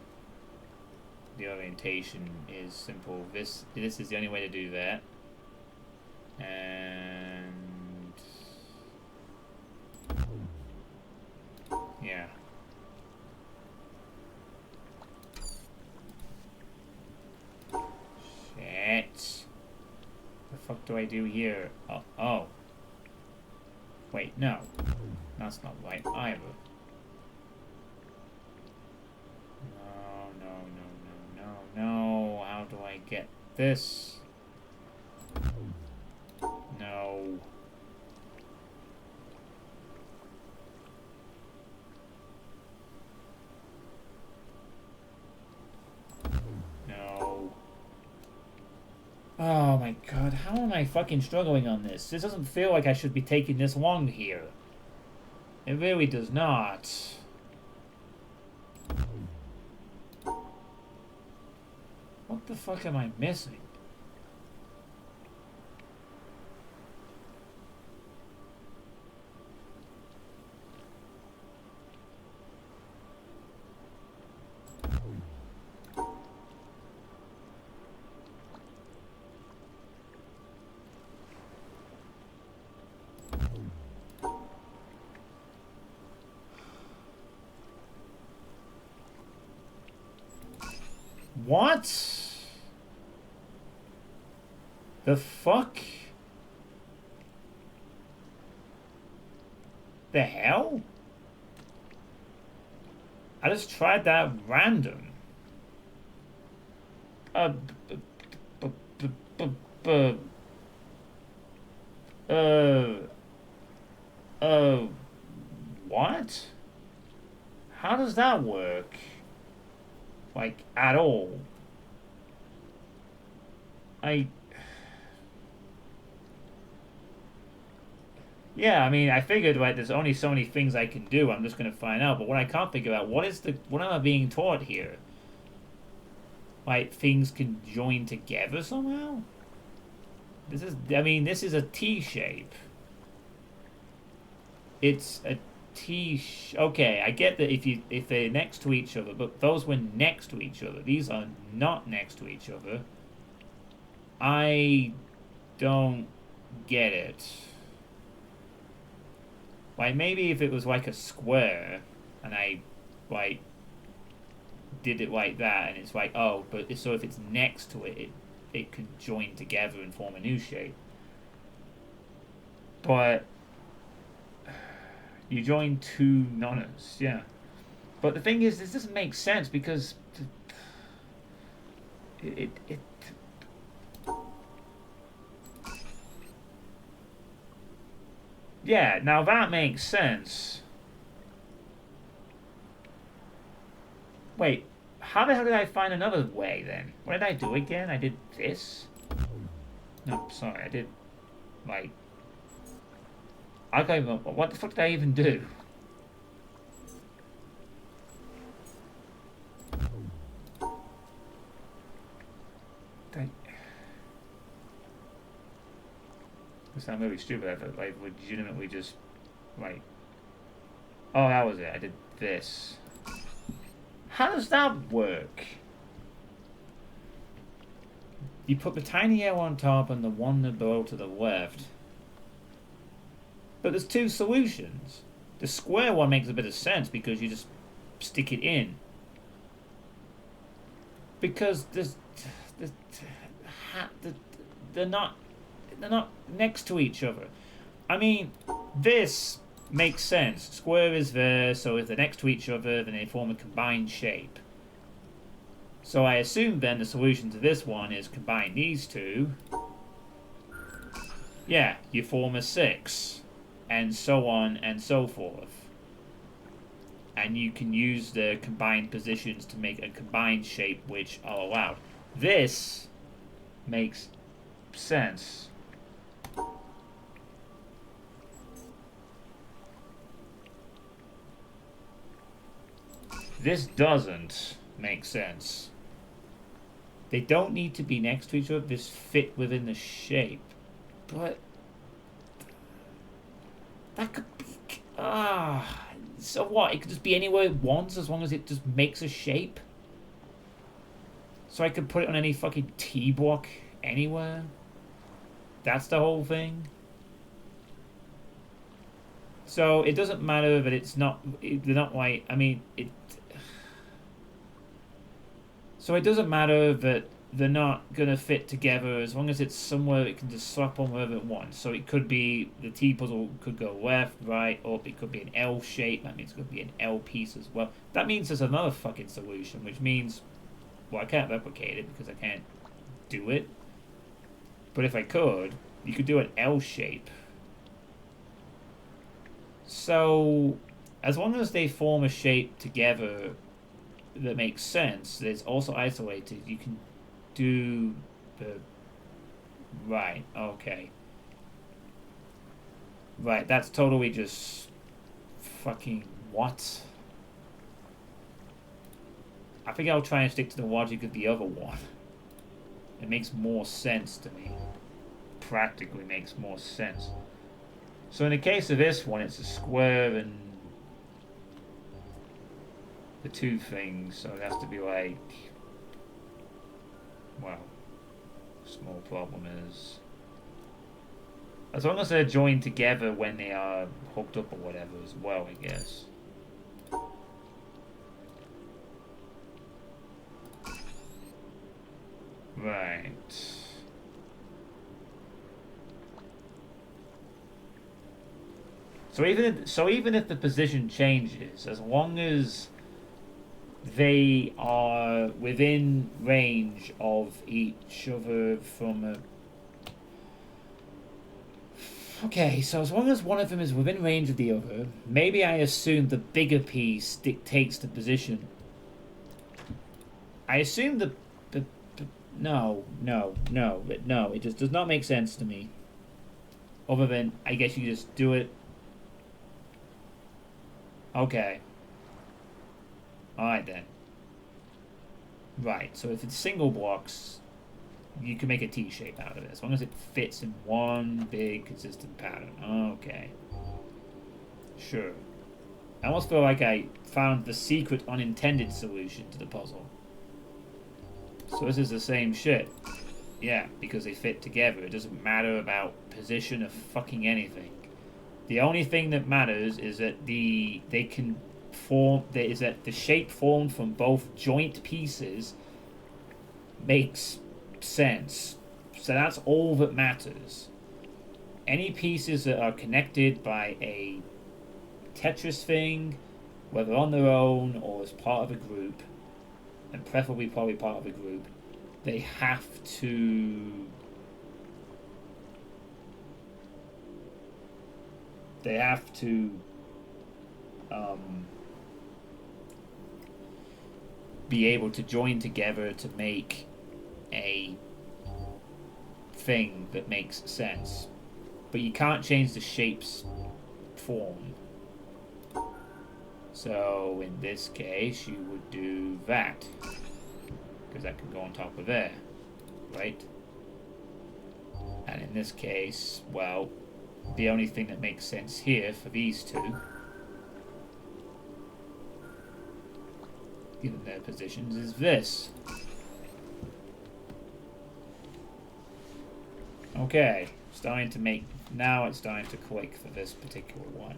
The orientation is simple. This is the only way to do that. And... yeah. Shit. The fuck do I do here? Oh. Wait, no. That's not right either. No. How do I get this? No. Oh my god, how am I fucking struggling on this? This doesn't feel like I should be taking this long here. It really does not. What the fuck am I missing? What? The fuck? The hell? I just tried that random. Uh, b- b- b- b- b- uh, what? How does that work? Like, at all? Yeah, I mean, I figured, like, there's only so many things I can do. I'm just gonna find out. But what I can't figure out, what am I being taught here? Like, things can join together somehow? This is a T shape. It's a okay, I get that if they're next to each other, but those were next to each other. These are not next to each other. I don't get it. Like, maybe if it was like a square and I like did it like that, and it's like, oh, but so if it's next to it, it could join together and form a new shape. But you join two nonas, yeah. But the thing is, this doesn't make sense because it yeah, now that makes sense. Wait, how the hell did I find another way then? What did I do again? I did this? No, sorry, I did, like, I can't even, what the fuck did I even do? I sound really stupid. I thought, like, legitimately just, like, oh, that was it. I did this. How does that work? You put the tiny arrow on top and the one below to the left. But there's two solutions. The square one makes a bit of sense because you just stick it in. Because they're not next to each other. I mean, this makes sense. Square is there, so if they're next to each other, then they form a combined shape. So I assume then the solution to this one is combine these two. Yeah, you form a 6. And so on and so forth. And you can use the combined positions to make a combined shape which are allowed. This makes sense. This doesn't make sense. They don't need to be next to each other. This fit within the shape. But that could be... so what? It could just be anywhere it wants as long as it just makes a shape? So I could put it on any fucking T block anywhere? That's the whole thing? So it doesn't matter that it's not... They're not like... I mean, it... So it doesn't matter that they're not going to fit together as long as it's somewhere it can just slap on wherever it wants. So it could be, the T-puzzle could go left, right, up. It could be an L shape. That means it could be an L piece as well. That means there's another fucking solution, which means, well, I can't replicate it because I can't do it. But if I could, you could do an L shape. So as long as they form a shape together that makes sense, that's also isolated, you can do the Right, okay. Right, that's totally just fucking what? I think I'll try and stick to the logic of the other one. It makes more sense to me. Practically makes more sense. So in the case of this one, it's a square and the two things, so it has to be like, well, small problem is, as long as they're joined together when they are hooked up or whatever as well, I guess. Right. So even if the position changes, as long as they are within range of each other from a... Okay, so as long as one of them is within range of the other, maybe I assume the bigger piece dictates the position. I assume no, it just does not make sense to me. Other than, I guess you just do it. Okay. Alright then. Right, so if it's single blocks, you can make a T shape out of it, as long as it fits in one big consistent pattern. Okay. Sure. I almost feel like I found the secret unintended solution to the puzzle. So this is the same shit. Yeah, because they fit together. It doesn't matter about position of fucking anything. The only thing that matters is that the shape formed from both joint pieces makes sense. So that's all that matters. Any pieces that are connected by a Tetris thing, whether on their own or as part of a group, and preferably probably part of a group, they have to be able to join together to make a thing that makes sense. But you can't change the shape's form. So in this case, you would do that, because that can go on top of there, right? And in this case, well, the only thing that makes sense here for these two, given their positions, is this. Okay, now it's starting to click for this particular one.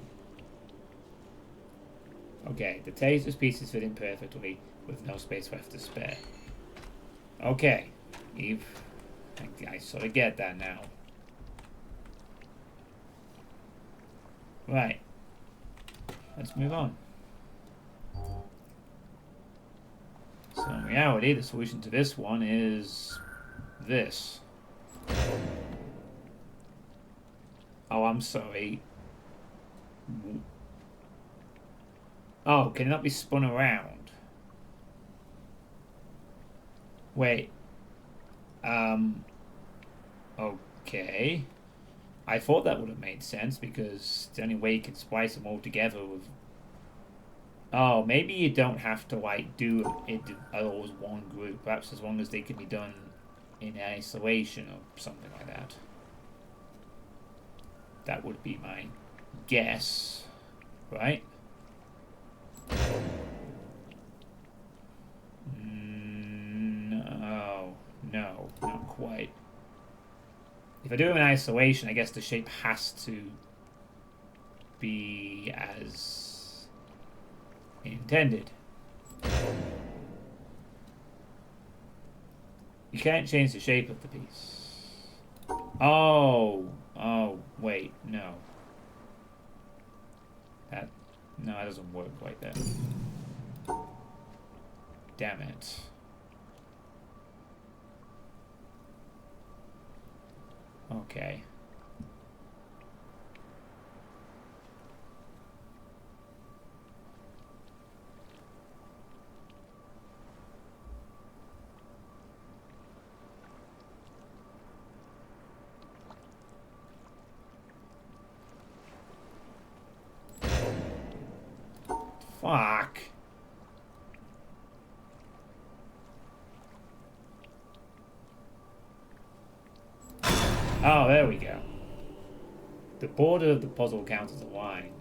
Okay, the Tetris pieces fit in perfectly with no space left to spare. Okay, Eve, I sort of get that now. Right, let's move on. So in reality, the solution to this one is this. Oh, I'm sorry. Oh, can it not be spun around? Wait. Okay. I thought that would have made sense, because the only way you can splice them all together with... Oh, maybe you don't have to, like, do it all as one group. Perhaps as long as they can be done in isolation or something like that. That would be my guess, right? No, not quite. If I do them in isolation, I guess the shape has to be as intended. You can't change the shape of the piece. Oh, wait, no. That doesn't work like that. Damn it. Okay. Fuck. Oh, there we go. The border of the puzzle counts as a line.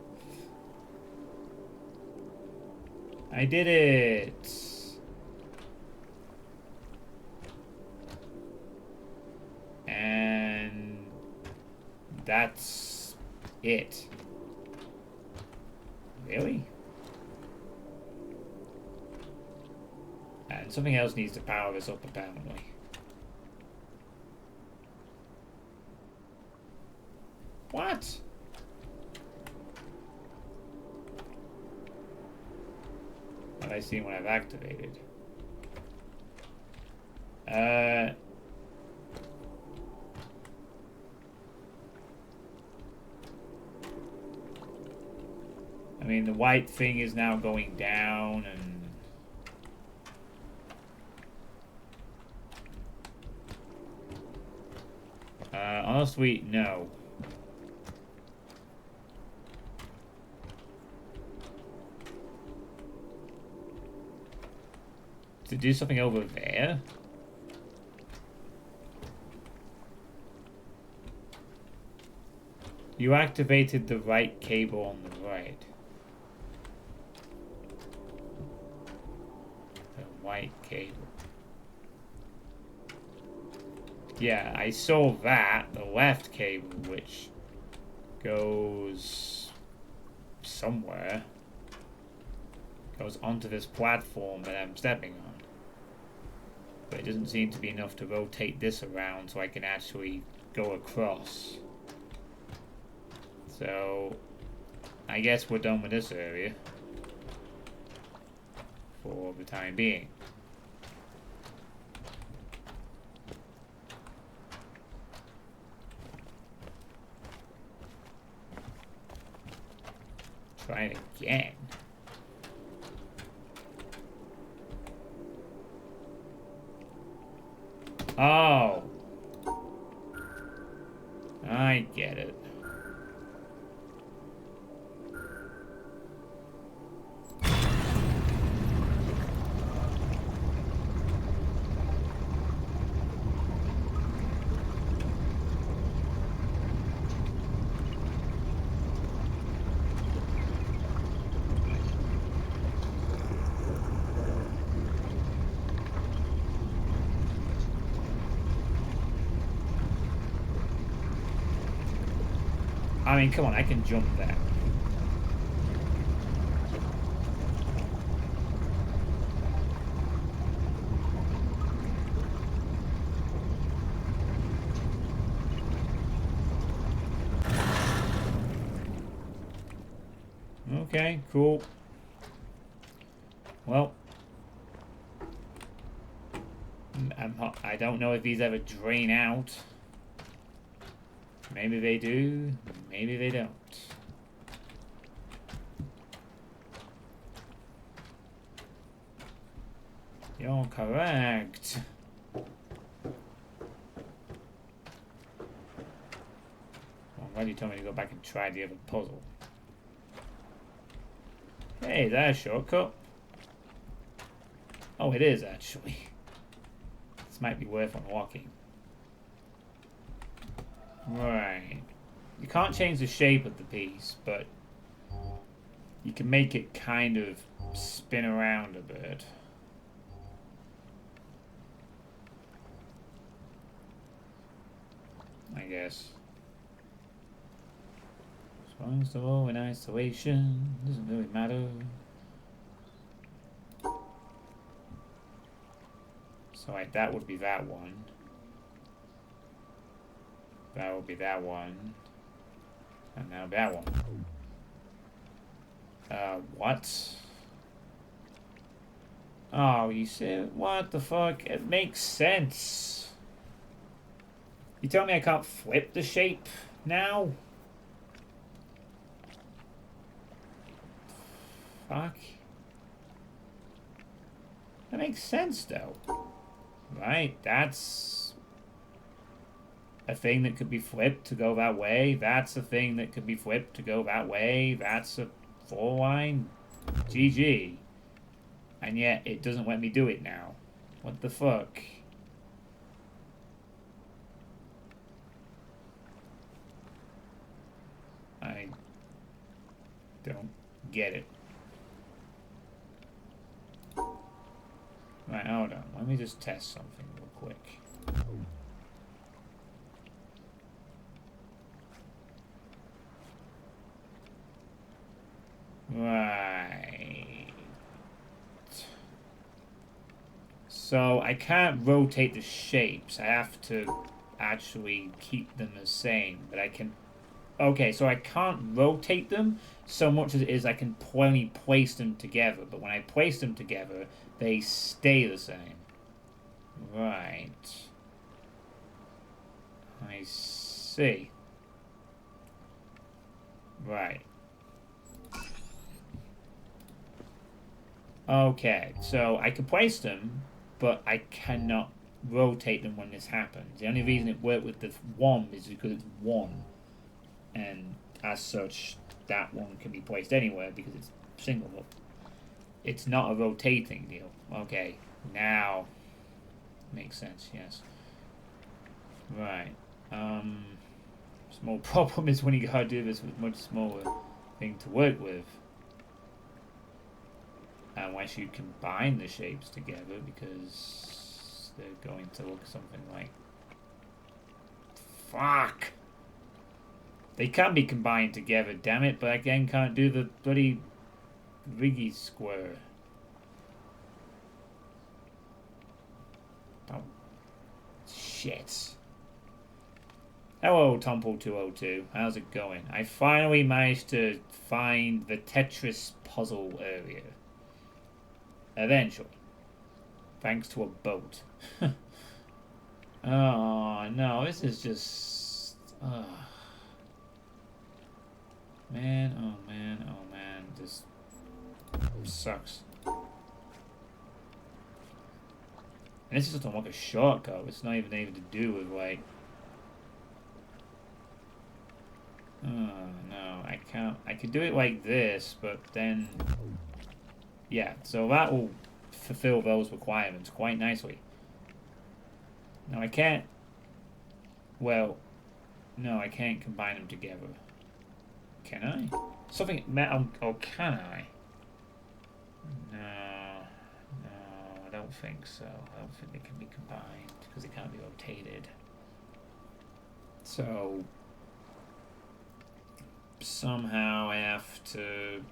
I did it! And that's it. Really? And something else needs to power this up, apparently. What? What I see when I've activated. I mean, the white thing is now going down, and honestly, no. To do something over there? You activated the right cable on the right. The white cable. Yeah, I saw that. The left cable, which goes somewhere. Goes onto this platform that I'm stepping on. But it doesn't seem to be enough to rotate this around so I can actually go across. So, I guess we're done with this area. For the time being. Try it again. Oh. I get it. I mean, come on, I can jump that. Okay, cool. Well, I don't know if these ever drain out. Maybe they do, maybe they don't. You're correct. Well, why did you tell me to go back and try the other puzzle? Hey, is that a shortcut? Oh, it is actually. This might be worth unlocking. Right. You can't change the shape of the piece, but you can make it kind of spin around a bit. I guess. Swings the low in isolation. Doesn't really matter. So like that would be that one. That would be that one. And now that one. What? Oh, you said, what the fuck? It makes sense. You tell me I can't flip the shape now? Fuck. That makes sense though. Right, that's a thing that could be flipped to go that way. That's a thing that could be flipped to go that way. That's a 4 line. GG. And yet it doesn't let me do it now. What the fuck? I don't get it. Right, hold on. Let me just test something real quick. Right. So I can't rotate the shapes. I have to actually keep them the same. But I can... Okay, so I can't rotate them so much as it is I can only place them together. But when I place them together, they stay the same. Right. I see. Right. Okay, so I can place them, but I cannot rotate them when this happens. The only reason it worked with the one is because it's one. And as such, that one can be placed anywhere because it's single. It's not a rotating deal. Okay, now makes sense, yes. Right. Small problem is when you gotta do this with much smaller thing to work with. Unless you combine the shapes together, because they're going to look something like... Fuck! They can be combined together, damn it, but I again can't do the bloody Riggy square. Oh. Shit. Hello, Tomple202. How's it going? I finally managed to find the Tetris puzzle area. Eventually. Thanks to a boat. Oh, no, this is just... Man, oh man, oh man. This sucks. And this is just like a shortcut. It's not even able to do with, like... Oh, no, I can't... I could do it like this, but then... Yeah, so that will fulfill those requirements quite nicely. Now I can't... Well, no, I can't combine them together. Can I? Something... Oh, can I? No, I don't think so. I don't think they can be combined because they can't be rotated. So... Somehow I have to...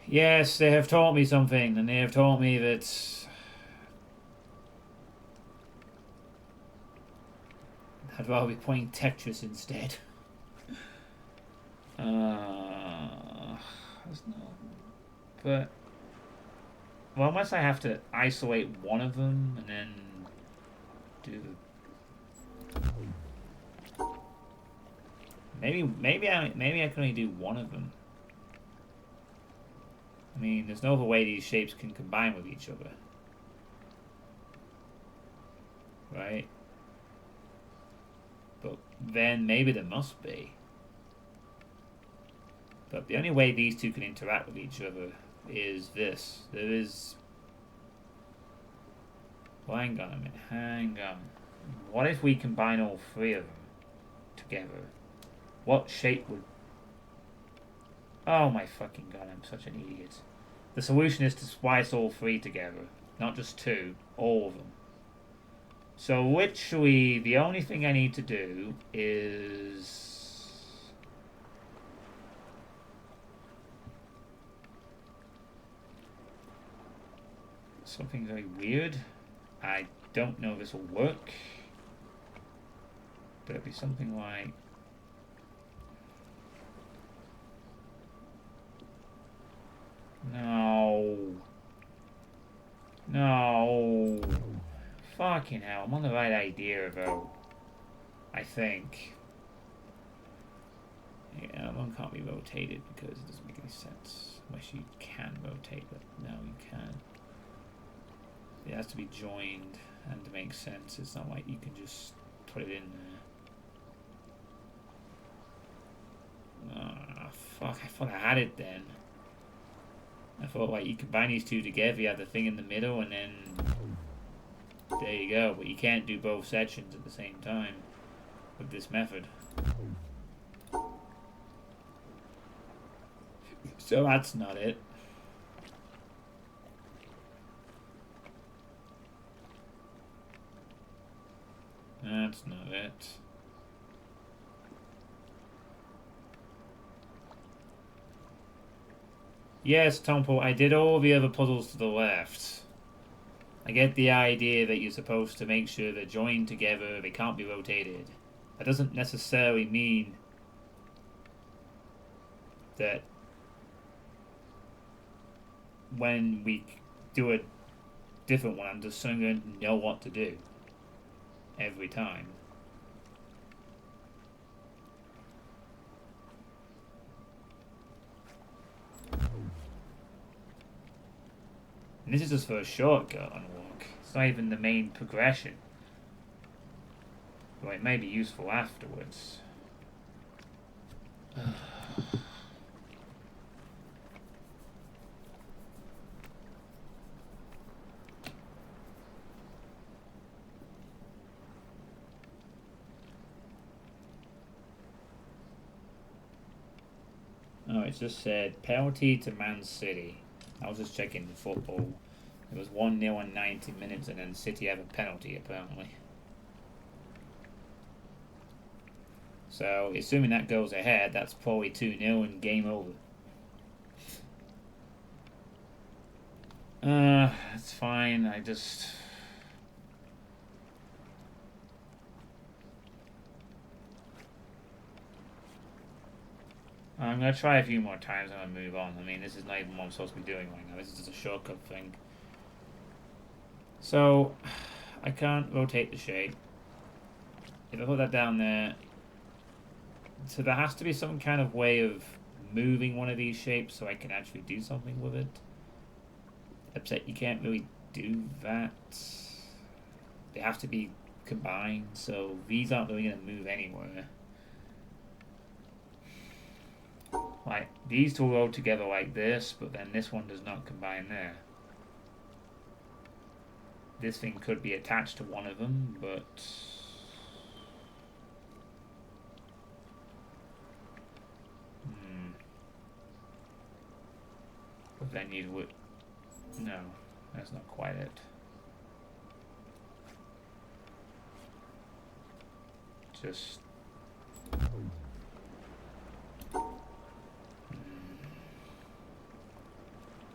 Yes, they have taught me something, and they have taught me that I'd rather be playing Tetris instead. But well, unless I have to isolate one of them and then do the maybe I can only do one of them. I mean, there's no other way these shapes can combine with each other. Right? But then maybe there must be. But the only way these two can interact with each other is this. There is... Well, hang on a minute. Hang on. What if we combine all three of them together? What shape would... Oh my fucking god, I'm such an idiot. The solution is to splice all three together. Not just two, all of them. So literally, the only thing I need to do is... something very weird. I don't know if this will work. But it'll be something like... No. No. Fucking hell, I'm on the right idea though. I think. Yeah, one can't be rotated because it doesn't make any sense. Unless you can rotate it. No, you can't. It has to be joined and to make sense. It's not like you can just put it in there. Ah, Fuck, I thought I had it then. I thought, like, you combine these two together, you have the thing in the middle, and then... There you go, but you can't do both sections at the same time with this method. So that's not it. That's not it. Yes, Tompo, I did all the other puzzles to the left. I get the idea that you're supposed to make sure they're joined together, they can't be rotated. That doesn't necessarily mean that when we do a different one, I'm just going to know what to do every time. And this is just for a shortcut unlock. It's not even the main progression. Well, it may be useful afterwards. Oh, it just said penalty to Man City. I was just checking the football. It was 1-0 in 90 minutes, and then City have a penalty, apparently. So, assuming that goes ahead, that's probably 2-0 and game over. It's fine. I'm going to try a few more times and I'll move on. I mean, this is not even what I'm supposed to be doing right now. This is just a shortcut thing. So, I can't rotate the shape. If I put that down there... So there has to be some kind of way of moving one of these shapes so I can actually do something with it. Except you can't really do that. They have to be combined, so these aren't really going to move anywhere. Like, these two roll together like this, but then this one does not combine there. This thing could be attached to one of them, but... But then you would... No, that's not quite it. Just...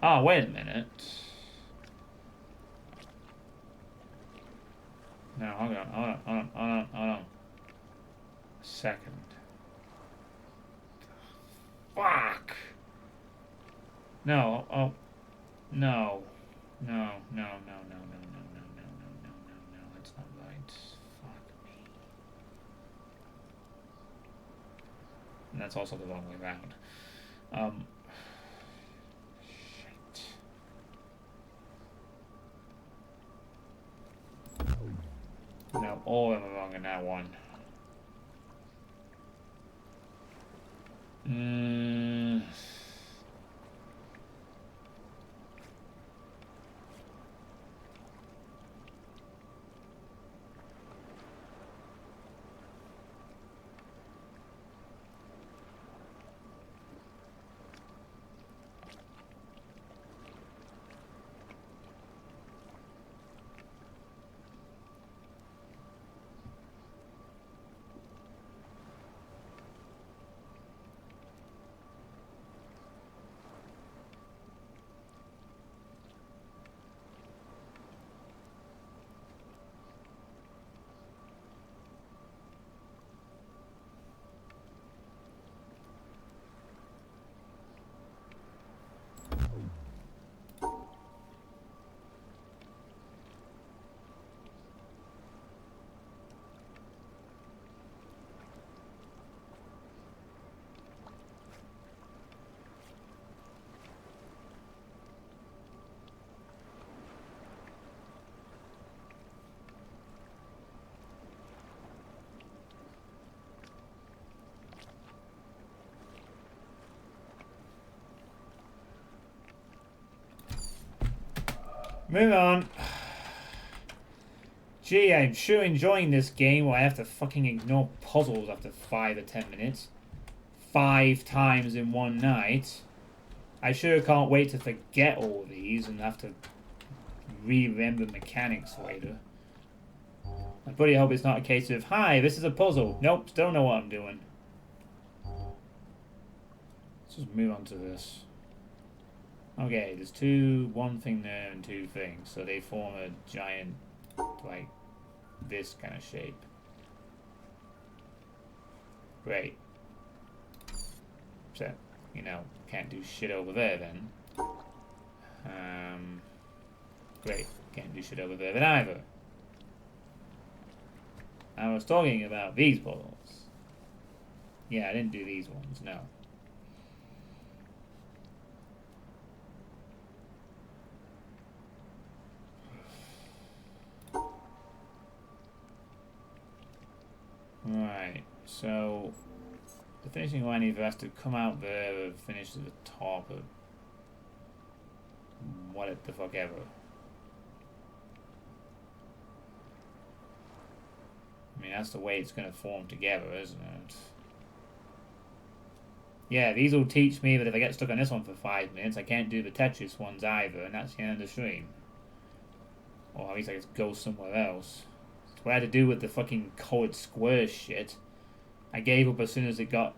Oh, wait a minute. No, hold on. A second. Fuck! No, oh, no. No, that's not right. Fuck me. And that's also the wrong way around. Shit. No, all of them are wrong in that one. Move on. Gee, I'm sure enjoying this game where I have to fucking ignore puzzles after 5 or 10 minutes. 5 times in one night. I sure can't wait to forget all of these and have to re-remember mechanics later. I bloody hope it's not a case of, hi, this is a puzzle. Nope, still know what I'm doing. Let's just move on to this. Okay, there's one thing there and 2 things. So they form a giant, like, this kind of shape. Great. So, you know, can't do shit over there then. Great. Can't do shit over there then either. I was talking about these puzzles. Yeah, I didn't do these ones, no. Right, so the finishing line either has to come out there or finish at the top of what the fuck ever. I mean, that's the way it's going to form together, isn't it? Yeah, these will teach me that if I get stuck on this one for 5 minutes, I can't do the Tetris ones either, and that's the end of the stream. Or at least I just go somewhere else. What I had to do with the fucking colored square shit. I gave up as soon as it got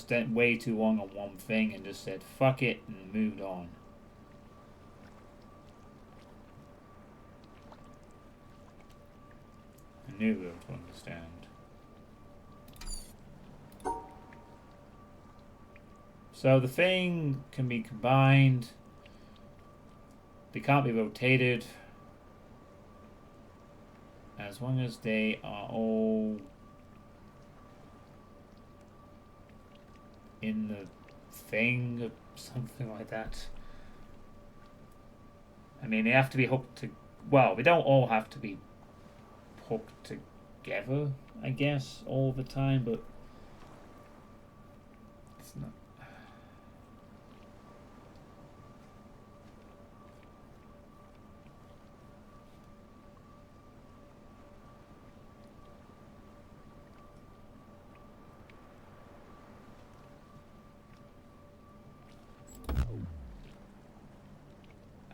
way too long on one thing and just said fuck it and moved on. I knew we were to understand. So the thing can be combined. They can't be rotated. As long as they are all in the thing or something like that. I mean, they have to be hooked to... Well, they don't all have to be hooked together, I guess, all the time, but... It's not...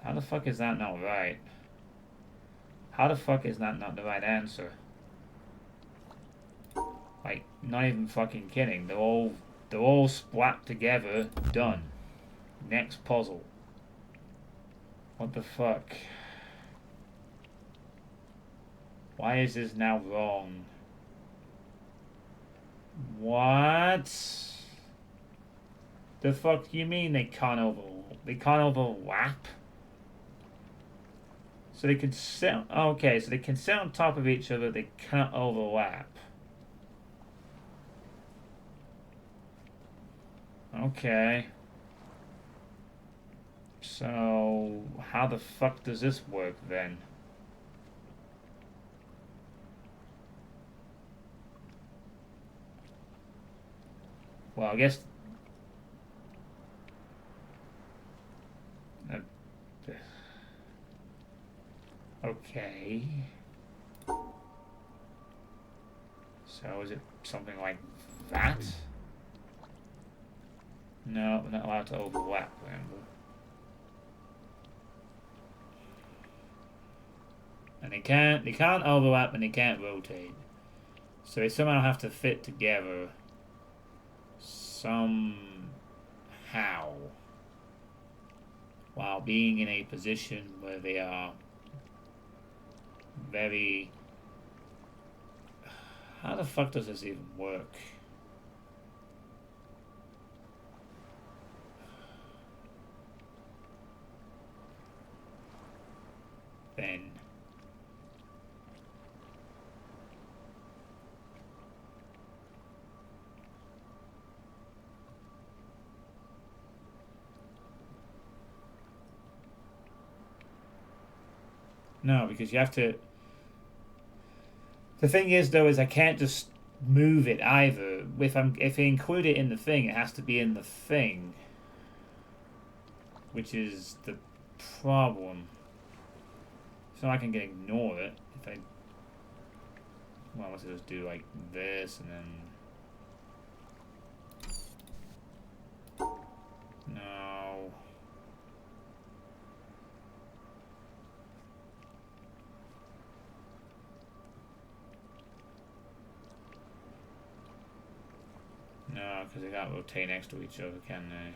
How the fuck is that not right? How the fuck is that not the right answer? Like, not even fucking kidding. They're all splat together. Done. Next puzzle. What the fuck? Why is this now wrong? What? The fuck do you mean they can't overlap? So they can sit... Okay, so they can sit on top of each other, they cannot overlap. Okay. So, how the fuck does this work then? Well, I guess... Okay. So is it something like that? No, we're not allowed to overlap, remember? And they can't overlap and they can't rotate. So they somehow have to fit together somehow while being in a position where they are very... How the fuck does this even work? Then... No, because you have to... The thing is, though, is I can't just move it either. If I include it in the thing, it has to be in the thing. Which is the problem. So I can ignore it if I... Well, let's just do like this and then... No. No, because they can't rotate next to each other, can they?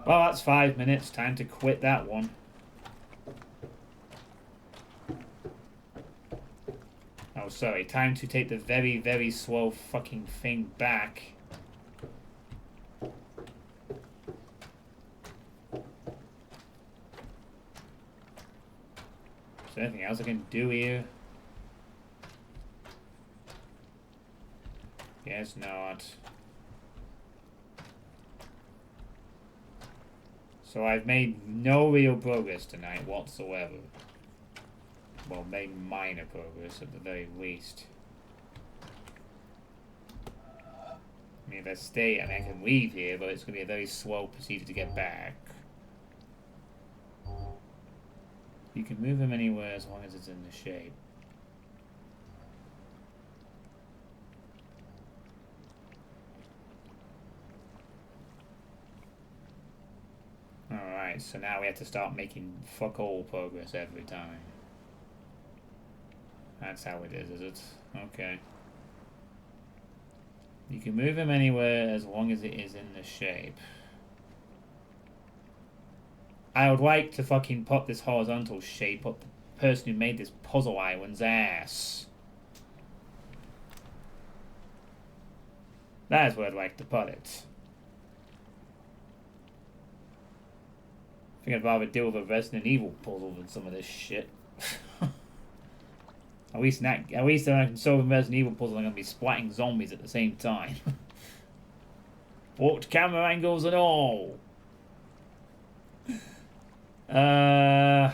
Well, that's 5 minutes. Time to quit that one. Oh, sorry. Time to take the very, very slow fucking thing back. Is there anything else I can do here? Guess not. So I've made no real progress tonight whatsoever. Well, made minor progress at the very least. I mean, if I stay, I mean, I can leave here, but it's going to be a very slow procedure to get back. You can move him anywhere as long as it's in the shape. Alright, so now we have to start making fuck all progress every time. That's how it is it? Okay. You can move him anywhere as long as it is in the shape. I would like to fucking put this horizontal shape up the person who made this puzzle island's ass. That is where I'd like to put it. I think I'd rather deal with a Resident Evil puzzle than some of this shit. At least when I can solve a Resident Evil puzzle, I'm going to be splatting zombies at the same time. Warped camera angles and all. The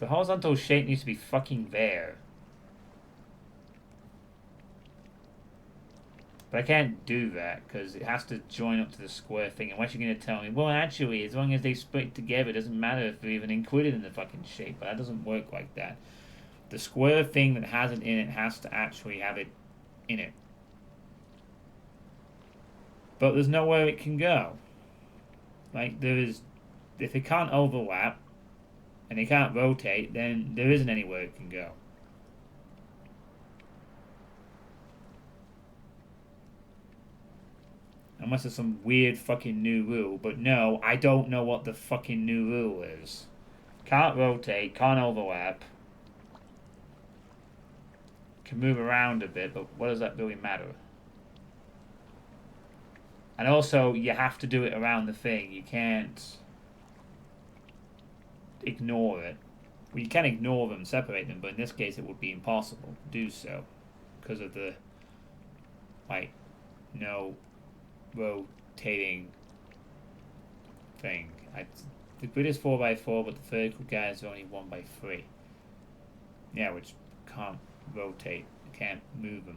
horizontal shape needs to be fucking there. But I can't do that, because it has to join up to the square thing, unless you're going to tell me, well, actually, as long as they split together, it doesn't matter if they're even included in the fucking shape, but that doesn't work like that. The square thing that has it in it has to actually have it in it. But there's nowhere it can go. Like, if it can't overlap, and it can't rotate, then there isn't anywhere it can go. Unless there's some weird fucking new rule. But no, I don't know what the fucking new rule is. Can't rotate, can't overlap. Can move around a bit, but what does that really matter? And also, you have to do it around the thing. You can't ignore it. Well, you can ignore them, separate them, but in this case it would be impossible to do so. Because of the, like, no rotating thing. The grid is 4x4, but the vertical guys are only 1x3. Yeah, which can't rotate. You can't move them.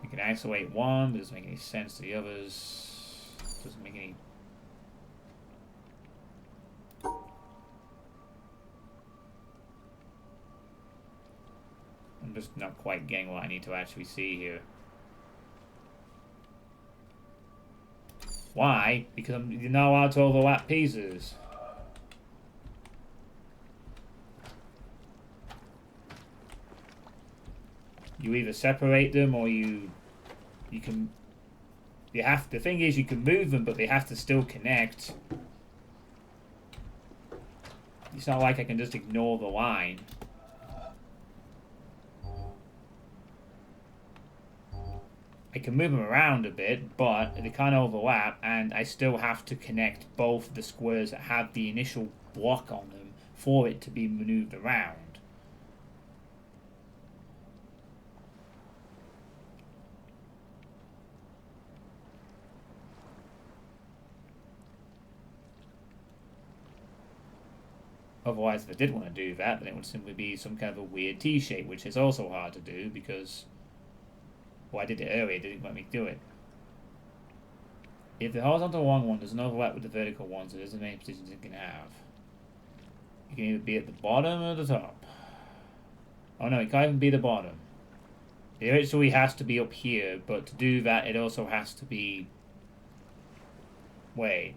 You can isolate one, but it doesn't make any sense to the others. Doesn't make any... I'm just not quite getting what I need to actually see here. Why? Because you're not allowed to overlap pieces. You either separate them or you can... the thing is, you can move them, but they have to still connect. It's not like I can just ignore the line. I can move them around a bit, but they can't overlap, and I still have to connect both the squares that have the initial block on them for it to be maneuvered around. Otherwise, if I did want to do that, then it would simply be some kind of a weird T-shape, which is also hard to do because... Well, I did it earlier, it didn't let me do it. If the horizontal long one doesn't overlap with the vertical one, so there's the main positions it can have. It can either be at the bottom or the top. Oh no, it can't even be the bottom. It actually has to be up here, but to do that, it also has to be... Wait.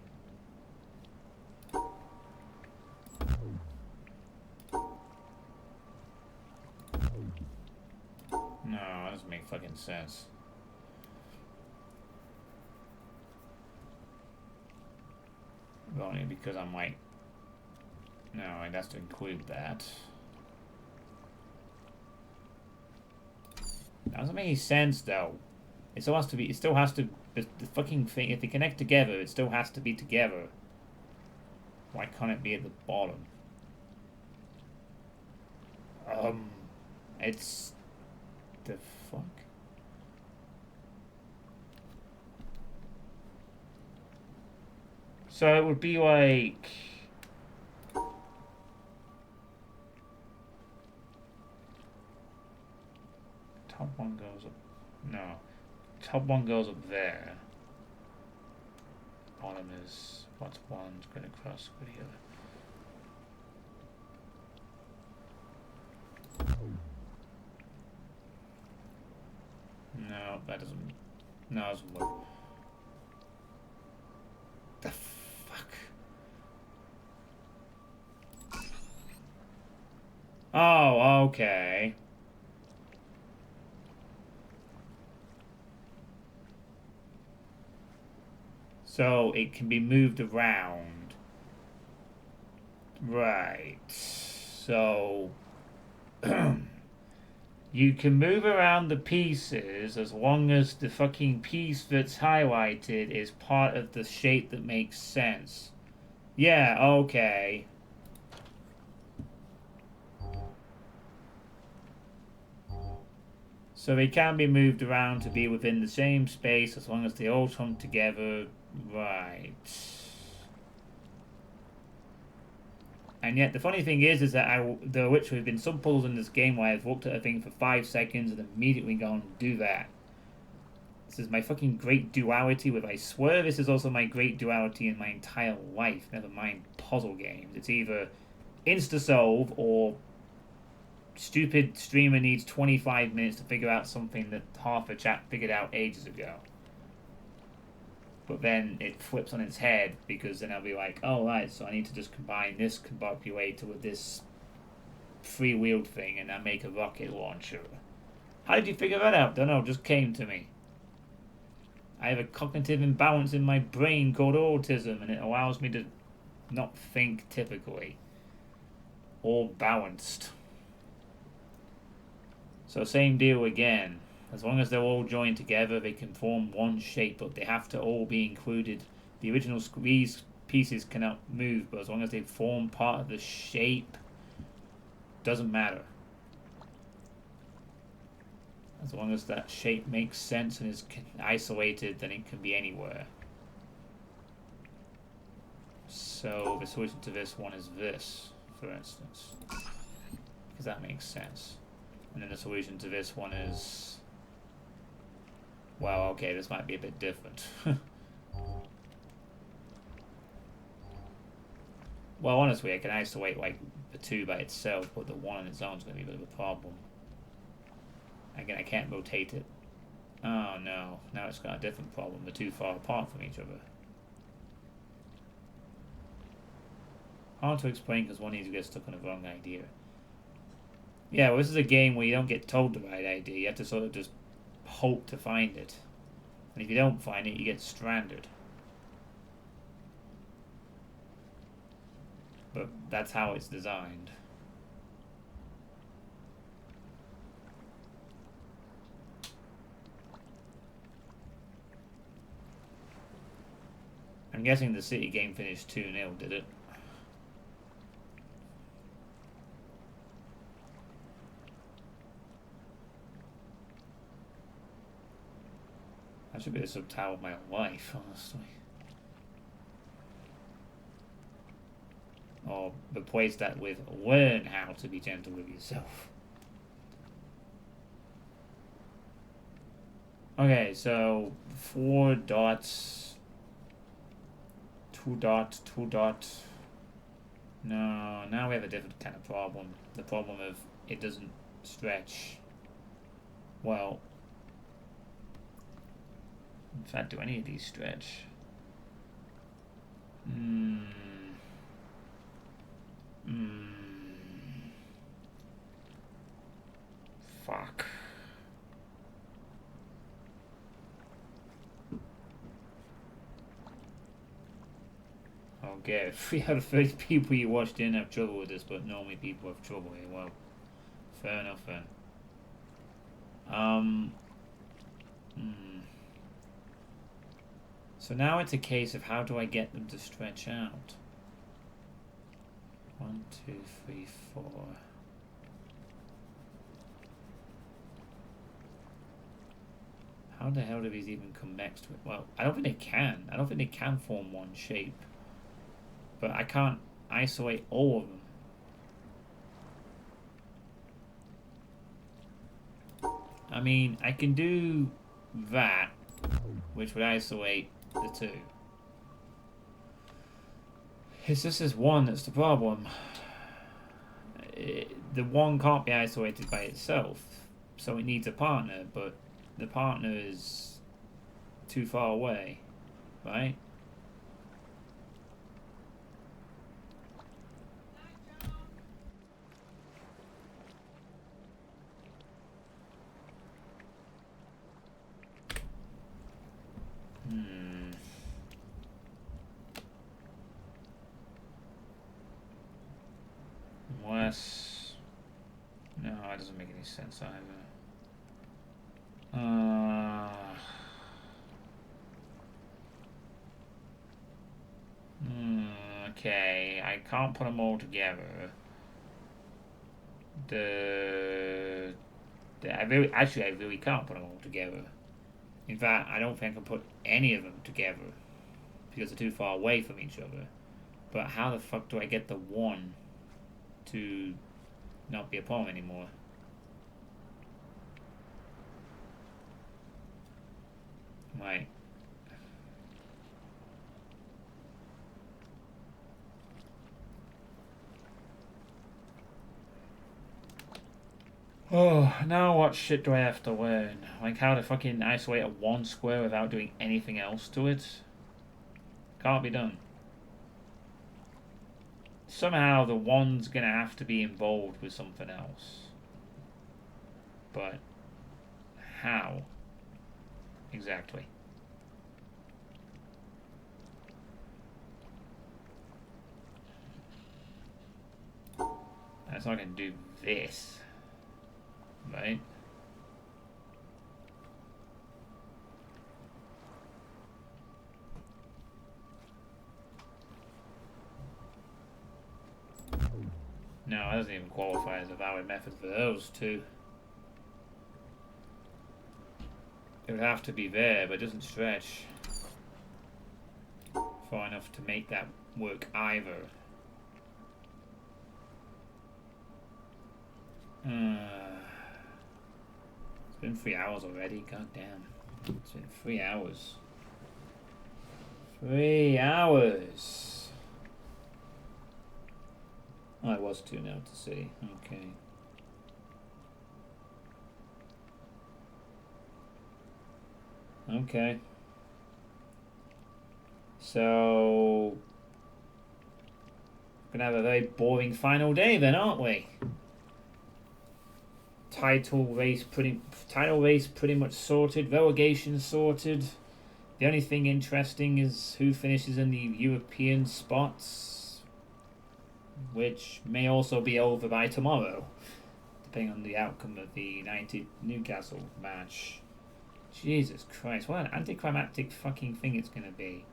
No, that doesn't make fucking sense. Only because I'm like... No, it has to include that. That doesn't make any sense, though. It still has to be... It still has to... The fucking thing... If they connect together, it still has to be together. Why can't it be at the bottom? It's... The fuck? So it would be like... Top one goes up... No. Top one goes up there. Bottom is... What's one's going across with the other. No, that doesn't... No, it doesn't work. The fuck? Oh, okay. So it can be moved around. Right. So... You can move around the pieces as long as the fucking piece that's highlighted is part of the shape that makes sense. Yeah, okay. So they can be moved around to be within the same space as long as they all come together. Right. And yet the funny thing is that there literally have been some puzzles in this game where I've looked at a thing for 5 seconds and immediately gone, do that. This is my fucking great duality with, I swear this is also my great duality in my entire life, never mind puzzle games. It's either insta-solve or stupid streamer needs 25 minutes to figure out something that half a chat figured out ages ago. But then it flips on its head, because then I'll be like, oh right, so I need to just combine this combobulator with this free-wheeled thing and I make a rocket launcher. How did you figure that out? Don't know, just came to me. I have a cognitive imbalance in my brain called autism, and it allows me to not think typically. All balanced. So same deal again. As long as they're all joined together, they can form one shape, but they have to all be included. The original squeeze pieces cannot move, but as long as they form part of the shape, doesn't matter. As long as that shape makes sense and is isolated, then it can be anywhere. So the solution to this one is this, for instance. Because that makes sense. And then the solution to this one is... Well, okay, this might be a bit different. Well, honestly, I can isolate, like, the 2 by itself, but the 1 on its own is going to be a bit of a problem. Again, I can't rotate it. Oh, no. Now it's got a different problem. They're too far apart from each other. Hard to explain because one needs to get stuck on the wrong idea. Yeah, well, this is a game where you don't get told the right idea. You have to sort of just hope to find it. And if you don't find it, you get stranded. But that's how it's designed. I'm guessing the City game finished 2-0, did it? That should be the subtitle of my life, honestly. Or replace that with learn how to be gentle with yourself. Okay, so 4 dots 2 dot, 2 dot. No, now we have a different kind of problem. The problem of it doesn't stretch. Well, in fact, do any of these stretch? Fuck. Okay, 3 out of 30 people you watch didn't have trouble with this, but normally people have trouble here. Well, fair enough then. So now it's a case of how do I get them to stretch out? 1, 2, 3, 4. How the hell do these even come next to it? Well, I don't think they can. I don't think they can form one shape. But I can't isolate all of them. I mean, I can do that, which would isolate the 2. It's just this 1 that's the problem. The 1 can't be isolated by itself, so it needs a partner, but the partner is too far away, right? Unless... No, that doesn't make any sense either. Okay, I can't put them all together. I really can't put them all together. In fact, I don't think I can put any of them together because they're too far away from each other. But how the fuck do I get the 1 to not be a problem anymore? Right. Oh, now what shit do I have to learn? Like how to fucking isolate a 1 square without doing anything else to it? Can't be done. Somehow the 1's gonna have to be involved with something else. But how? Exactly. That's not gonna do this. Right? No, it doesn't even qualify as a valid method for those 2. It would have to be there, but it doesn't stretch far enough to make that work either. It's been 3 hours already, god damn. It's been 3 hours. 3 hours! Oh, it was 2 now to see. Okay. Okay. So... we're gonna have a very boring final day then, aren't we? Title race pretty much sorted. Relegation sorted. The only thing interesting is who finishes in the European spots, which may also be over by tomorrow, depending on the outcome of the United Newcastle match. Jesus Christ, what an anticlimactic fucking thing it's gonna be.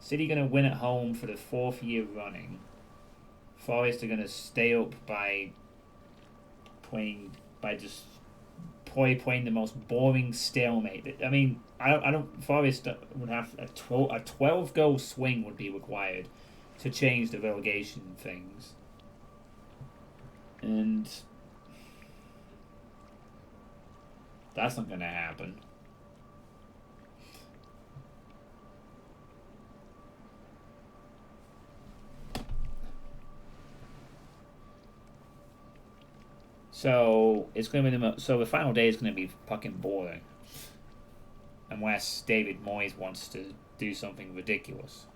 City gonna win at home for the 4th year running. Forest are gonna stay up by just playing the most boring stalemate. I mean, I don't. Forest would have a 12 goal swing would be required to change the relegation things, and that's not going to happen. So it's going to be so the final day is going to be fucking boring, unless David Moyes wants to do something ridiculous,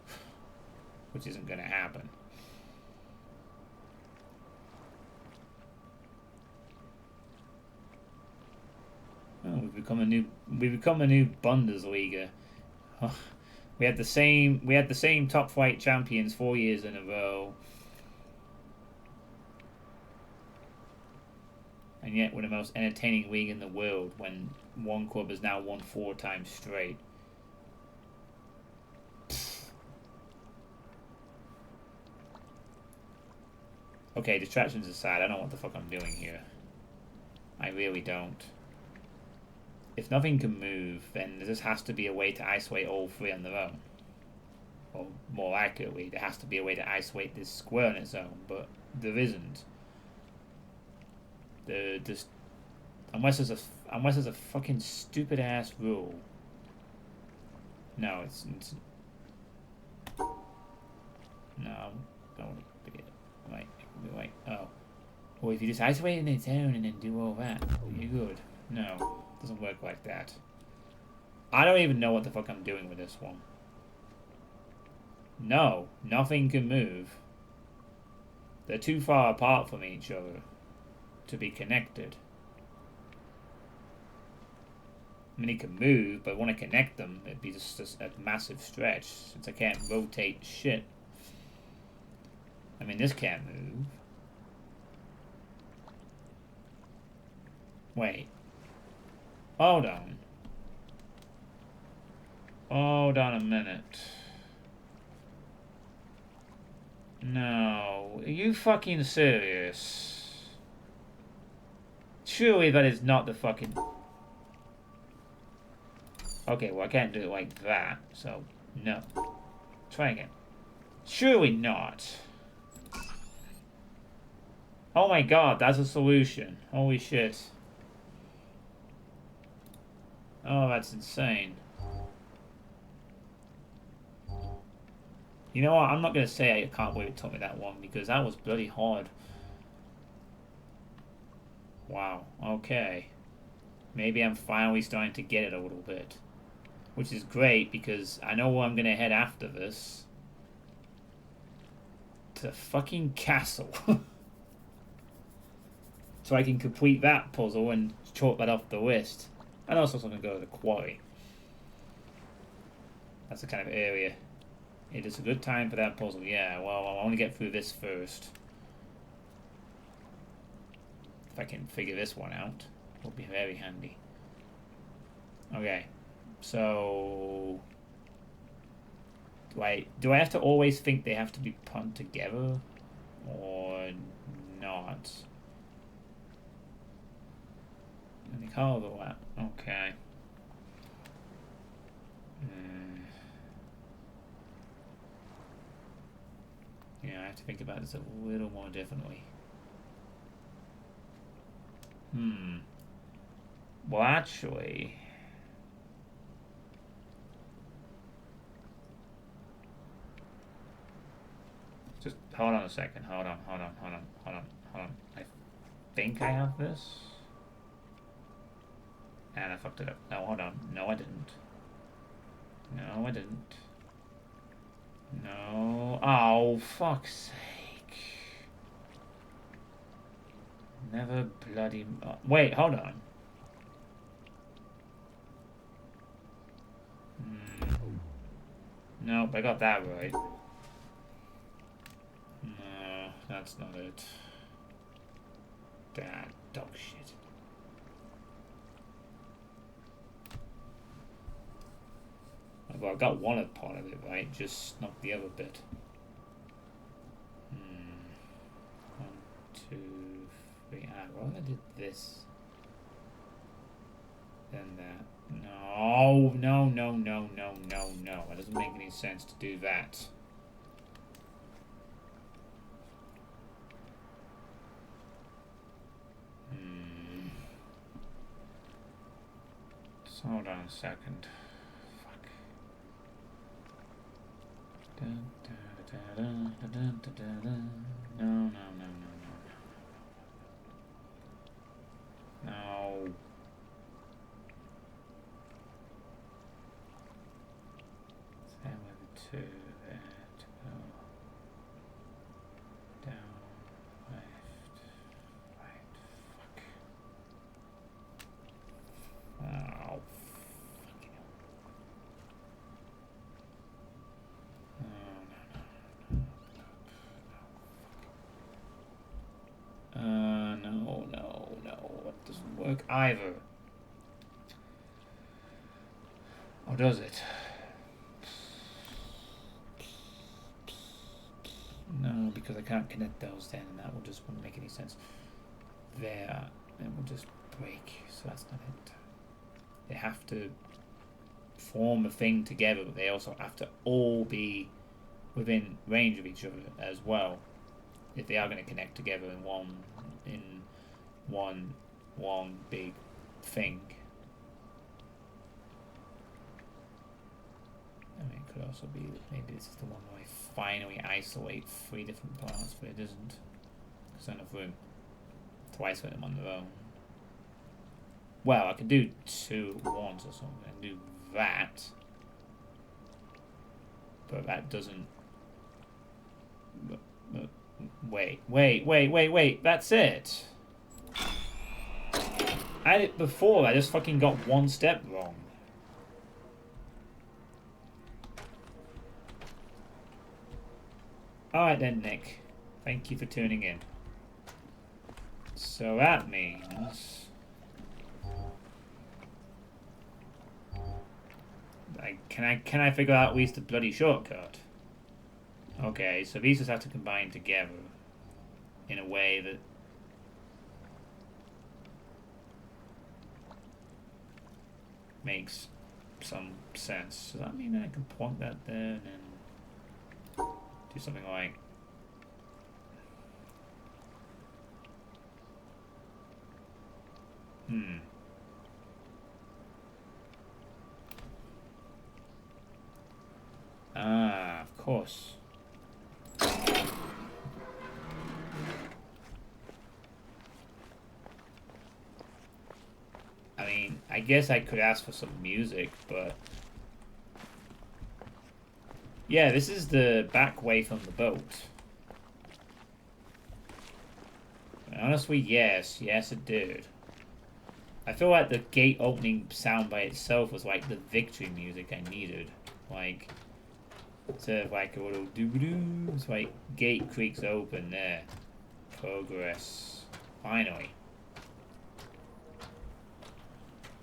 which isn't going to happen. Oh, we've become a new Bundesliga. Oh, we had the same top flight champions 4 years in a row. And yet we're the most entertaining league in the world when one club has now won 4 times straight. Okay, distractions aside, I don't know what the fuck I'm doing here. I really don't. If nothing can move, then there just has to be a way to isolate all 3 on their own. Or more accurately, there has to be a way to isolate this square on its own, but there isn't. Just unless there's a fucking stupid ass rule. No, it's no. Don't wait. Oh, well, if you just isolate in its own and then do all that, you're good. No, it doesn't work like that. I don't even know what the fuck I'm doing with this one. No, nothing can move. They're too far apart from each other to be connected. I mean, it can move, but when I connect them, it'd be just a massive stretch, since I can't rotate shit. I mean, this can't move. Wait. Hold on. Hold on a minute. No. Are you fucking serious? Surely that is not the fucking... Okay, well I can't do it like that, so no. Try again. Surely not. Oh my god, that's a solution. Holy shit. Oh, that's insane. You know what, I'm not going to say I can't believe it took me that long, because that was bloody hard. Wow, okay. Maybe I'm finally starting to get it a little bit. Which is great, because I know where I'm going to head after this. To the fucking castle. So I can complete that puzzle and chalk that off the list. And also I'm going to go to the quarry. That's the kind of area. It is a good time for that puzzle. Yeah, well, I'll only get through this first. If I can figure this one out, it'll be very handy. Okay, so... Do I have to always think they have to be put together? Or not? Let me call that. Okay. Yeah, I have to think about this a little more differently. Well, actually... Just hold on a second. Hold on. I think I have this. And I fucked it up. No, hold on. No, I didn't. No. Oh, fuck's sake. Never bloody... wait, hold on. Nope, I got that right. No, that's not it. That dog shit. Well, I got one part of it right, just not the other bit. 1, 2, 3. Well, I did this. Then that. No. That doesn't make any sense to do that. So hold on a second. No. There with two, there to go. Down, left, right, fuck. Oh, fucking hell. Oh, no. It doesn't work either. Or does it? No, because I can't connect those then, and that will just wouldn't make any sense. There, it will just break, so that's not it. They have to form a thing together, but they also have to all be within range of each other as well. If they are going to connect together in one big thing. I mean, it could also be that maybe this is the one where I finally isolate 3 different parts, but it isn't. Because I don't have room to isolate them on their own. Well, I could do 2 at once or something and do that. But that doesn't... Wait. That's it. I had it before. I just fucking got 1 step wrong. Alright then, Nick. Thank you for tuning in. So that means... Can I figure out at least the bloody shortcut? Okay, so these just have to combine together in a way that makes some sense. Does that mean that I can plonk that there and then do something like... Ah, of course. I mean, I guess I could ask for some music, but... Yeah, this is the back way from the boat. Honestly, yes, it did. I feel like the gate opening sound by itself was like the victory music I needed. Like, instead of like a little doo-doo, it's like gate creaks open there. Progress. Finally.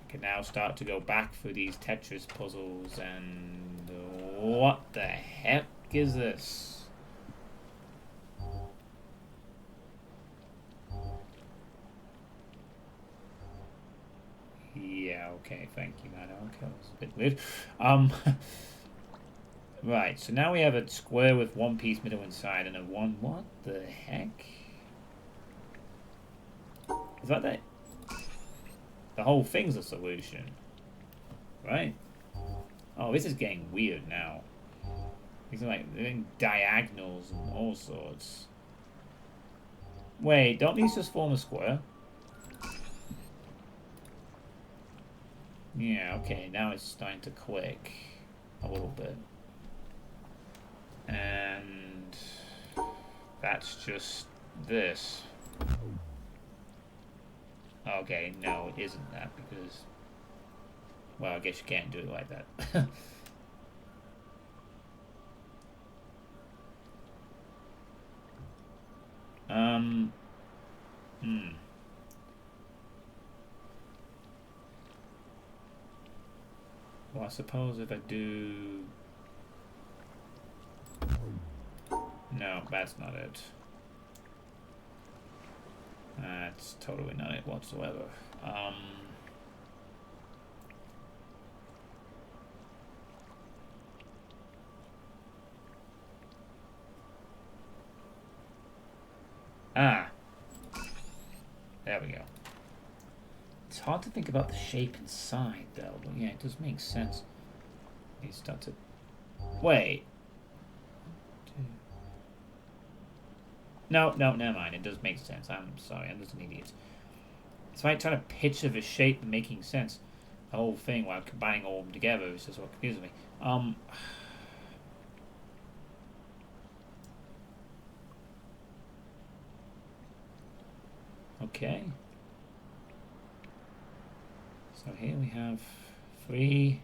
I can now start to go back through these Tetris puzzles and... what the heck is this? Yeah, okay, thank you, man. Okay, that was a bit weird. Right, so now we have a square with 1 piece middle inside and a 1... What the heck? Is that the... The whole thing's a solution. Right? Oh, this is getting weird now. These are like they're in diagonals and all sorts. Wait, don't these just form a square? Yeah, okay, now it's starting to click a little bit. And that's just this. Okay, no, it isn't that because... Well, I guess you can't do it like that. Well, I suppose if I do... No, that's not it. That's totally not it whatsoever. There we go. It's hard to think about the shape inside, though, but yeah, it does make sense. You start to... Wait. No, never mind. It does make sense. I'm sorry, I'm just an idiot. It's like trying to picture the shape and making sense. The whole thing while combining all of them together is just what confuses me. Okay. So here we have 3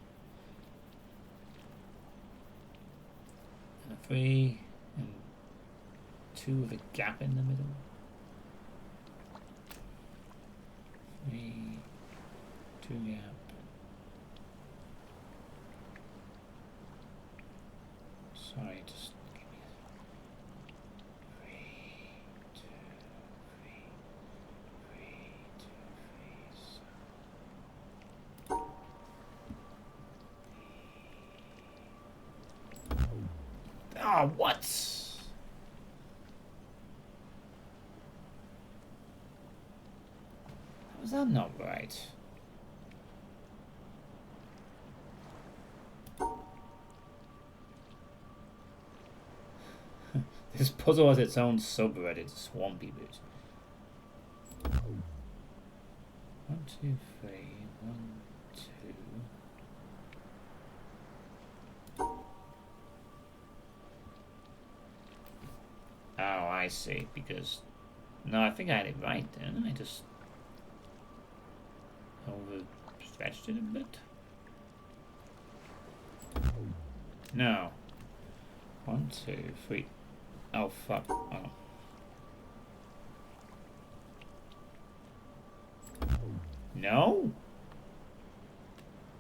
and a 3 and 2 with a gap in the middle. 3, 2 gap. Sorry, just give me 3, 2, 3, 3, 2, 3. Oh, what? How was that not right? This puzzle has its own subreddit, Swampy Bit. 1, 2, 3, 1, 2. Oh, I see. Because no, I think I had it right then. I just overstretched it a bit. No. 1, 2, 3. Oh fuck. Oh. No?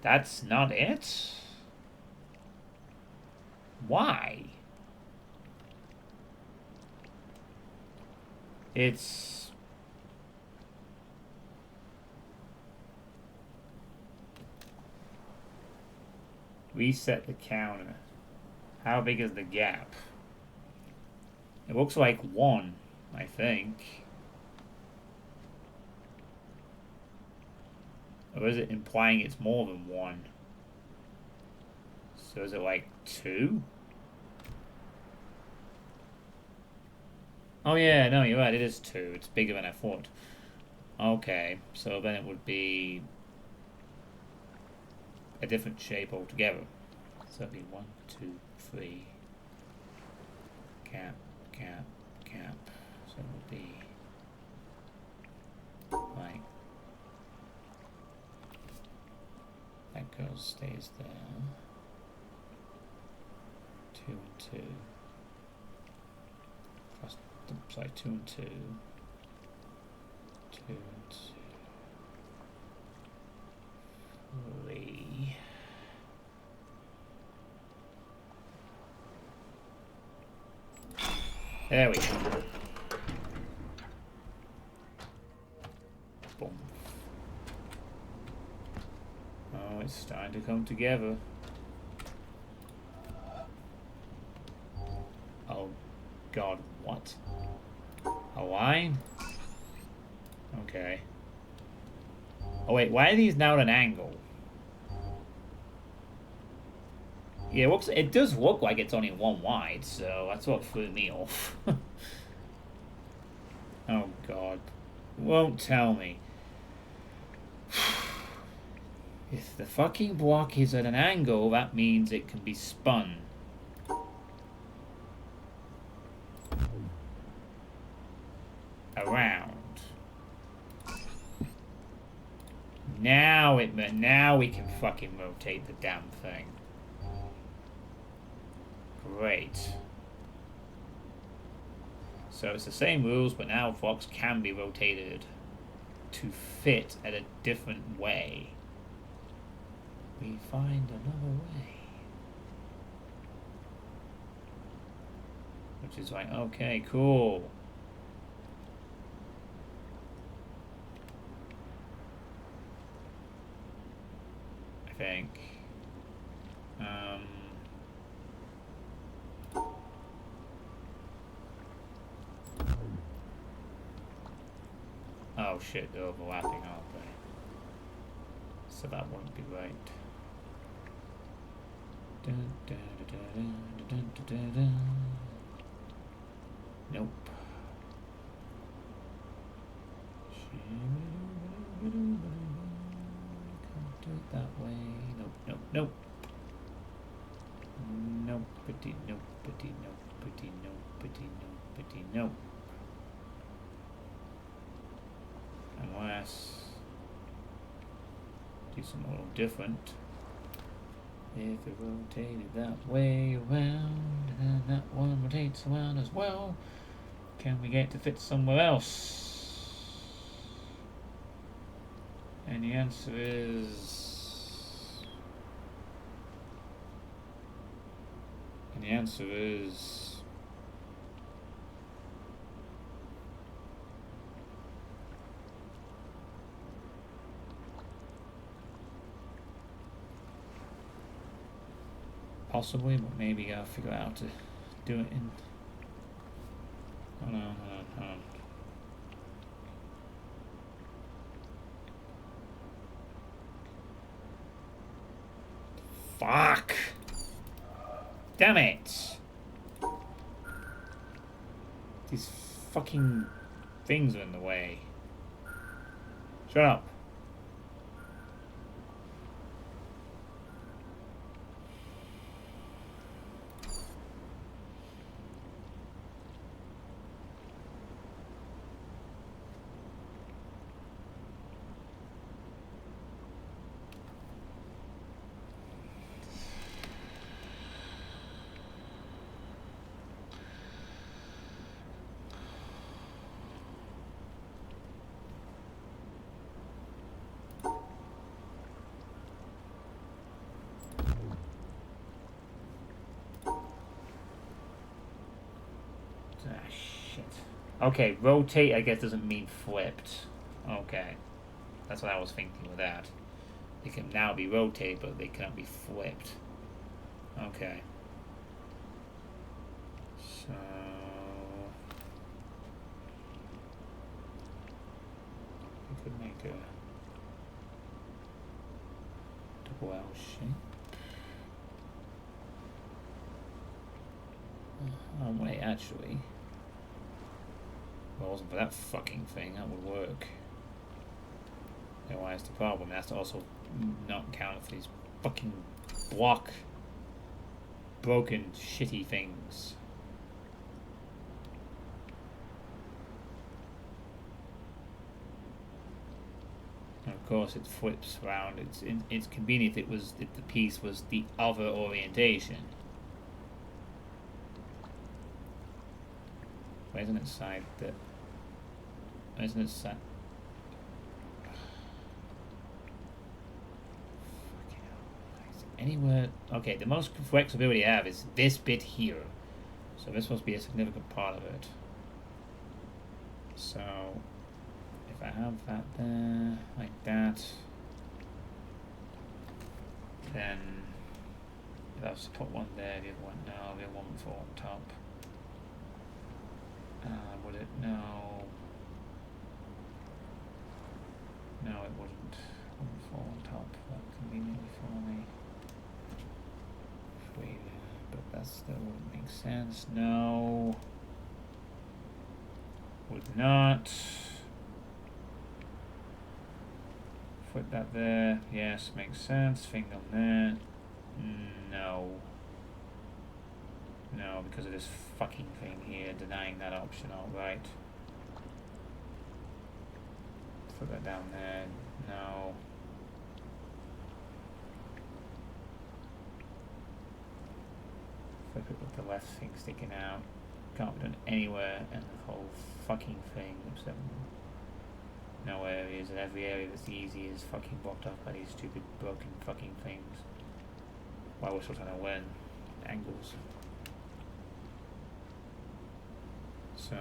That's not it? Why? It's... Reset the counter. How big is the gap? It looks like 1, I think. Or is it implying it's more than 1? So is it like 2? Oh yeah, no, you're right, it is 2. It's bigger than I thought. Okay, so then it would be a different shape altogether. So it'd be 1, 2, 3. Gap, gap, gap. So it would be like that stays there. 2 and 2. Plus, sorry, 2 and 2. 2 and 2. 3. There we go. Boom. Oh, it's starting to come together. Oh, God, what? A line? Okay. Oh, wait, why are these now at an angle? Yeah, it does look like it's only 1 wide, so that's what threw me off. Oh, God. Won't tell me. If the fucking block is at an angle, that means it can be spun. Around. Now we can fucking rotate the damn thing. Great. So it's the same rules, but now blocks can be rotated to fit at a different way. We find another way. Which is like, okay, cool. I think. Oh shit, they're overlapping, aren't they? So that won't be right. Nope. Can't do it that way. Nope, nope, nope. Nope, pretty, nope, pretty, nope, pretty, nope, pretty, nope, pretty, nope. Unless do something a little different. If it rotated that way around, and then that one rotates around as well, can we get it to fit somewhere else? And the answer is... And the answer is... Possibly, but maybe I'll figure out how to do it in... Hold on. Fuck! Damn it! These fucking things are in the way. Shut up. Shit. Okay, rotate I guess doesn't mean flipped. Okay. That's what I was thinking with that. They can now be rotated, but they cannot be flipped. Okay. So... we could make a double L shape. Oh wait, actually, well, it wasn't for that fucking thing, that would work. Then why is the problem? That's also not count for these fucking block broken shitty things. And of course it flips around. It's convenient if the piece was the other orientation. Why isn't it side that? Why isn't it side? Anywhere? Okay, the most flexibility I have is this bit here, so this must be a significant part of it. So, if I have that there like that, then if I was to put one there, the other one no, the other one would fall on top. Would it? No. No, it wouldn't. It wouldn't fall on top that conveniently for me. Wait, but that wouldn't make sense. No. Would not. Put that there. Yes, makes sense. Finger on there. No. No, because of this fucking thing here, denying that option, alright. Put that down there. No. Flip it with the left thing sticking out. Can't be done anywhere, and the whole fucking thing looks at no areas, and every area that's easy is fucking blocked off by these stupid broken fucking things. While we're still trying to learn angles. So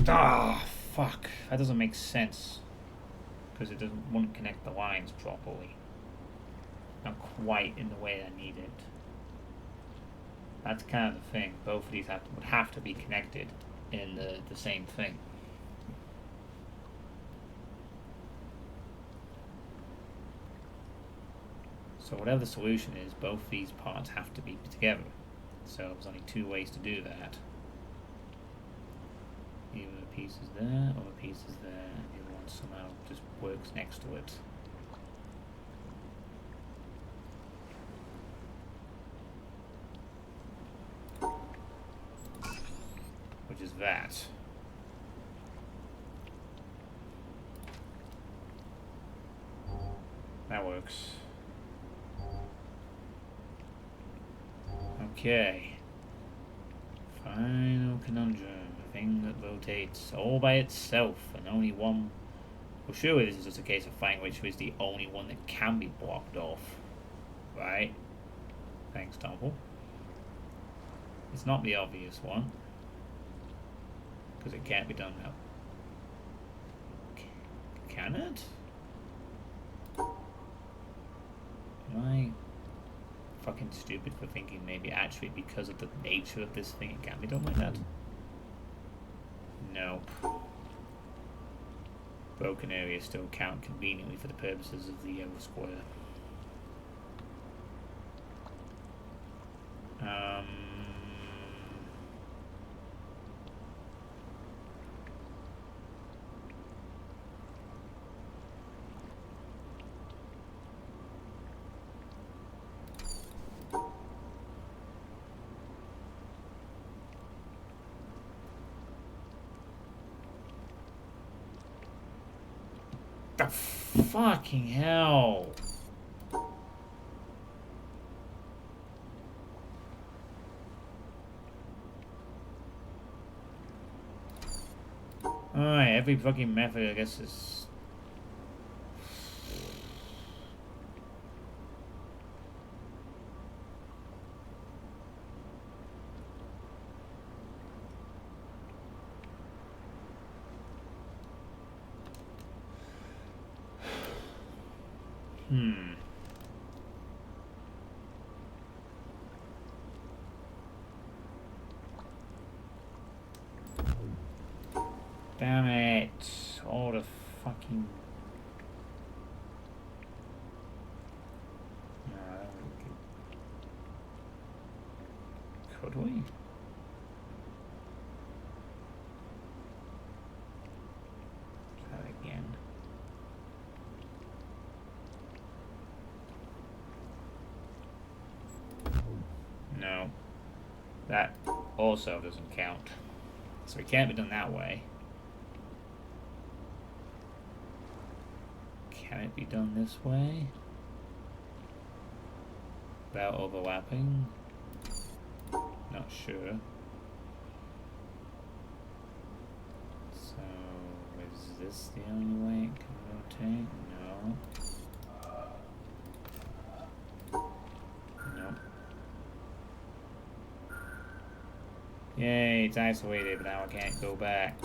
Ah, fuck. That doesn't make sense. Because it won't connect the lines properly. Not quite in the way I need it. That's kind of the thing. Both of these would have to be connected in the same thing. So whatever the solution is, both these parts have to be together. So there's only two ways to do that. Either a piece is there, or a piece is there, and the other one somehow just works next to it. Which is that. That works. Okay. Final conundrum. A thing that rotates all by itself and only one. Well, surely this is just a case of finding which is the only one that can be blocked off. Right? Thanks, Temple. It's not the obvious one. Because it can't be done now. Can it? Am I fucking stupid for thinking maybe actually because of the nature of this thing it can be done like that? Nope. Broken areas still count conveniently for the purposes of the yellow square. The fucking hell. Alright, every fucking method I guess is... Damn it. All the fucking... No, I don't think... Could we? Try that again. No. That also doesn't count. So it can't be done that way. Can it be done this way? Without overlapping? Not sure. So, is this the only way it can rotate? No. Nope. Yay, it's isolated, but now I can't go back.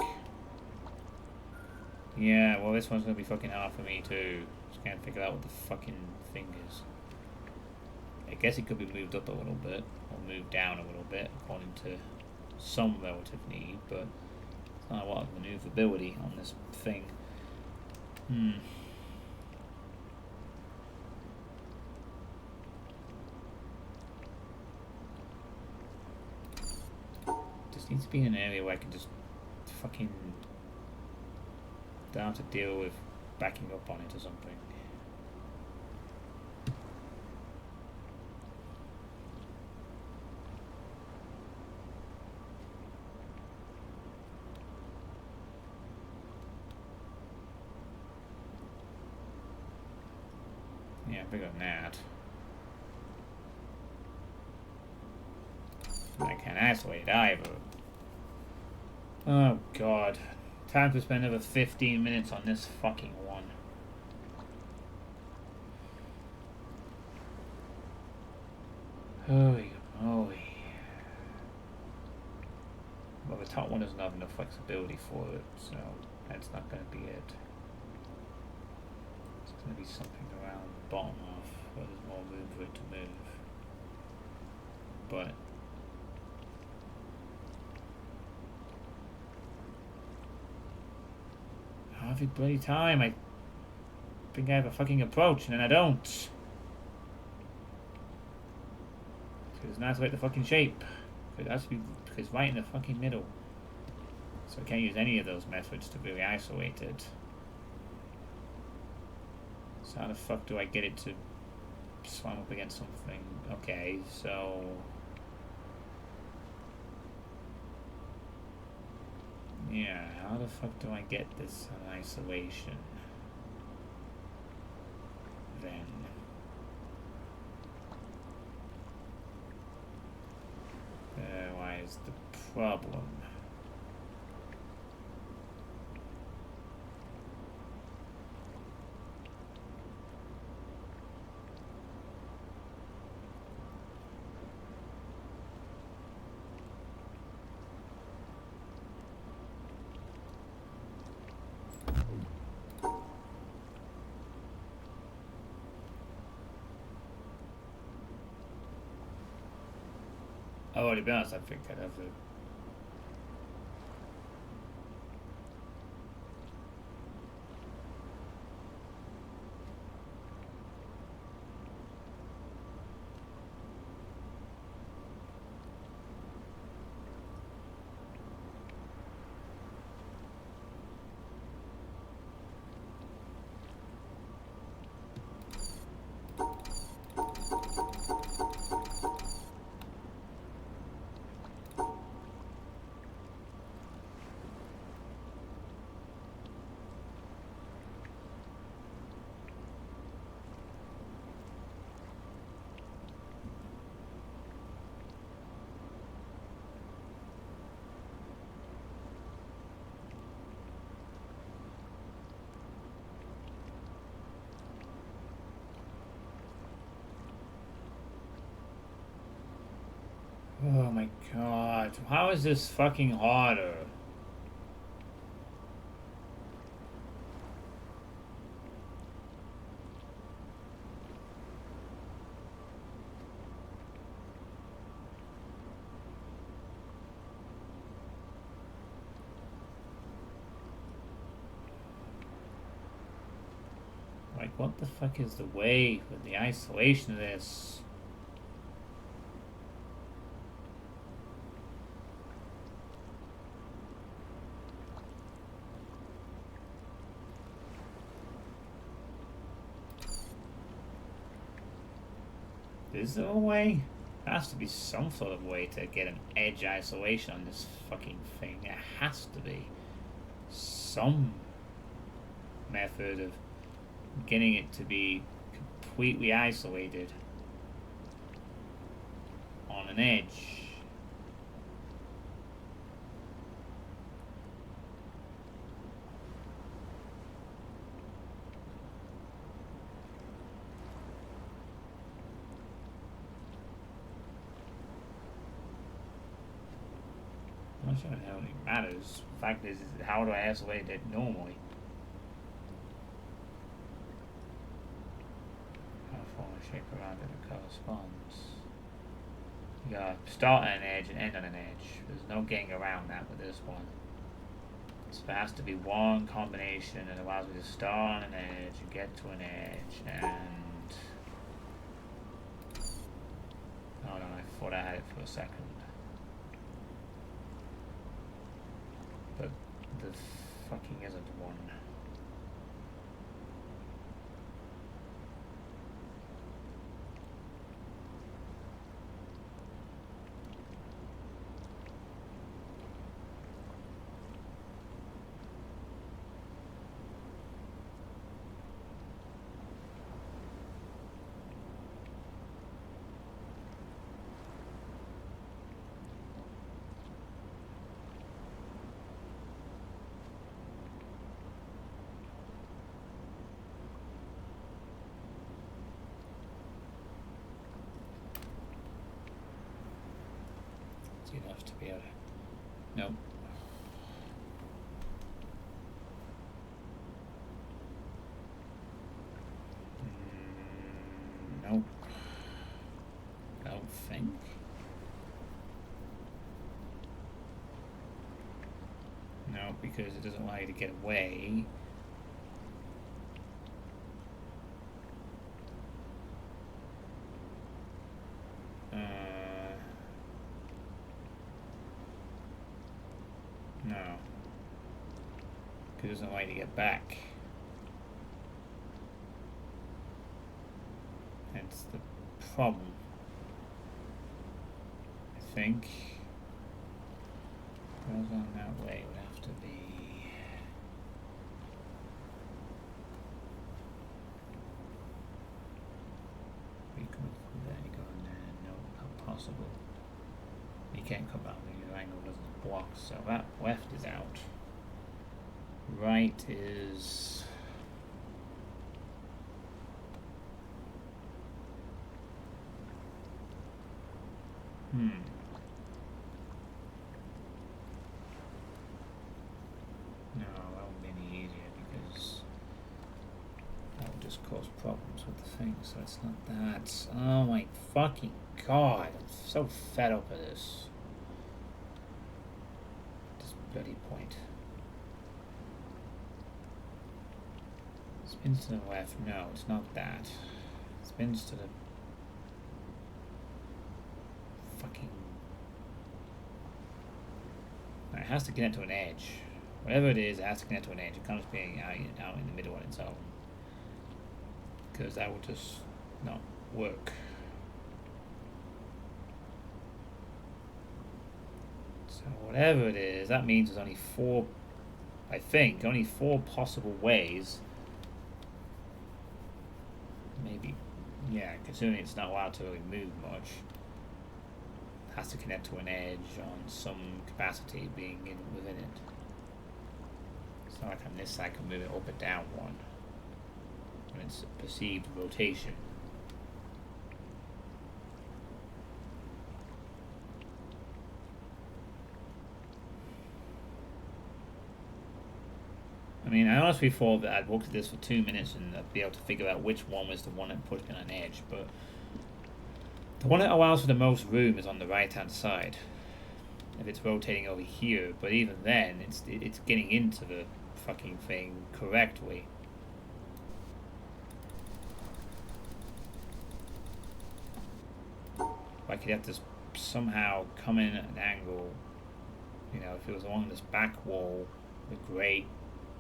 Yeah, well, this one's gonna be fucking hard for me too. Just can't figure out what the fucking thing is. I guess it could be moved up a little bit, or moved down a little bit, according to some relative need, but it's not a lot of maneuverability on this thing. Just needs to be in an area where I can just fucking don't have to deal with backing up on it or something. Yeah, bigger than that. I can't isolate either. Oh god. Time to spend another 15 minutes on this fucking one. Holy moly. Well, the top one doesn't have enough flexibility for it, so that's not going to be it. It's going to be something around the bottom half where there's more room for it to move. But every bloody time I think I have a fucking approach and then I don't. So it's nice to like the fucking shape. It has to be because right in the fucking middle. So I can't use any of those methods to really isolate it. So how the fuck do I get it to slam up against something? Okay, so yeah, how the fuck do I get this in isolation? Then why is the problem? Oh, to be honest, I think I'd have to. Oh my god, how is this fucking harder? Like, what the fuck is the way with the isolation of this? Is there a way? There has to be some sort of way to get an edge isolation on this fucking thing. There has to be some method of getting it to be completely isolated on an edge. I'm not sure how it matters. The fact is how do I isolate it normally? shape around it that corresponds. You gotta start on an edge and end on an edge. There's no getting around that with this one. So there has to be one combination that allows me to start on an edge and get to an edge and... Hold on, I thought I had it for a second. But the fucking isn't one. Enough to be able to... Nope. Nope. I don't think. No, because it doesn't allow you to get away. No. Because there's no way to get back. That's the problem. I think. Goes on that way would have to be. We come from there, you go in there. No, not possible. You can't come out when your angle doesn't block, so that left is out. Right is... No, that would be any easier because that would just cause problems with the thing, so it's not that. Oh my fucking god, I'm so fed up with this. Bloody point. Spins to the left. No, it's not that. Spins to the fucking... It has to connect to an edge. Whatever it is, it has to connect to an edge. It can't just be out in the middle on its own. Because that would just not work. So whatever it is, that means there's only four, I think, only four possible ways. Maybe, yeah, considering it's not allowed to really move much. It has to connect to an edge on some capacity being within it. It's not like on this side I can move it up and down one. When it's a perceived rotation. I mean, I honestly thought that I'd walk at this for 2 minutes and I'd be able to figure out which one was the one that put me on an edge, but the one that allows for the most room is on the right-hand side. If it's rotating over here, but even then, it's getting into the fucking thing correctly. Like you'd have to somehow come in at an angle. You know, if it was along this back wall, great.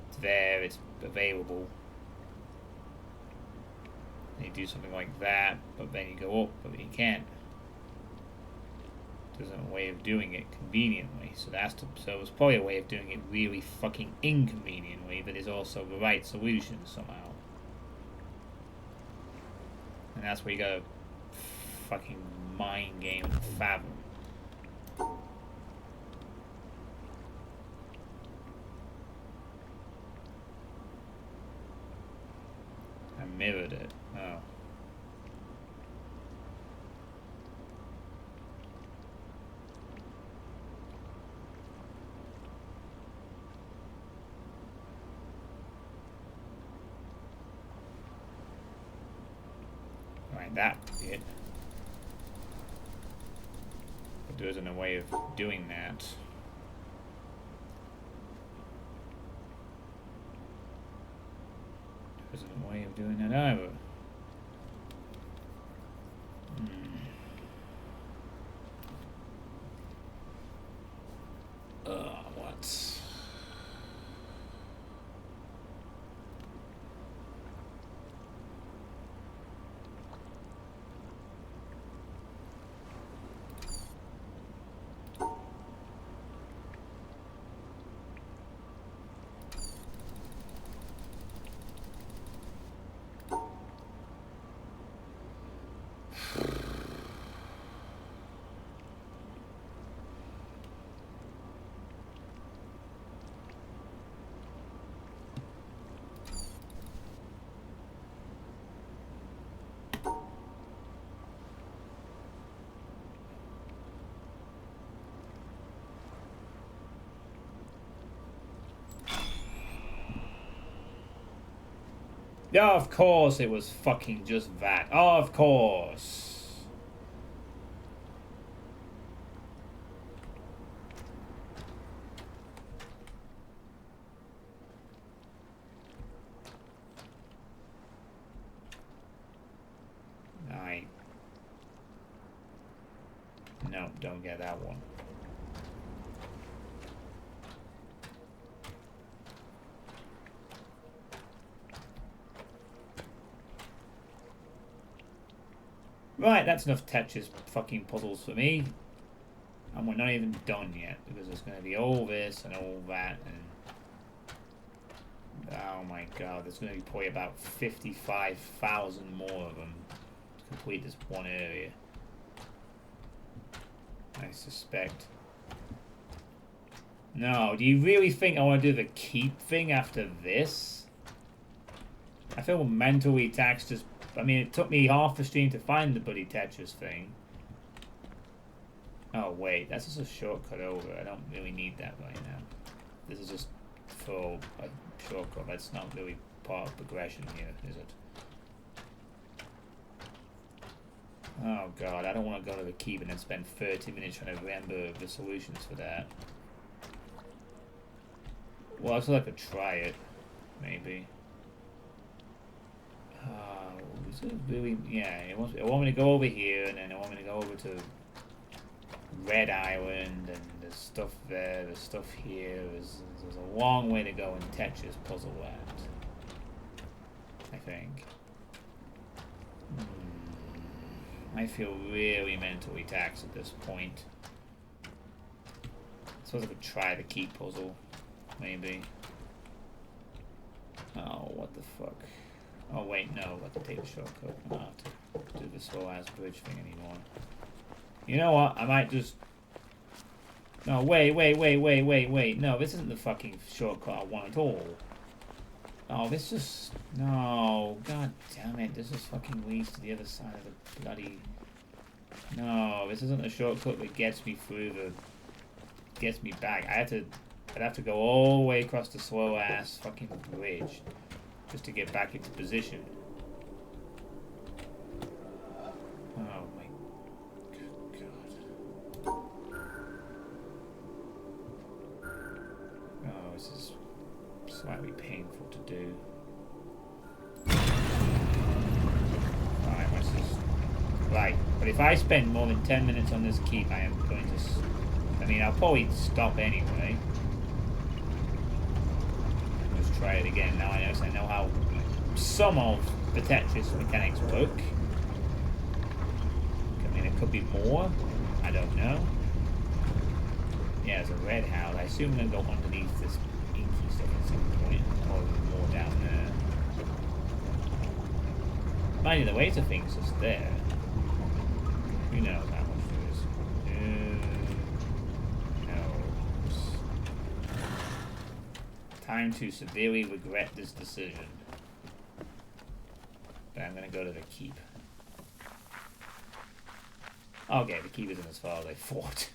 It's there, it's available. And you do something like that, but then you go up, but you can't. There's a way of doing it conveniently, so it's probably a way of doing it really fucking inconveniently, but is also the right solution somehow. And that's where you gotta fucking mind game and fathom. I mirrored it. Oh. Right, find that bit. But there isn't a way of doing that. There isn't a way of doing that either. What? Yeah, of course it was fucking just that. Of course. No, don't get that one. Right, that's enough Tetris fucking puzzles for me. And we're not even done yet, because there's going to be all this and all that, and... oh my god, there's going to be probably about 55,000 more of them to complete this one area. I suspect. No, do you really think I want to do the keep thing after this? I feel mentally taxed just... I mean, it took me half the stream to find the bloody Tetris thing. Oh, wait. That's just a shortcut over. I don't really need that right now. This is just for a shortcut. That's not really part of progression here, is it? Oh, God. I don't want to go to the keep and then spend 30 minutes trying to remember the solutions for that. Well, I still have to try it. Maybe. Is it really? Yeah, it want me to go over here, and then it want me to go over to Red Island, and there's stuff there, there's stuff here. There's a long way to go in Tetris Puzzle Land, I think. I feel really mentally taxed at this point. I suppose I could try the key puzzle, maybe. Oh, what the fuck. Oh wait, no, I have to take the shortcut. I don't have to do this whole ass bridge thing anymore. You know what? I might just... No, wait. No, this isn't the fucking shortcut I want at all. Oh, this just... No, god damn it. This just fucking leads to the other side of the bloody... No, this isn't the shortcut that gets me through the... Gets me back. I'd have to go all the way across the slow ass fucking bridge. Just to get back into position. Oh my god. Oh, this is slightly painful to do. Alright, let's just... Right, but if I spend more than 10 minutes on this keep, I am going to... I mean, I'll probably stop anyway. Try it again. Now I know how some of the Tetris mechanics work. I mean, it could be more. I don't know. Yeah, there's a red house. I assume I'm going to go underneath this inky stuff at some point. Or more down there. Mind you, the weight of things is there. Who knows how much there is. Time to severely regret this decision. But I'm gonna go to the keep. Okay, the keep isn't as far as I thought.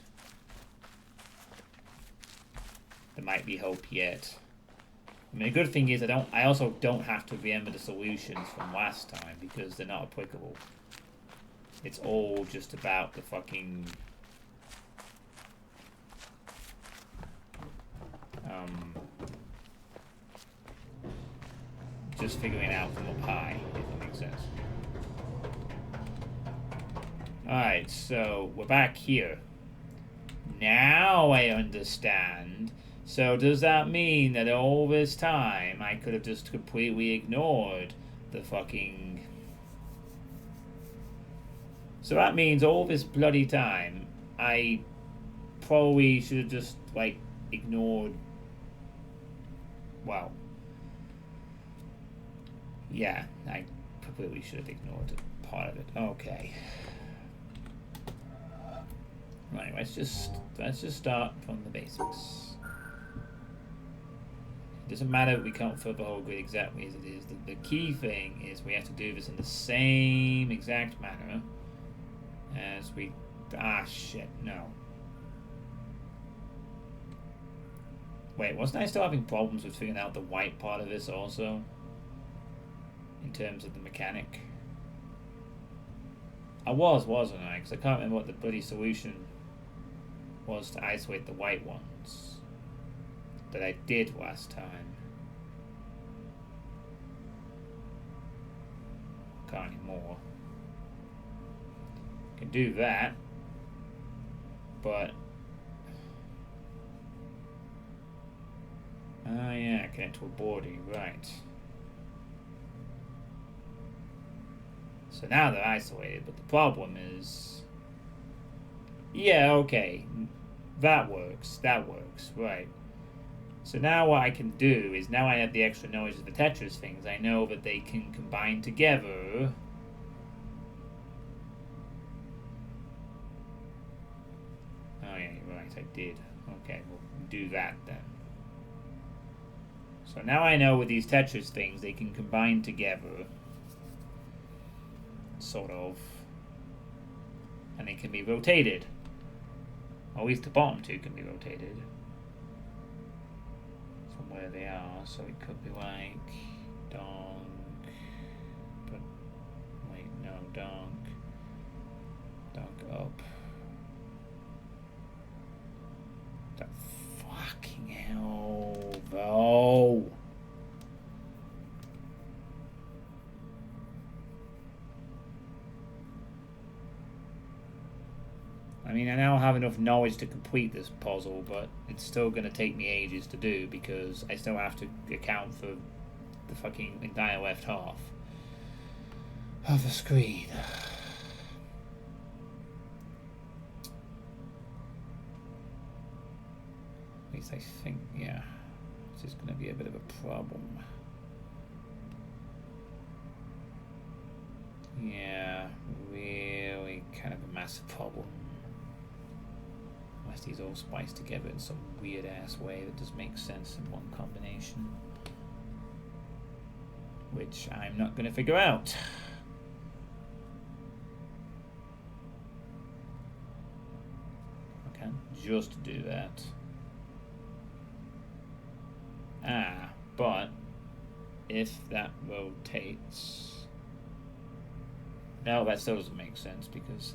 There might be hope yet. I mean, the good thing is I also don't have to remember the solutions from last time because they're not applicable. it's all just about the fucking just figuring it out from up high, if that makes sense. Alright, so we're back here. Now I understand. So does that mean that all this time I could have just completely ignored the fucking... So that means all this bloody time I probably should have just, like, ignored... Well... Yeah, I completely should have ignored part of it. Okay. Right, let's just start from the basics. It doesn't matter if we can't fill the whole grid exactly as it is. The key thing is we have to do this in the same exact manner as we... Ah, shit, no. Wait, wasn't I still having problems with figuring out the white part of this also? In terms of the mechanic? I wasn't I? Because I can't remember what the bloody solution was to isolate the white ones that I did last time. Can't anymore. Can do that, but yeah, connect to a body, right. So now they're isolated, but the problem is... Yeah, okay. That works, right. So now what I can do is, now I have the extra knowledge of the Tetris things, I know that they can combine together. Oh yeah, you're right, I did. Okay, we'll do that then. So now I know with these Tetris things, they can combine together. Sort of. And they can be rotated. Or at least the bottom two can be rotated. From where they are. So it could be like... Donk. But... Wait, no, donk. Donk up. The fucking hell, though. I mean, I now have enough knowledge to complete this puzzle, but it's still going to take me ages to do because I still have to account for the fucking entire left half of the screen. At least I think, yeah, this is going to be a bit of a problem. Yeah, really kind of a massive problem. Unless these all spliced together in some weird ass way that just makes sense in one combination. Which I'm not going to figure out. I can't just do that. Ah, but if that rotates... No, that still doesn't make sense because...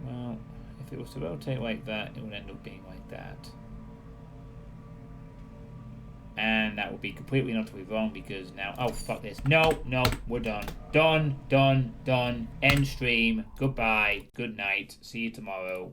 well, if it was to rotate like that, it would end up being like that. And that would be completely and utterly wrong because now... Oh, fuck this. No, we're done. Done. End stream. Goodbye. Good night. See you tomorrow.